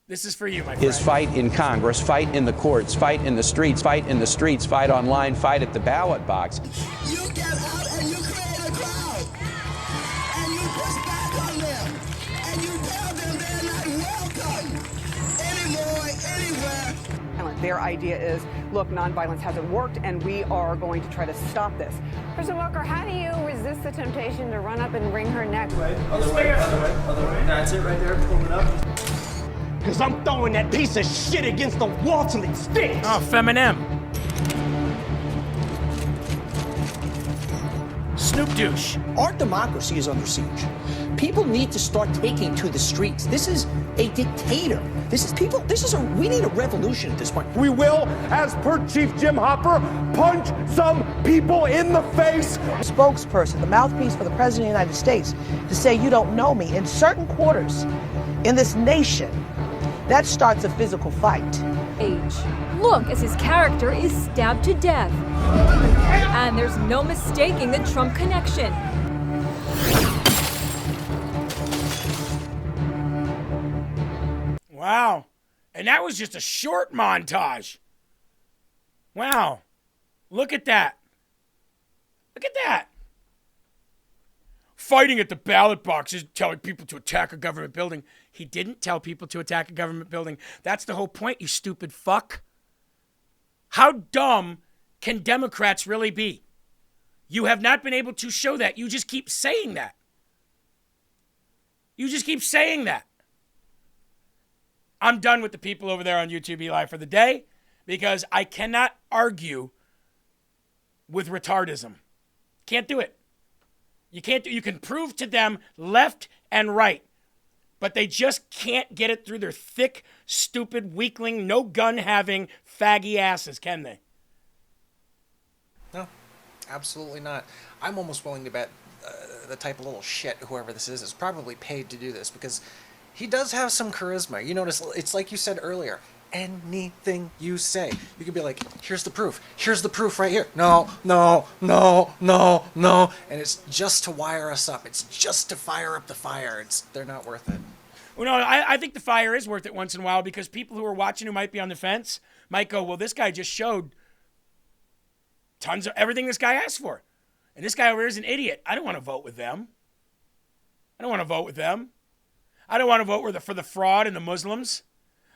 this is for you, my friend.
Is fight in Congress, fight in the courts, fight in the streets, fight in the streets, fight online, fight at the ballot box.
You get out and you create a crowd. And you push back on them. And you tell them they're not welcome anymore, anywhere.
Their idea is, look, nonviolence hasn't worked, and we are going to try to stop this.
President Walker, how do you resist the temptation to run up and wring her neck?
Other way. That's it right there, pull it up.
Because I'm throwing that piece of shit against the wall till it sticks.
Oh, Feminem. Snoop douche.
Our democracy is under siege. People need to start taking to the streets. This is a dictator. We need a revolution at this point.
We will, as per Chief Jim Hopper, punch some people in the face.
Spokesperson, the mouthpiece for the President of the United States, to say you don't know me in certain quarters in this nation, that starts a physical fight.
Look as his character is stabbed to death. And there's no mistaking the Trump connection.
Wow. And that was just a short montage. Wow. Look at that. Look at that. Fighting at the ballot box is telling people to attack a government building. He didn't tell people to attack a government building. That's the whole point, you stupid fuck. How dumb can Democrats really be? You have not been able to show that. You just keep saying that. You just keep saying that. I'm done with the people over there on YouTube, Eli, for the day, because I cannot argue with retardism. Can't do it. You can't do. You can prove to them left and right, but they just can't get it through their thick, stupid, weakling, no gun having, faggy asses, can they?
No, absolutely not. I'm almost willing to bet the type of little shit, whoever this is probably paid to do this, because he does have some charisma. You notice, it's like you said earlier, anything you say, you could be like, here's the proof right here. No, and it's just to wire us up. It's just to fire up the fire. They're not worth it.
Well, no, I think the fire is worth it once in a while, because people who are watching who might be on the fence might go, well, this guy just showed tons of everything this guy asked for. And this guy over here is an idiot. I don't want to vote with them. I don't want to vote for the fraud and the Muslims.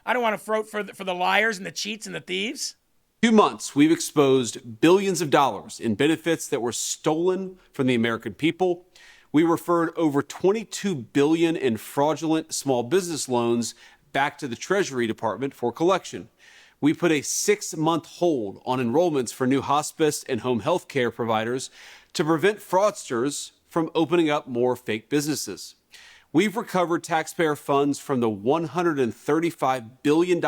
I don't want to vote for the liars and the cheats and the thieves.
2 months, we've exposed billions of dollars in benefits that were stolen from the American people. We referred over $22 billion in fraudulent small business loans back to the Treasury Department for collection. We put a 6-month hold on enrollments for new hospice and home health care providers to prevent fraudsters from opening up more fake businesses. We've recovered taxpayer funds from the $135 billion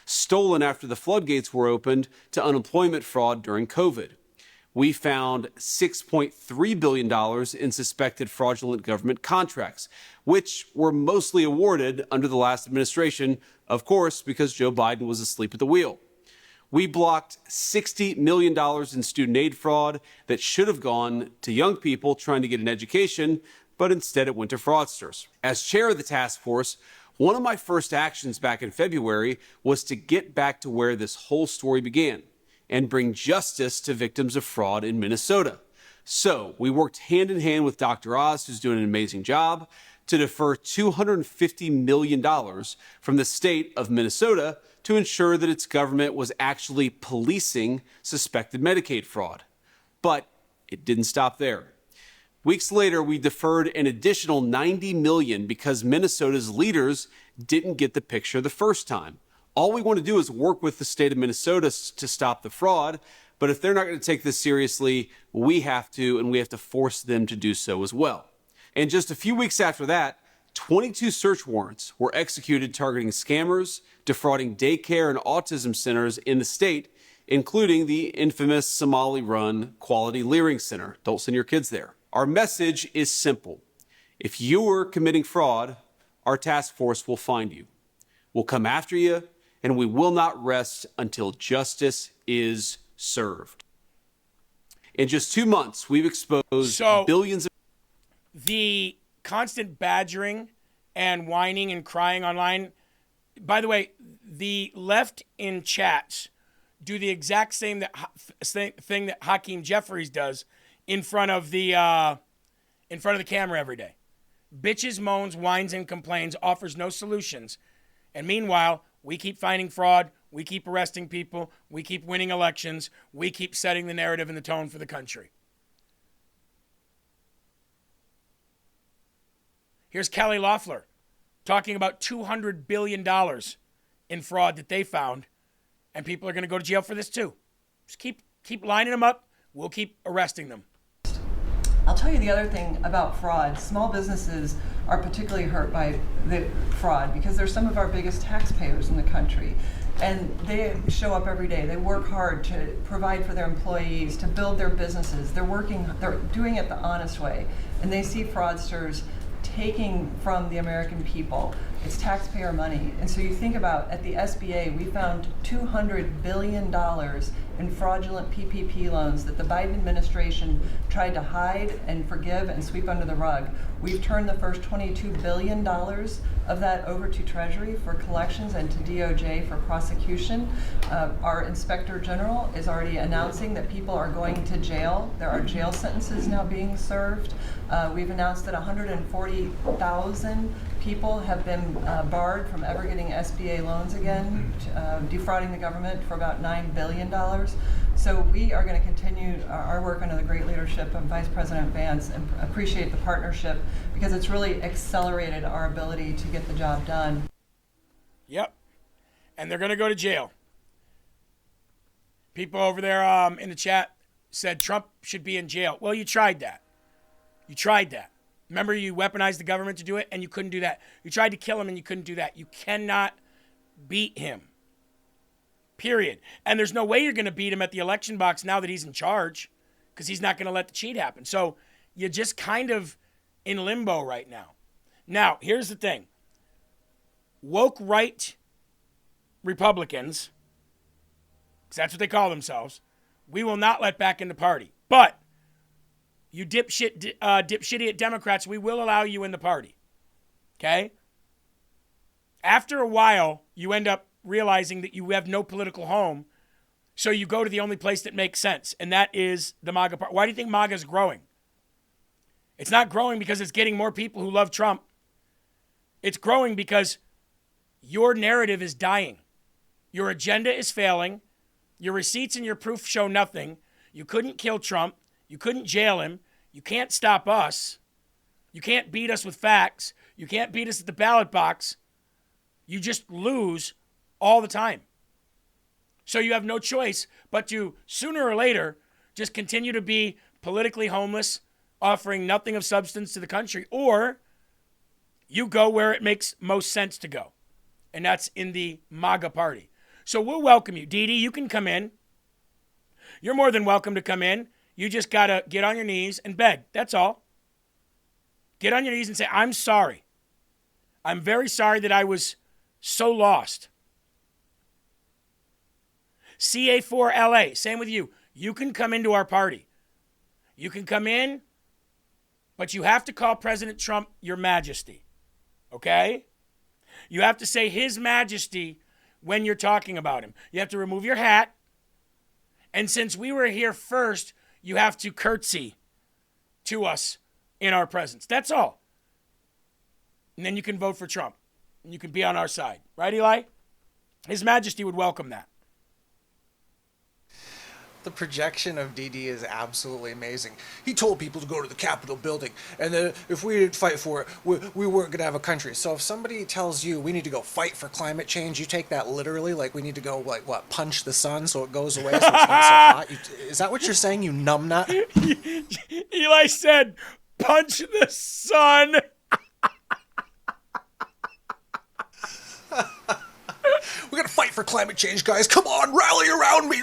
stolen after the floodgates were opened to unemployment fraud during COVID. We found $6.3 billion in suspected fraudulent government contracts, which were mostly awarded under the last administration, of course, because Joe Biden was asleep at the wheel. We blocked $60 million in student aid fraud that should have gone to young people trying to get an education, but instead it went to fraudsters. As chair of the task force, one of my first actions back in February was to get back to where this whole story began and bring justice to victims of fraud in Minnesota. So we worked hand in hand with Dr. Oz, who's doing an amazing job, to defer $250 million from the state of Minnesota to ensure that its government was actually policing suspected Medicaid fraud. But it didn't stop there. Weeks later, we deferred an additional $90 million because Minnesota's leaders didn't get the picture the first time. All we want to do is work with the state of Minnesota to stop the fraud, but if they're not going to take this seriously, we have to, and we have to force them to do so as well. And just a few weeks after that, 22 search warrants were executed targeting scammers, defrauding daycare and autism centers in the state, including the infamous Somali-run Quality Leering Center. Don't send your kids there. Our message is simple. If you're committing fraud, our task force will find you. We'll come after you, and we will not rest until justice is served. In just 2 months, we've exposed billions of...
The constant badgering and whining and crying online. By the way, the left in chats do the exact same thing that Hakeem Jeffries does in front of the camera every day. Bitches, moans, whines, and complains, offers no solutions. And meanwhile, we keep finding fraud, we keep arresting people, we keep winning elections, we keep setting the narrative and the tone for the country. Here's Kelly Loeffler talking about $200 billion in fraud that they found, and people are going to go to jail for this too. Just keep lining them up. We'll keep arresting them.
I'll tell you the other thing about fraud. Small businesses are particularly hurt by the fraud because they're some of our biggest taxpayers in the country. And they show up every day. They work hard to provide for their employees, to build their businesses. They're doing it the honest way. And they see fraudsters taking from the American people. It's taxpayer money. And so you think about, at the SBA, we found $200 billion in fraudulent PPP loans that the Biden administration tried to hide and forgive and sweep under the rug. We've turned the first $22 billion of that over to Treasury for collections and to DOJ for prosecution. Our Inspector General is already announcing that people are going to jail. There are jail sentences now being served. We've announced that 140,000 people have been barred from ever getting SBA loans again, defrauding the government for about $9 billion. So we are going to continue our work under the great leadership of Vice President Vance and appreciate the partnership because it's really accelerated our ability to get the job done.
Yep. And they're going to go to jail. People over there in the chat said Trump should be in jail. Well, you tried that. You tried that. Remember, you weaponized the government to do it, and you couldn't do that. You tried to kill him, and you couldn't do that. You cannot beat him. Period. And there's no way you're going to beat him at the election box now that he's in charge because he's not going to let the cheat happen. So you're just kind of in limbo right now. Now, here's the thing. Woke right Republicans, because that's what they call themselves, we will not let back in the party. But you dipshitty Democrats, we will allow you in the party. Okay? After a while, you end up realizing that you have no political home, so you go to the only place that makes sense, and that is the MAGA party. Why do you think MAGA is growing? It's not growing because it's getting more people who love Trump. It's growing because your narrative is dying. Your agenda is failing. Your receipts and your proof show nothing. You couldn't kill Trump. You couldn't jail him. You can't stop us. You can't beat us with facts. You can't beat us at the ballot box. You just lose all the time. So you have no choice but to, sooner or later, just continue to be politically homeless, offering nothing of substance to the country, or you go where it makes most sense to go, and that's in the MAGA party. So we'll welcome you. Dee Dee, you can come in. You're more than welcome to come in. You just got to get on your knees and beg. That's all. Get on your knees and say, I'm sorry. I'm very sorry that I was so lost. CA4LA, same with you. You can come into our party. You can come in, but you have to call President Trump your majesty. Okay? You have to say His Majesty when you're talking about him. You have to remove your hat. And since we were here first, you have to curtsy to us in our presence. That's all. And then you can vote for Trump. And you can be on our side. Right, Eli? His Majesty would welcome that.
The projection of DD is absolutely amazing. He told people to go to the Capitol building, and then if we didn't fight for it, we weren't going to have a country. So if somebody tells you we need to go fight for climate change, you take that literally, like we need to go, like, what, punch the sun so it goes away so it's not so hot? Is that what you're saying, you numbnut?
Eli said, punch the sun.
We're going to fight for climate change, guys. Come on, rally around me.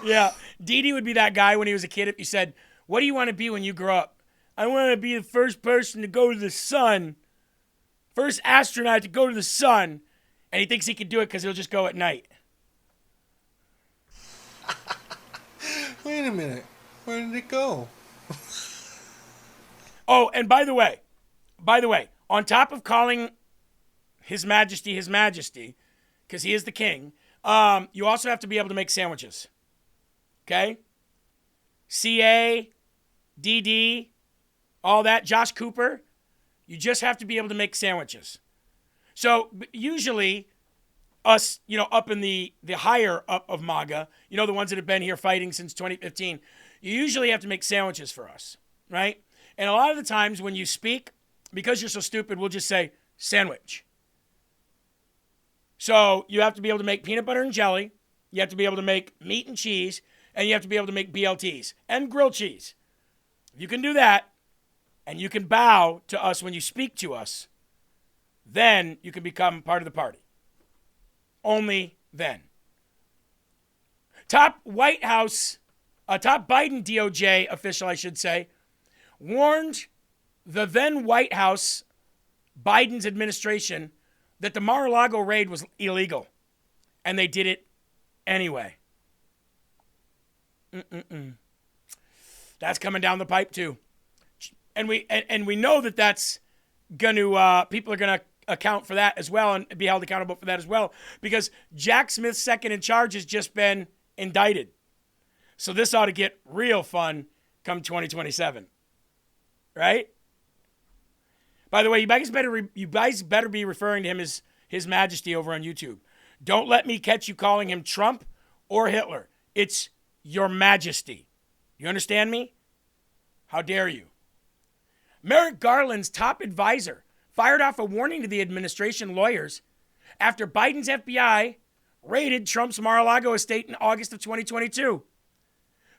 Yeah. Dee would be that guy when he was a kid. If you said, what do you want to be when you grow up? I want to be the first person to go to the sun. First astronaut to go to the sun. And he thinks he can do it because he'll just go at night.
Wait a minute. Where did it go?
Oh, and by the way, on top of calling His Majesty, because he is the king, you also have to be able to make sandwiches. Okay? CA, DD, all that, Josh Cooper, you just have to be able to make sandwiches. So usually us, up in the higher up of MAGA, the ones that have been here fighting since 2015, you usually have to make sandwiches for us, right? And a lot of the times when you speak, because you're so stupid, we'll just say, sandwich. So you have to be able to make peanut butter and jelly, you have to be able to make meat and cheese, and you have to be able to make BLTs and grilled cheese. If you can do that, and you can bow to us when you speak to us, then you can become part of the party. Only then. Top Biden DOJ official, I should say, warned the then White House, Biden's administration, that the Mar-a-Lago raid was illegal. And they did it anyway. That's coming down the pipe too. And we know that that's going to, people are going to account for that as well and be held accountable for that as well, because Jack Smith's second in charge has just been indicted. So this ought to get real fun come 2027. Right? By the way, you guys better be referring to him as His Majesty over on YouTube. Don't let me catch you calling him Trump or Hitler. It's Your Majesty. You understand me? How dare you? Merrick Garland's top advisor fired off a warning to the administration lawyers after Biden's FBI raided Trump's Mar-a-Lago estate in August of 2022.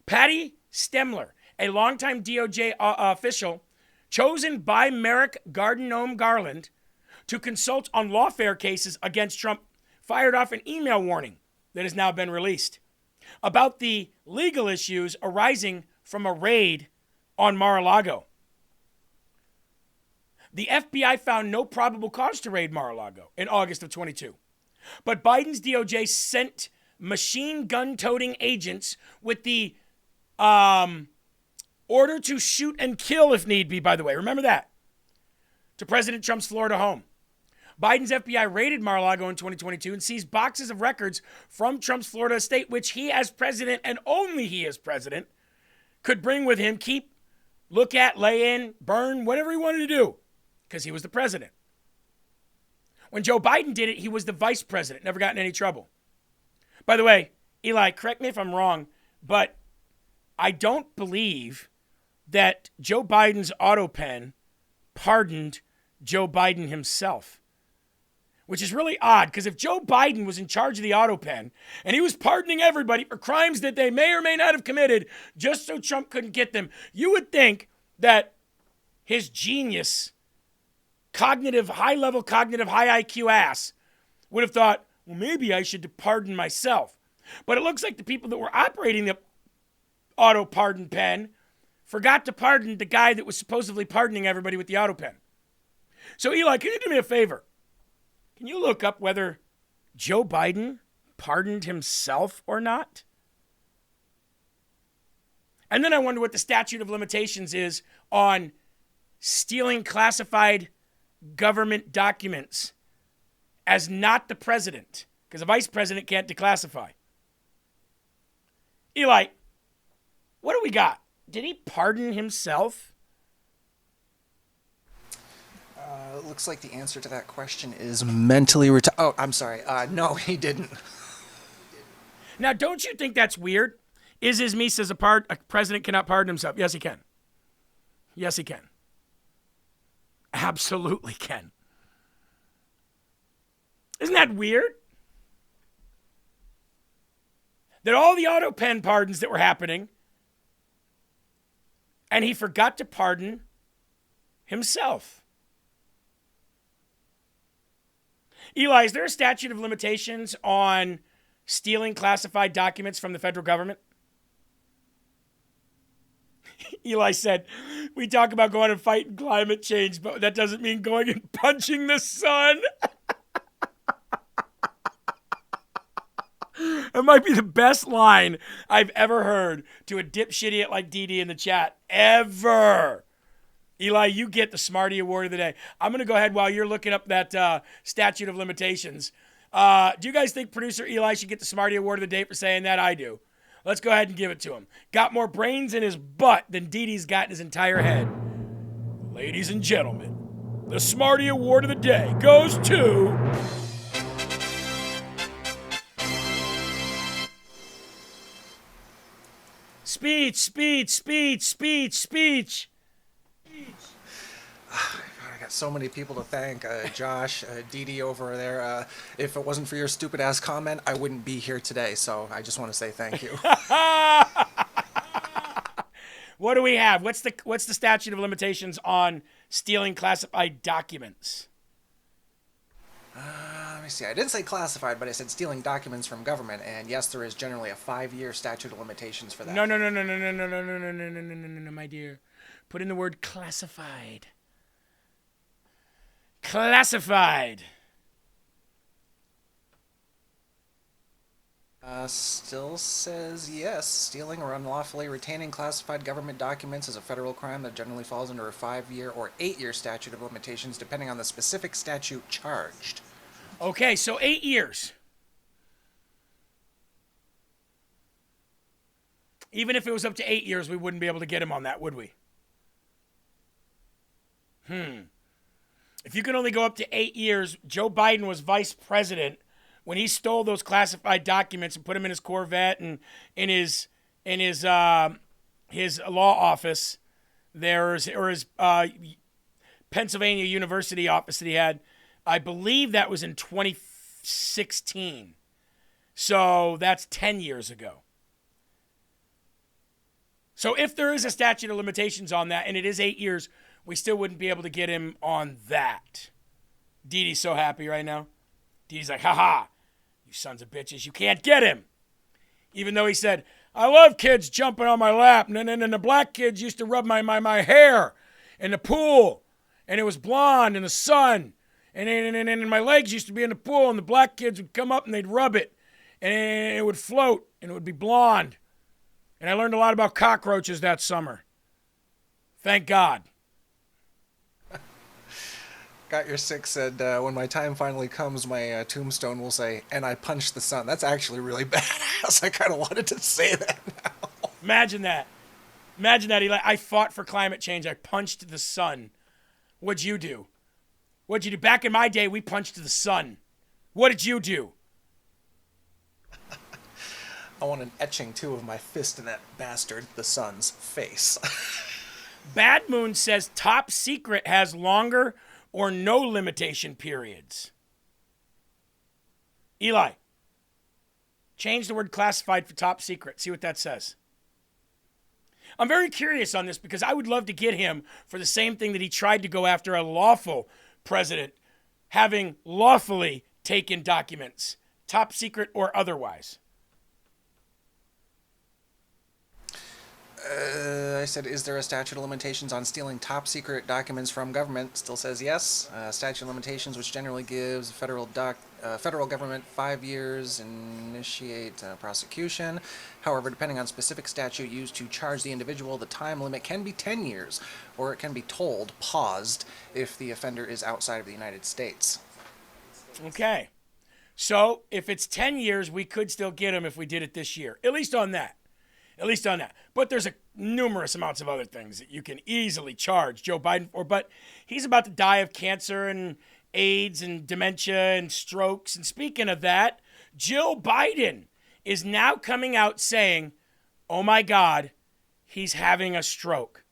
Patty Stemler, a longtime DOJ official chosen by Merrick Garden-Gnome Garland to consult on lawfare cases against Trump, fired off an email warning that has now been released about the legal issues arising from a raid on Mar-a-Lago. The FBI found no probable cause to raid Mar-a-Lago in August of 22. But Biden's DOJ sent machine gun-toting agents with the order to shoot and kill if need be, by the way. Remember that. To President Trump's Florida home. Biden's FBI raided Mar-a-Lago in 2022 and seized boxes of records from Trump's Florida estate, which he as president, and only he as president, could bring with him, keep, look at, lay in, burn, whatever he wanted to do, because he was the president. When Joe Biden did it, he was the vice president, never got in any trouble. By the way, Eli, correct me if I'm wrong, but I don't believe that Joe Biden's auto pen pardoned Joe Biden himself, which is really odd, because if Joe Biden was in charge of the auto pen and he was pardoning everybody for crimes that they may or may not have committed just so Trump couldn't get them, you would think that his genius, high IQ ass would have thought, well, maybe I should pardon myself. But it looks like the people that were operating the auto pardon pen forgot to pardon the guy that was supposedly pardoning everybody with the auto pen. So Eli, can you do me a favor? Can you look up whether Joe Biden pardoned himself or not? And then I wonder what the statute of limitations is on stealing classified government documents as not the president, because a vice president can't declassify. Eli, what do we got? Did he pardon himself?
It looks like the answer to that question is mentally retired. Oh, I'm sorry. No, he didn't.
Now, don't you think that's weird? Is me says a president cannot pardon himself. Yes, he can. Yes, he can. Absolutely can. Isn't that weird? That all the auto pen pardons that were happening, and he forgot to pardon himself. Eli, is there a statute of limitations on stealing classified documents from the federal government? Eli said, we talk about going and fighting climate change, but that doesn't mean going and punching the sun. It might be the best line I've ever heard to a dipshit like Dee in the chat. Ever. Eli, you get the Smarty Award of the day. I'm going to go ahead while you're looking up that statute of limitations. Do you guys think producer Eli should get the Smarty Award of the day for saying that? I do. Let's go ahead and give it to him. Got more brains in his butt than Dee got in his entire head. Ladies and gentlemen, the Smarty Award of the day goes to... Speech.
I got so many people to thank. Josh, Dee over there. If it wasn't for your stupid ass comment, I wouldn't be here today. So I just want to say thank you.
What do we have? What's the statute of limitations on stealing classified documents?
Let me see. I didn't say classified, but I said stealing documents from government. And yes, there is generally a 5-year statute of limitations for that.
No, my dear. Put in the word classified. Classified.
Still says yes. Stealing or unlawfully retaining classified government documents is a federal crime that generally falls under a 5-year or 8-year statute of limitations, depending on the specific statute charged.
Okay, so 8 years. Even if it was up to 8 years, we wouldn't be able to get him on that, would we? If you can only go up to 8 years, Joe Biden was vice president when he stole those classified documents and put them in his Corvette and in his law office there, or his Pennsylvania University office that he had. I believe that was in 2016. So that's 10 years ago. So if there is a statute of limitations on that, and it is 8 years, we still wouldn't be able to get him on that. Dee Dee's so happy right now. Dee Dee's like, haha, you sons of bitches, you can't get him. Even though he said, I love kids jumping on my lap, and then the black kids used to rub my hair in the pool, and it was blonde in the sun, and my legs used to be in the pool, and the black kids would come up and they'd rub it, and it would float, and it would be blonde. And I learned a lot about cockroaches that summer. Thank God.
Got Your Six said, when my time finally comes, my tombstone will say, and I punched the sun. That's actually really badass. I kind of wanted to say that now.
Imagine that. Imagine that. I fought for climate change. I punched the sun. What'd you do? What'd you do? Back in my day, we punched the sun. What did you do?
I want an etching, too, of my fist in that bastard, the sun's face.
Bad Moon says top secret has longer or no limitation periods. Eli, change the word classified for top secret. See what that says. I'm very curious on this because I would love to get him for the same thing that he tried to go after a lawful president, having lawfully taken documents, top secret or otherwise.
I said, is there a statute of limitations on stealing top secret documents from government? Still says yes. Statute of limitations, which generally gives federal government 5 years initiate prosecution. However, depending on specific statute used to charge the individual, the time limit can be 10 years, or it can be paused, if the offender is outside of the United States.
Okay. So if it's 10 years, we could still get him if we did it this year. At least on that. But there's numerous amounts of other things that you can easily charge Joe Biden for. But he's about to die of cancer and AIDS and dementia and strokes. And speaking of that, Jill Biden is now coming out saying, oh my God, he's having a stroke.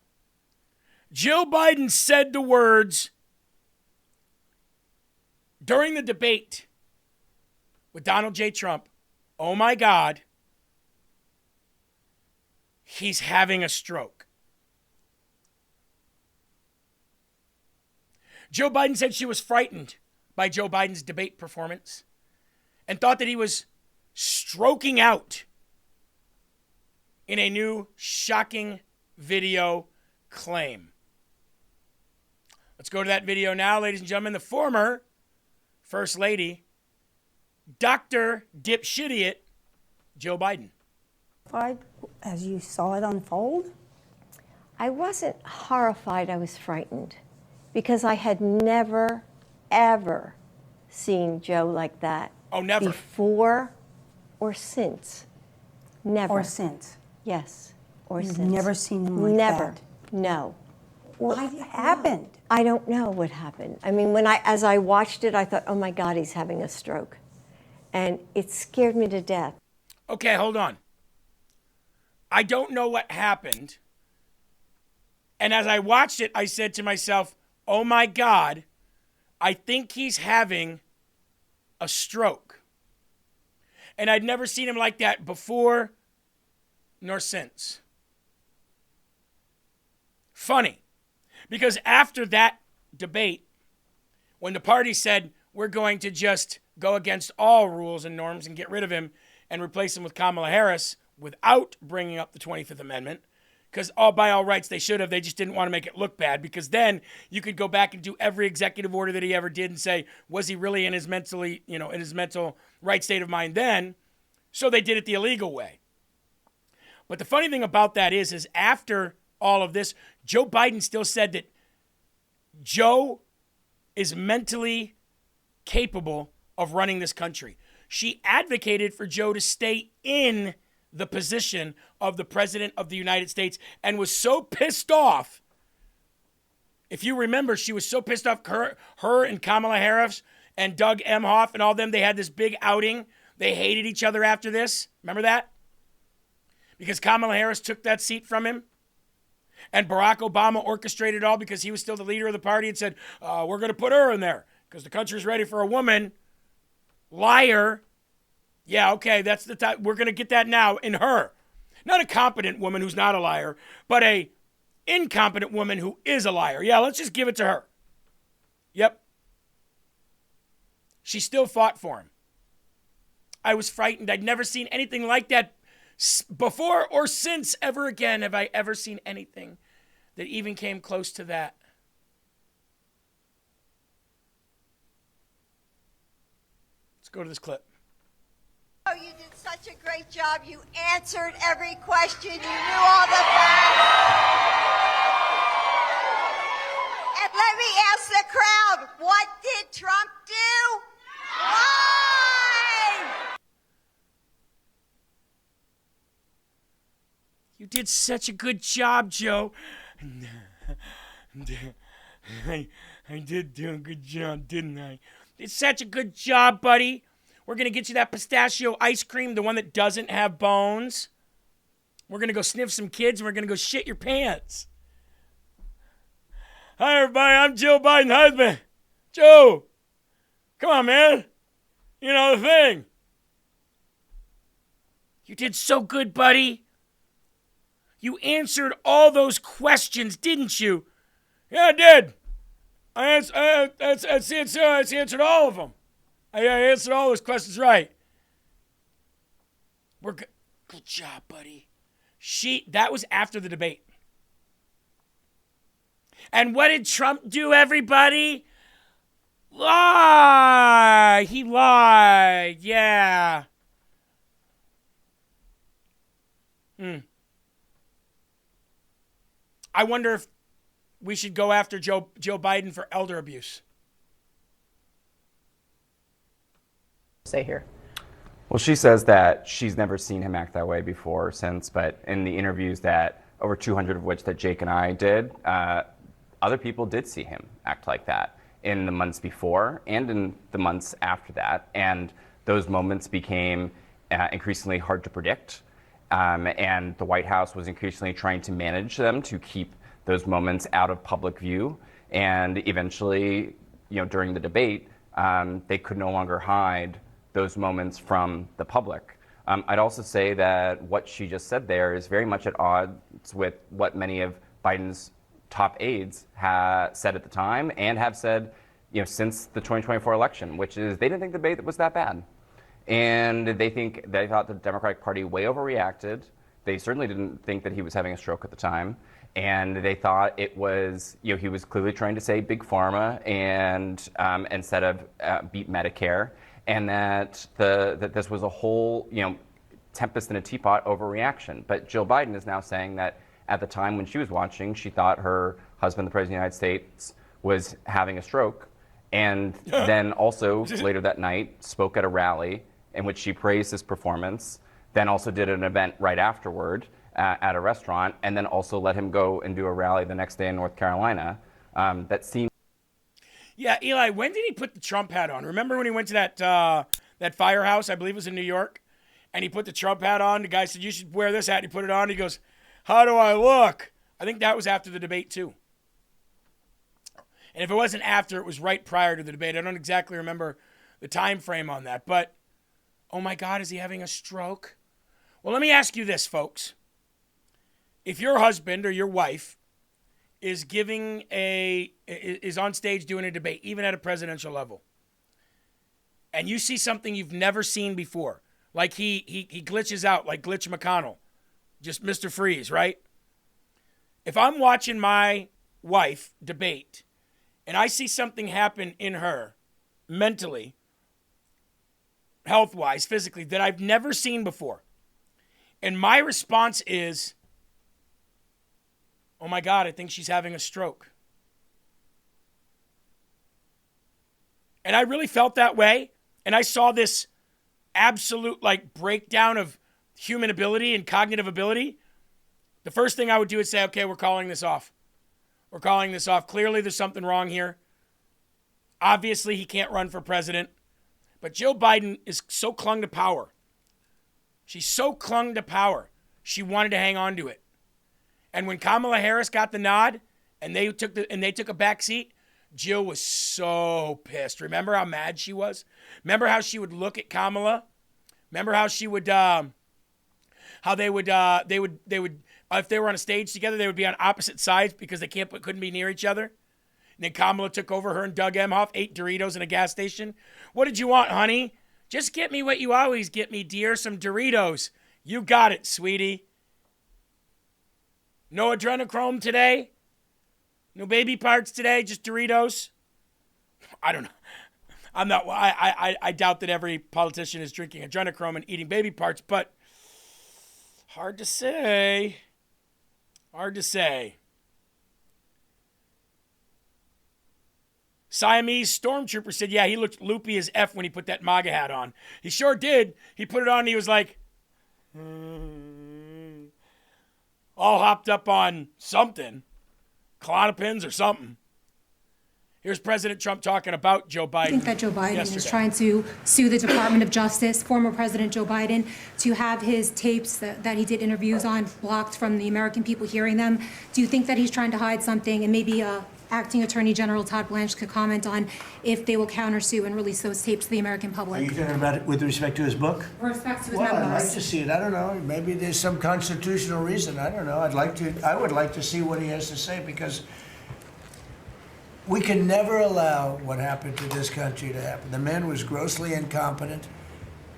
Jill Biden said the words during the debate with Donald J. Trump, oh my God, he's having a stroke. Joe Biden said she was frightened by Joe Biden's debate performance and thought that he was stroking out in a new shocking video claim. Let's go to that video now, ladies and gentlemen. The former First Lady, Dr. Dipshitiot, Joe Biden.
As you saw it unfold?
I wasn't horrified, I was frightened because I had never, ever seen Joe like that.
Oh, never?
Before or since. Never.
Or since?
Yes, or
You've
since.
never seen him like
never.
that?
No.
What happened?
I don't know what happened. I mean, as I watched it, I thought, oh my God, he's having a stroke. And it scared me to death.
Okay, hold on. I don't know what happened. And as I watched it, I said to myself, oh my God, I think he's having a stroke. And I'd never seen him like that before nor since. Funny, because after that debate, when the party said, we're going to just go against all rules and norms and get rid of him and replace him with Kamala Harris, without bringing up the 25th Amendment, because by all rights they should have. They just didn't want to make it look bad, because then you could go back and do every executive order that he ever did and say, was he really in his mental right state of mind then? So they did it the illegal way. But the funny thing about that is after all of this, Joe Biden still said that Joe is mentally capable of running this country. She advocated for Joe to stay in the position of the President of the United States and was so pissed off If you remember, she was so pissed off, her and Kamala Harris and Doug Emhoff and all them, they had this big outing. They hated each other after this. Remember that? Because Kamala Harris took that seat from him. And Barack Obama orchestrated it all because he was still the leader of the party and said, we're going to put her in there because the country's ready for a woman. Liar. Yeah, okay, that's the time. We're going to get that now in her. Not a competent woman who's not a liar, but a incompetent woman who is a liar. Yeah, let's just give it to her. Yep. She still fought for him. I was frightened. I'd never seen anything like that before or since. Ever again have I ever seen anything that even came close to that. Let's go to this clip.
Oh, you did such a great job. You answered every question. You knew all the facts. And let me ask the crowd, what did Trump do? Lie!
You did such a good job, Joe. I did do a good job, didn't I? It's such a good job, buddy. We're going to get you that pistachio ice cream, the one that doesn't have bones. We're going to go sniff some kids, and we're going to go shit your pants. Hi, everybody. I'm Joe Biden's husband. Joe, come on, man. You know the thing. You did so good, buddy. You answered all those questions, didn't you? Yeah, I did. I answered all of them. I answered all those questions right. We're good. Good job, buddy. That was after the debate. And what did Trump do, everybody? Lie. He lied. Yeah. I wonder if we should go after Joe Biden for elder abuse.
Say here.
Well, she says that she's never seen him act that way before or since, but in the interviews that over 200 of which that Jake and I did, other people did see him act like that in the months before and in the months after that. And those moments became increasingly hard to predict. And the White House was increasingly trying to manage them to keep those moments out of public view. And eventually, during the debate, they could no longer hide those moments from the public. I'd also say that what she just said there is very much at odds with what many of Biden's top aides said at the time and have said, since the 2024 election, which is they didn't think the debate was that bad. And they thought the Democratic Party way overreacted. They certainly didn't think that he was having a stroke at the time. And they thought it was, he was clearly trying to say big pharma and instead of beat Medicare. And that this was a whole, tempest in a teapot overreaction. But Jill Biden is now saying that at the time when she was watching, she thought her husband, the President of the United States, was having a stroke. And then also later that night spoke at a rally in which she praised his performance, then also did an event right afterward at a restaurant, and then also let him go and do a rally the next day in North Carolina. That seemed...
Yeah, Eli, when did he put the Trump hat on? Remember when he went to that firehouse, I believe it was in New York, and he put the Trump hat on? The guy said, you should wear this hat. He put it on. He goes, how do I look? I think that was after the debate, too. And if it wasn't after, it was right prior to the debate. I don't exactly remember the time frame on that. But, oh my God, is he having a stroke? Well, let me ask you this, folks. If your husband or your wife is is on stage doing a debate, even at a presidential level, and you see something you've never seen before, like he glitches out like Glitch McConnell, just Mr. Freeze, right? If I'm watching my wife debate and I see something happen in her mentally, health-wise, physically, that I've never seen before, and my response is, oh my God, I think she's having a stroke. And I really felt that way. And I saw this absolute breakdown of human ability and cognitive ability. The first thing I would do is say, okay, we're calling this off. We're calling this off. Clearly, there's something wrong here. Obviously, he can't run for president. But Jill Biden is so clung to power. She's so clung to power. She wanted to hang on to it. And when Kamala Harris got the nod and they took a back seat, Jill was so pissed. Remember how mad she was? Remember how she would look at Kamala? Remember how she would how they would if they were on a stage together, they would be on opposite sides because they couldn't be near each other. And then Kamala took over her and Doug Emhoff, ate Doritos in a gas station. What did you want, honey? Just get me what you always get me, dear, some Doritos. You got it, sweetie. No adrenochrome today? No baby parts today, just Doritos? I don't know. I doubt that every politician is drinking adrenochrome and eating baby parts, but hard to say. Hard to say. Siamese stormtrooper said, yeah, he looked loopy as F when he put that MAGA hat on. He sure did. He put it on and he was like, all hopped up on something. Klonopins or something. Here's President Trump talking about Joe Biden.
I think that Joe Biden is trying to sue the Department of Justice, former President Joe Biden, to have his tapes that he did interviews on blocked from the American people hearing them. Do you think that he's trying to hide something? And maybe Acting Attorney General Todd Blanche could comment on if they will countersue and release those tapes to the American public.
Are you talking about it with respect to his book?
With respect to his
Well,
memoirs.
I'd like to see it. I don't know. Maybe there's some constitutional reason. I don't know. I would like to see what he has to say, because we can never allow what happened to this country to happen. The man was grossly incompetent,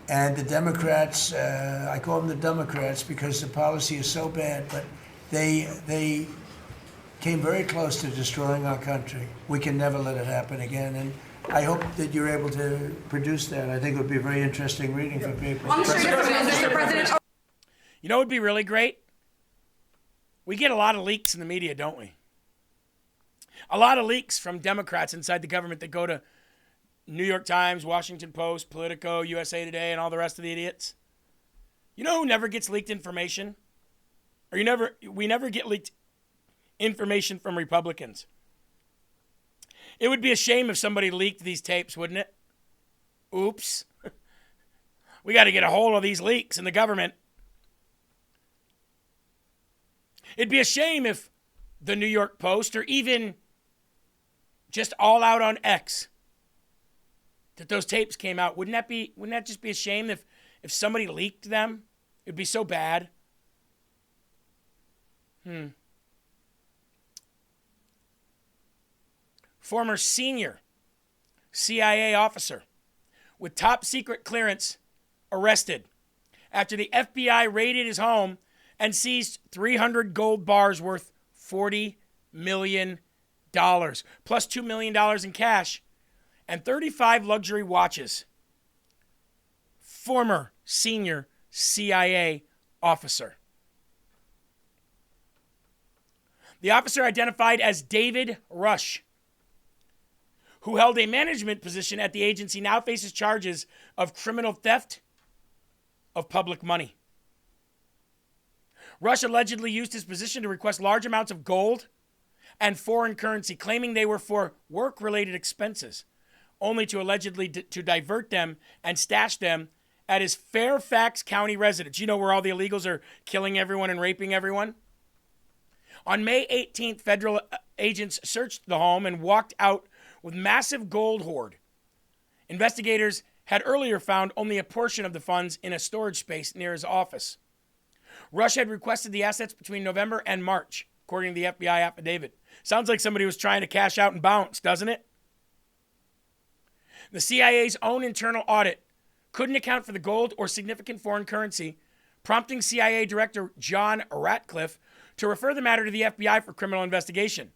and the Democrats, I call them the Democrats because the policy is so bad, but they came very close to destroying our country. We can never let it happen again, and I hope that you're able to produce that. I think it would be a very interesting reading for people.
You know what would be really great? We get a lot of leaks in the media, don't we? A lot of leaks from Democrats inside the government that go to New York Times, Washington Post, Politico, USA Today, and all the rest of the idiots. You know who never gets leaked information? We never get leaked information from Republicans. It would be a shame if somebody leaked these tapes, wouldn't it? Oops. We got to get a hold of these leaks in the government. It'd be a shame if the New York Post, or even just all out on X, that those tapes came out. Wouldn't that just be a shame if somebody leaked them? It'd be so bad. Former senior CIA officer with top secret clearance arrested after the FBI raided his home and seized 300 gold bars worth $40 million, plus $2 million in cash, and 35 luxury watches. Former senior CIA officer. The officer, identified as David Rush, who held a management position at the agency, now faces charges of criminal theft of public money. Rush allegedly used his position to request large amounts of gold and foreign currency, claiming they were for work-related expenses, only to allegedly to divert them and stash them at his Fairfax County residence. You know, where all the illegals are killing everyone and raping everyone? On May 18th, federal agents searched the home and walked out with massive gold hoard. Investigators had earlier found only a portion of the funds in a storage space near his office. Rush had requested the assets between November and March, according to the FBI affidavit. Sounds like somebody was trying to cash out and bounce, doesn't it? The CIA's own internal audit couldn't account for the gold or significant foreign currency, prompting CIA Director John Ratcliffe to refer the matter to the FBI for criminal investigation.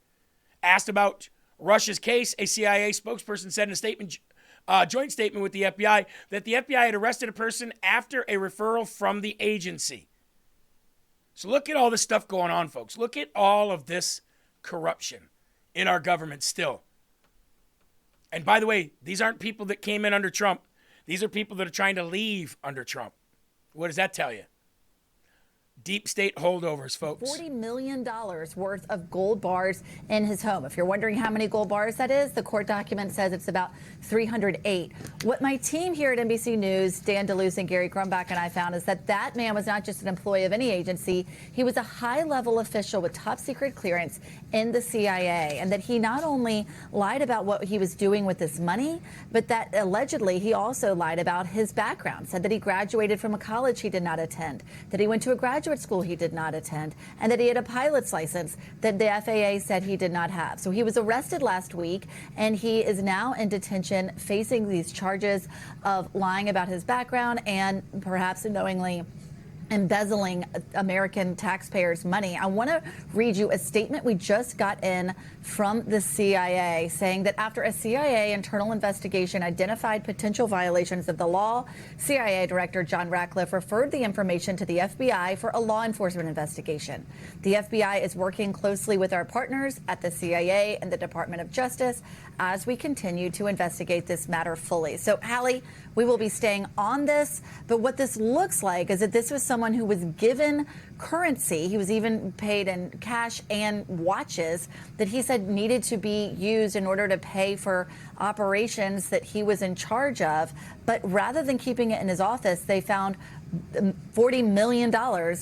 Asked about Rush's case, a CIA spokesperson said in a statement, joint statement with the FBI, that the FBI had arrested a person after a referral from the agency. So look at all this stuff going on, folks. Look at all of this corruption in our government still. And by the way, these aren't people that came in under Trump. These are people that are trying to leave under Trump. What does that tell you? Deep state holdovers, folks.
$40 million worth of gold bars in his home. If you're wondering how many gold bars that is, the court document says it's about 308. What my team here at NBC News, Dan DeLuce and Gary Grumbach and I found is that that man was not just an employee of any agency. He was a high-level official with top secret clearance in the CIA, and that he not only lied about what he was doing with this money, but that allegedly he also lied about his background, said that he graduated from a college he did not attend, that he went to a graduate school he did not attend, and that he had a pilot's license that the FAA said he did not have. So he was arrested last week, and he is now in detention facing these charges of lying about his background and perhaps knowingly embezzling American taxpayers' money. I want to read you a statement we just got in from the CIA saying that after a CIA internal investigation identified potential violations of the law, CIA Director John Ratcliffe referred the information to the FBI for a law enforcement investigation. The FBI is working closely with our partners at the CIA and the Department of Justice as we continue to investigate this matter fully. So, Hallie, we will be staying on this, but what this looks like is that this was someone who was given currency. He was even paid in cash and watches that he said needed to be used in order to pay for operations that he was in charge of. But rather than keeping it in his office, they found $40 million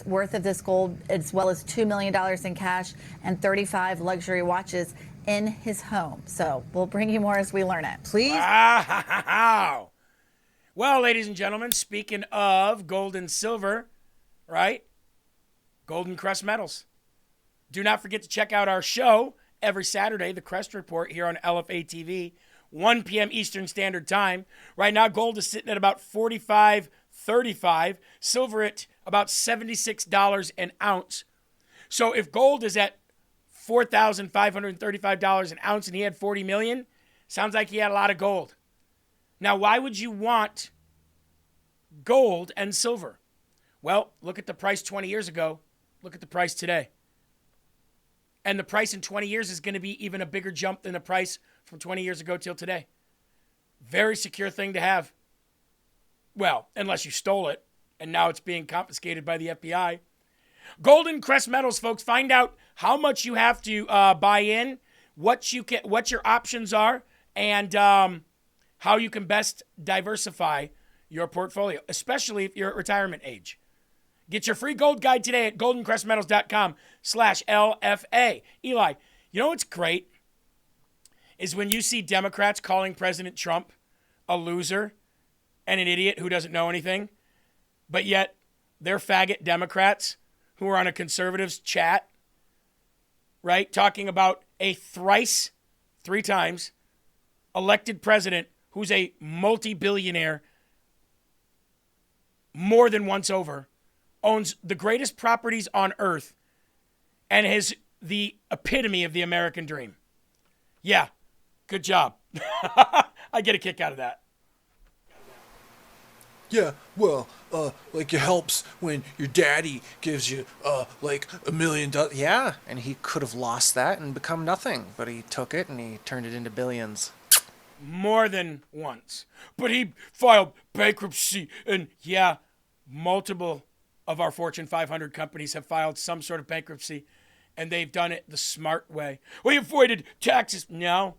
worth of this gold, as well as $2 million in cash and 35 luxury watches in his home. So we'll bring you more as we learn it. Please.
Wow. Well, ladies and gentlemen, speaking of gold and silver, right? Golden Crest Metals. Do not forget to check out our show every Saturday, The Crest Report, here on LFA TV, 1 p.m. Eastern Standard Time. Right now, gold is sitting at about $45.35, silver at about $76 an ounce. So if gold is at $4,535 an ounce and he had 40 million, sounds like he had a lot of gold. Now, why would you want gold and silver? Well, look at the price 20 years ago. Look at the price today. And the price in 20 years is going to be even a bigger jump than the price from 20 years ago till today. Very secure thing to have. Well, unless you stole it, and now it's being confiscated by the FBI. Golden Crest Metals, folks. Find out how much you have to buy in, what your options are, and how you can best diversify your portfolio, especially if you're at retirement age. Get your free gold guide today at goldencrestmetals.com/LFA. Eli, you know what's great is when you see Democrats calling President Trump a loser and an idiot who doesn't know anything, but yet they're faggot Democrats who are on a conservatives chat, right, talking about a three times elected president who's a multi-billionaire more than once over, owns the greatest properties on earth, and is the epitome of the American dream. Yeah, good job. I get a kick out of that.
Yeah, well, like it helps when your daddy gives you, like $1 million.
Yeah, and he could have lost that and become nothing, but he took it and he turned it into billions.
More than once. But he filed bankruptcy, and yeah, multiple of our Fortune 500 companies have filed some sort of bankruptcy, and they've done it the smart way. We avoided taxes. No.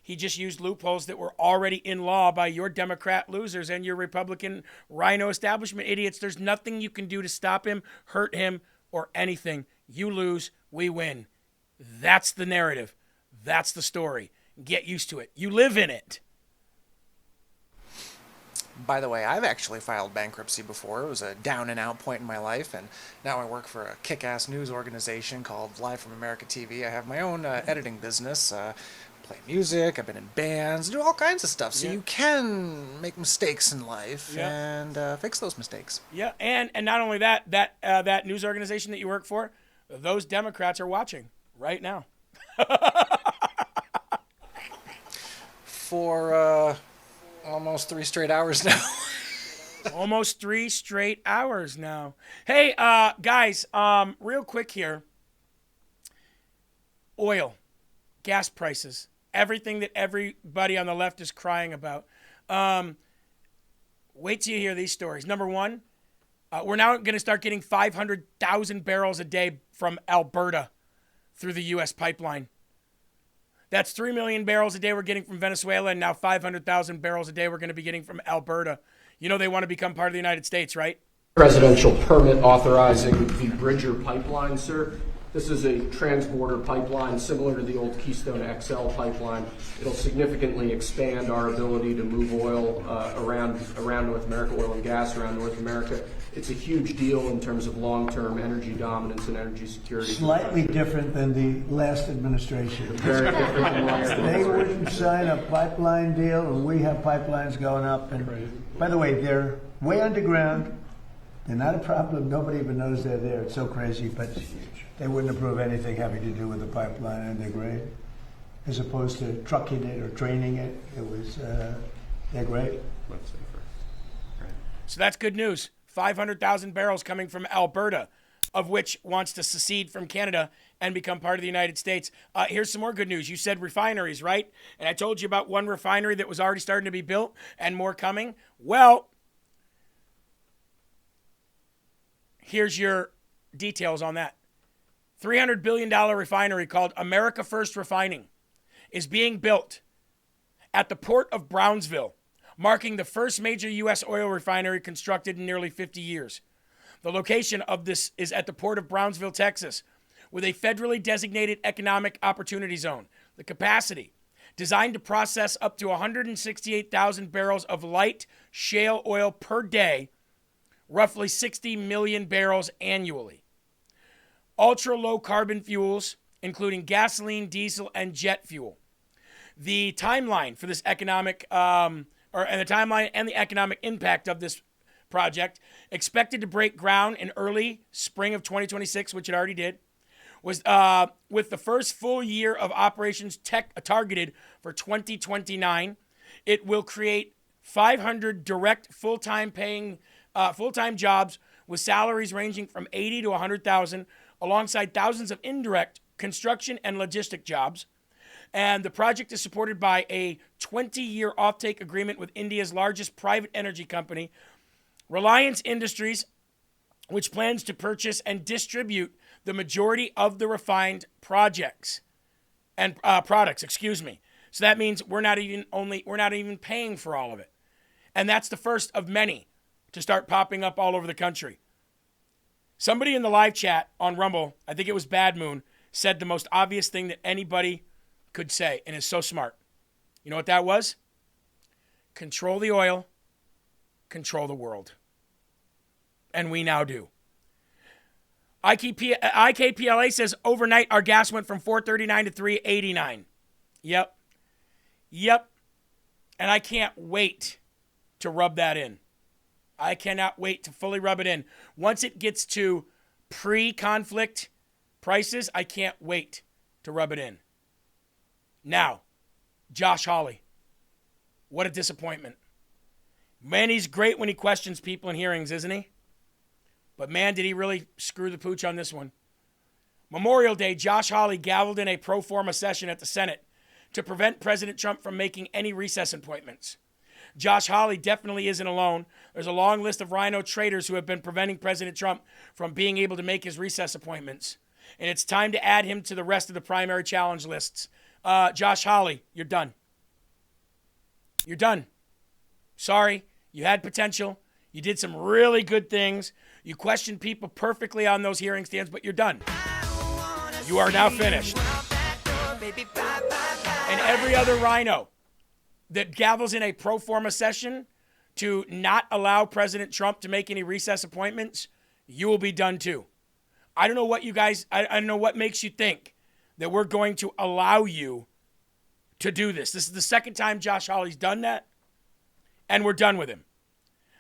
He just used loopholes that were already in law by your Democrat losers and your Republican rhino establishment idiots. There's nothing you can do to stop him, hurt him, or anything. You lose, we win. That's the narrative. That's the story. Get used to it. You live in it.
By the way, I've actually filed bankruptcy before. It was a down and out point in my life, and now I work for a kick-ass news organization called Live from America TV. I have my own editing business, play music, I've been in bands, do all kinds of stuff. So you can make mistakes in life and fix those mistakes.
Yeah, and not only that, that news organization that you work for, those Democrats are watching right now.
For almost 3 straight hours now.
Almost 3 straight hours now. Hey, guys, real quick here. Oil, gas prices, everything that everybody on the left is crying about. Wait till you hear these stories. Number one, We're now going to start getting 500,000 barrels a day from Alberta through the U.S. pipeline. That's 3 million barrels a day we're getting from Venezuela, and now 500,000 barrels a day we're going to be getting from Alberta. You know they want to become part of the United States, right?
Presidential permit authorizing the Bridger pipeline, sir. This is a transborder pipeline similar to the old Keystone XL pipeline. It'll significantly expand our ability to move oil around North America, oil and gas around North America. It's a huge deal in terms of long-term energy dominance and energy security.
Slightly different than the last administration.
Very different than last
They wouldn't sign a pipeline deal, and we have pipelines going up. And by the way, they're way underground. They're not a problem. Nobody even knows they're there. It's so crazy, but they wouldn't approve anything having to do with the pipeline, and they're great. As opposed to trucking it or training it, they're great.
So that's good news. 500,000 barrels coming from Alberta, of which wants to secede from Canada and become part of the United States. Here's some more good news. You said refineries, right? And I told you about one refinery that was already starting to be built and more coming. Well, here's your details on that. $300 billion refinery called America First Refining is being built at the port of Brownsville, marking the first major U.S. oil refinery constructed in nearly 50 years. The location of this is at the port of Brownsville, Texas, with a federally designated economic opportunity zone. The capacity, designed to process up to 168,000 barrels of light shale oil per day, roughly 60 million barrels annually. Ultra-low carbon fuels, including gasoline, diesel, and jet fuel. The timeline for this economic the timeline and the economic impact of this project, expected to break ground in early spring of 2026, which it already did, was with the first full year of operations targeted for 2029. It will create 500 direct full-time jobs with salaries ranging from 80 to 100,000, alongside thousands of indirect construction and logistic jobs. And the project is supported by a 20-year offtake agreement with India's largest private energy company, Reliance Industries, which plans to purchase and distribute the majority of the refined products. So that means we're not even paying for all of it. And that's the first of many to start popping up all over the country. Somebody in the live chat on Rumble, I think it was Bad Moon, said the most obvious thing that anybody could say, and is so smart. You know what that was? Control the oil, control the world. And we now do. IKPLA says overnight our gas went from $4.39 to $3.89. Yep. And I can't wait to rub that in. I cannot wait to fully rub it in. Once it gets to pre-conflict prices, I can't wait to rub it in. Now, Josh Hawley. What a disappointment. Man, he's great when he questions people in hearings, isn't he? But man, did he really screw the pooch on this one. Memorial Day, Josh Hawley gavelled in a pro forma session at the Senate to prevent President Trump from making any recess appointments. Josh Hawley definitely isn't alone. There's a long list of rhino traitors who have been preventing President Trump from being able to make his recess appointments. And it's time to add him to the rest of the primary challenge lists. Josh Hawley, you're done. You're done. Sorry, you had potential. You did some really good things. You questioned people perfectly on those hearing stands, but you're done. You are now finished. And every other rhino that gavels in a pro forma session to not allow President Trump to make any recess appointments, you will be done too. I don't know what you guys, I don't know what makes you think that we're going to allow you to do this. This is the second time Josh Hawley's done that, and we're done with him.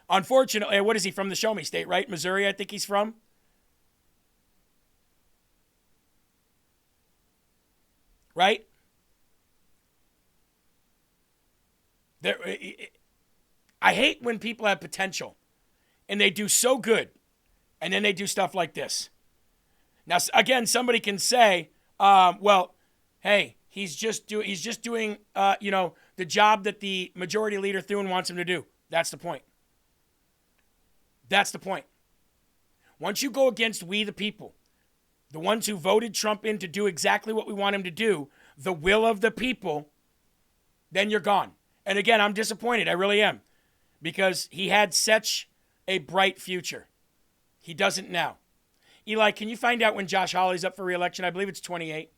Unfortunately, what is he from? The Show Me State, right? Missouri, I think he's from. Right? I hate when people have potential and they do so good and then they do stuff like this. Now, again, somebody can say, well, hey, he's just doing the job that the majority leader Thune wants him to do. That's the point. That's the point. Once you go against we the people, the ones who voted Trump in to do exactly what we want him to do, the will of the people, then you're gone. And again, I'm disappointed. I really am. Because he had such a bright future. He doesn't now. Eli, can you find out when Josh Hawley's up for re-election? I believe it's 28.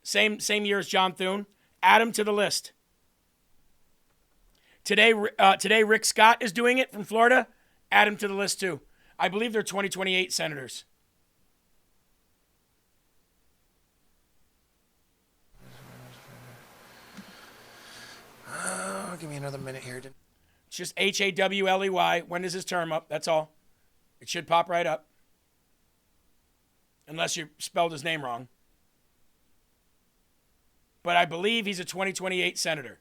Same year as John Thune. Add him to the list. Today, Rick Scott is doing it from Florida. Add him to the list too. I believe they're 2028 senators.
Give me another minute here.
It's just Hawley. When is his term up? That's all. It should pop right up. Unless you spelled his name wrong. But I believe he's a 2028 senator.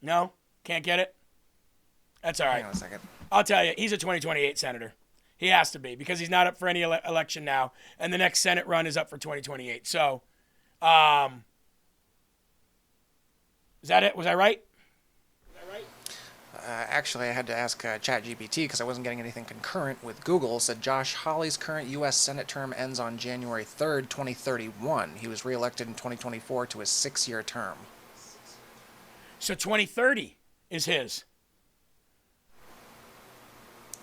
No? Can't get it? That's all right.
Hang on a second.
I'll tell you, he's a 2028 senator. He has to be because he's not up for any election now, and the next Senate run is up for 2028. So, is that it? Was I right?
Actually, I had to ask ChatGPT because I wasn't getting anything concurrent with Google. It said Josh Hawley's current U.S. Senate term ends on January 3rd, 2031. He was reelected in 2024 to his 6-year term.
So 2030 is his.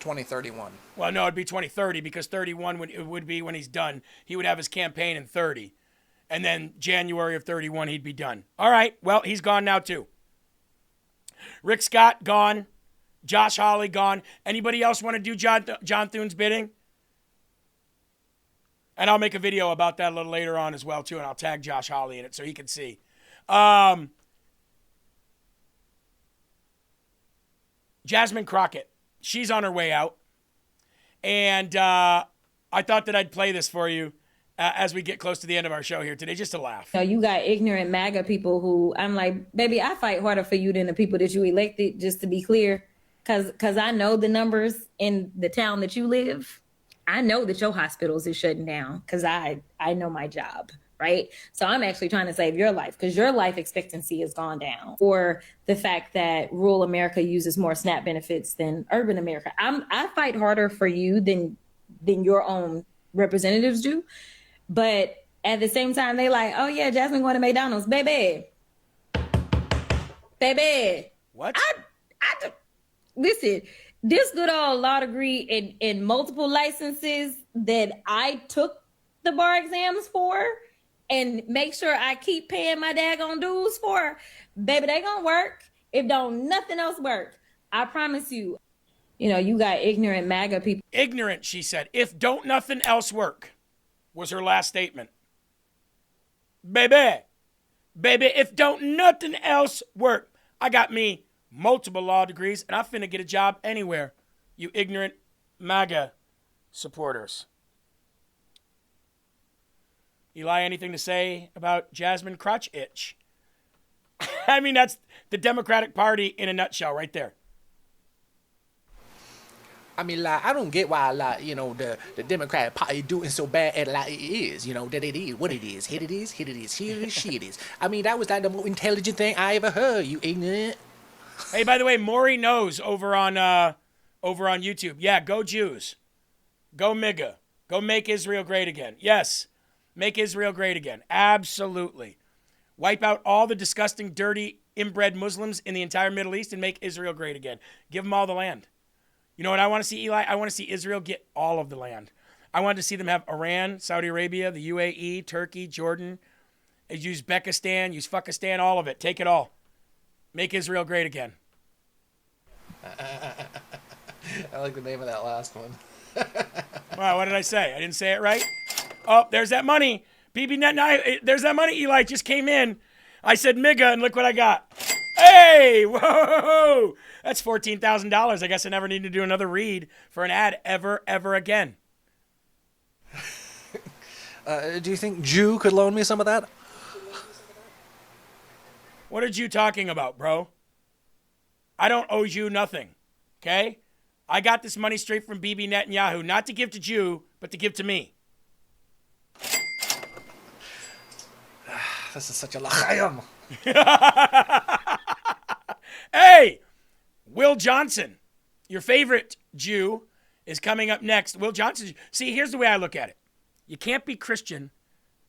2031.
Well, no, it'd be 2030 because 31 would be when he's done. He would have his campaign in 30. And then January of 31, he'd be done. All right, well, he's gone now too. Rick Scott, gone. Josh Hawley, gone. Anybody else want to do John Thune's bidding? And I'll make a video about that a little later on as well, too, and I'll tag Josh Hawley in it so he can see. Jasmine Crockett. She's on her way out. And I thought that I'd play this for you as we get close to the end of our show here today, just to laugh.
You got ignorant MAGA people who I'm like, baby, I fight harder for you than the people that you elected, just to be clear. Because I know the numbers in the town that you live. I know that your hospitals is shutting down because I know my job. Right. So I'm actually trying to save your life because your life expectancy has gone down. Or the fact that rural America uses more SNAP benefits than urban America. I fight harder for you than your own representatives do. But at the same time, they like, oh, yeah, Jasmine going to McDonald's. Baby.
What?
Listen, this good old law degree in multiple licenses that I took the bar exams for and make sure I keep paying my daggone dues for, baby, they gonna work. If don't nothing else work, I promise you. You got ignorant MAGA people.
Ignorant, she said. If don't nothing else work, was her last statement. Baby, if don't nothing else work, I got me multiple law degrees and I finna get a job anywhere. You ignorant MAGA supporters. Eli, anything to say about Jasmine Crotch Itch? I mean, that's the Democratic Party in a nutshell right there.
I mean, like, I don't get why, like, the Democratic Party doing so bad at like it is, that it is what it is. Hit it is, shit it is. I mean, that was like the most intelligent thing I ever heard, you ignorant.
Hey, by the way, Maury knows over on YouTube. Yeah, go Jews. Go MIGA. Go make Israel great again. Yes. Make Israel great again. Absolutely. Wipe out all the disgusting, dirty, inbred Muslims in the entire Middle East and make Israel great again. Give them all the land. You know what I want to see, Eli? I want to see Israel get all of the land. I want to see them have Iran, Saudi Arabia, the UAE, Turkey, Jordan, Uzbekistan, Uzbekistan, all of it. Take it all. Make Israel great again.
I like the name of that last one.
Wow, what did I say? I didn't say it right? Oh, there's that money. BBNet, there's that money, Eli. Just came in. I said MIGA, and look what I got. Hey, whoa. That's $14,000. I guess I never need to do another read for an ad ever again.
Do you think Jew could loan me some of that?
What are you talking about, bro? I don't owe you nothing, okay? I got this money straight from Bibi Netanyahu, not to give to Jew, but to give to me.
This is such a l'chaim.
Hey, Will Johnson, your favorite Jew, is coming up next. Will Johnson. See, here's the way I look at it. You can't be Christian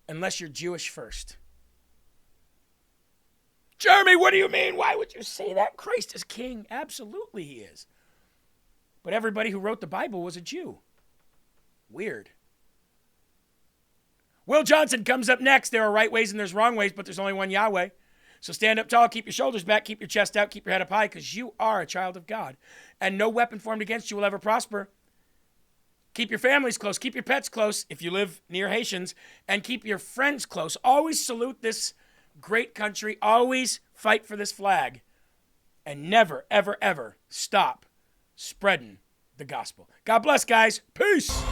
unless you're Jewish first. Jeremy, what do you mean? Why would you say that? Christ is king. Absolutely he is. But everybody who wrote the Bible was a Jew. Weird. Will Johnson comes up next. There are right ways and there's wrong ways, but there's only one Yahweh. So stand up tall, keep your shoulders back, keep your chest out, keep your head up high, because you are a child of God. And no weapon formed against you will ever prosper. Keep your families close, keep your pets close if you live near Haitians, and keep your friends close. Always salute this great country. Always fight for this flag. And never, ever, ever stop spreading the gospel. God bless, guys. Peace.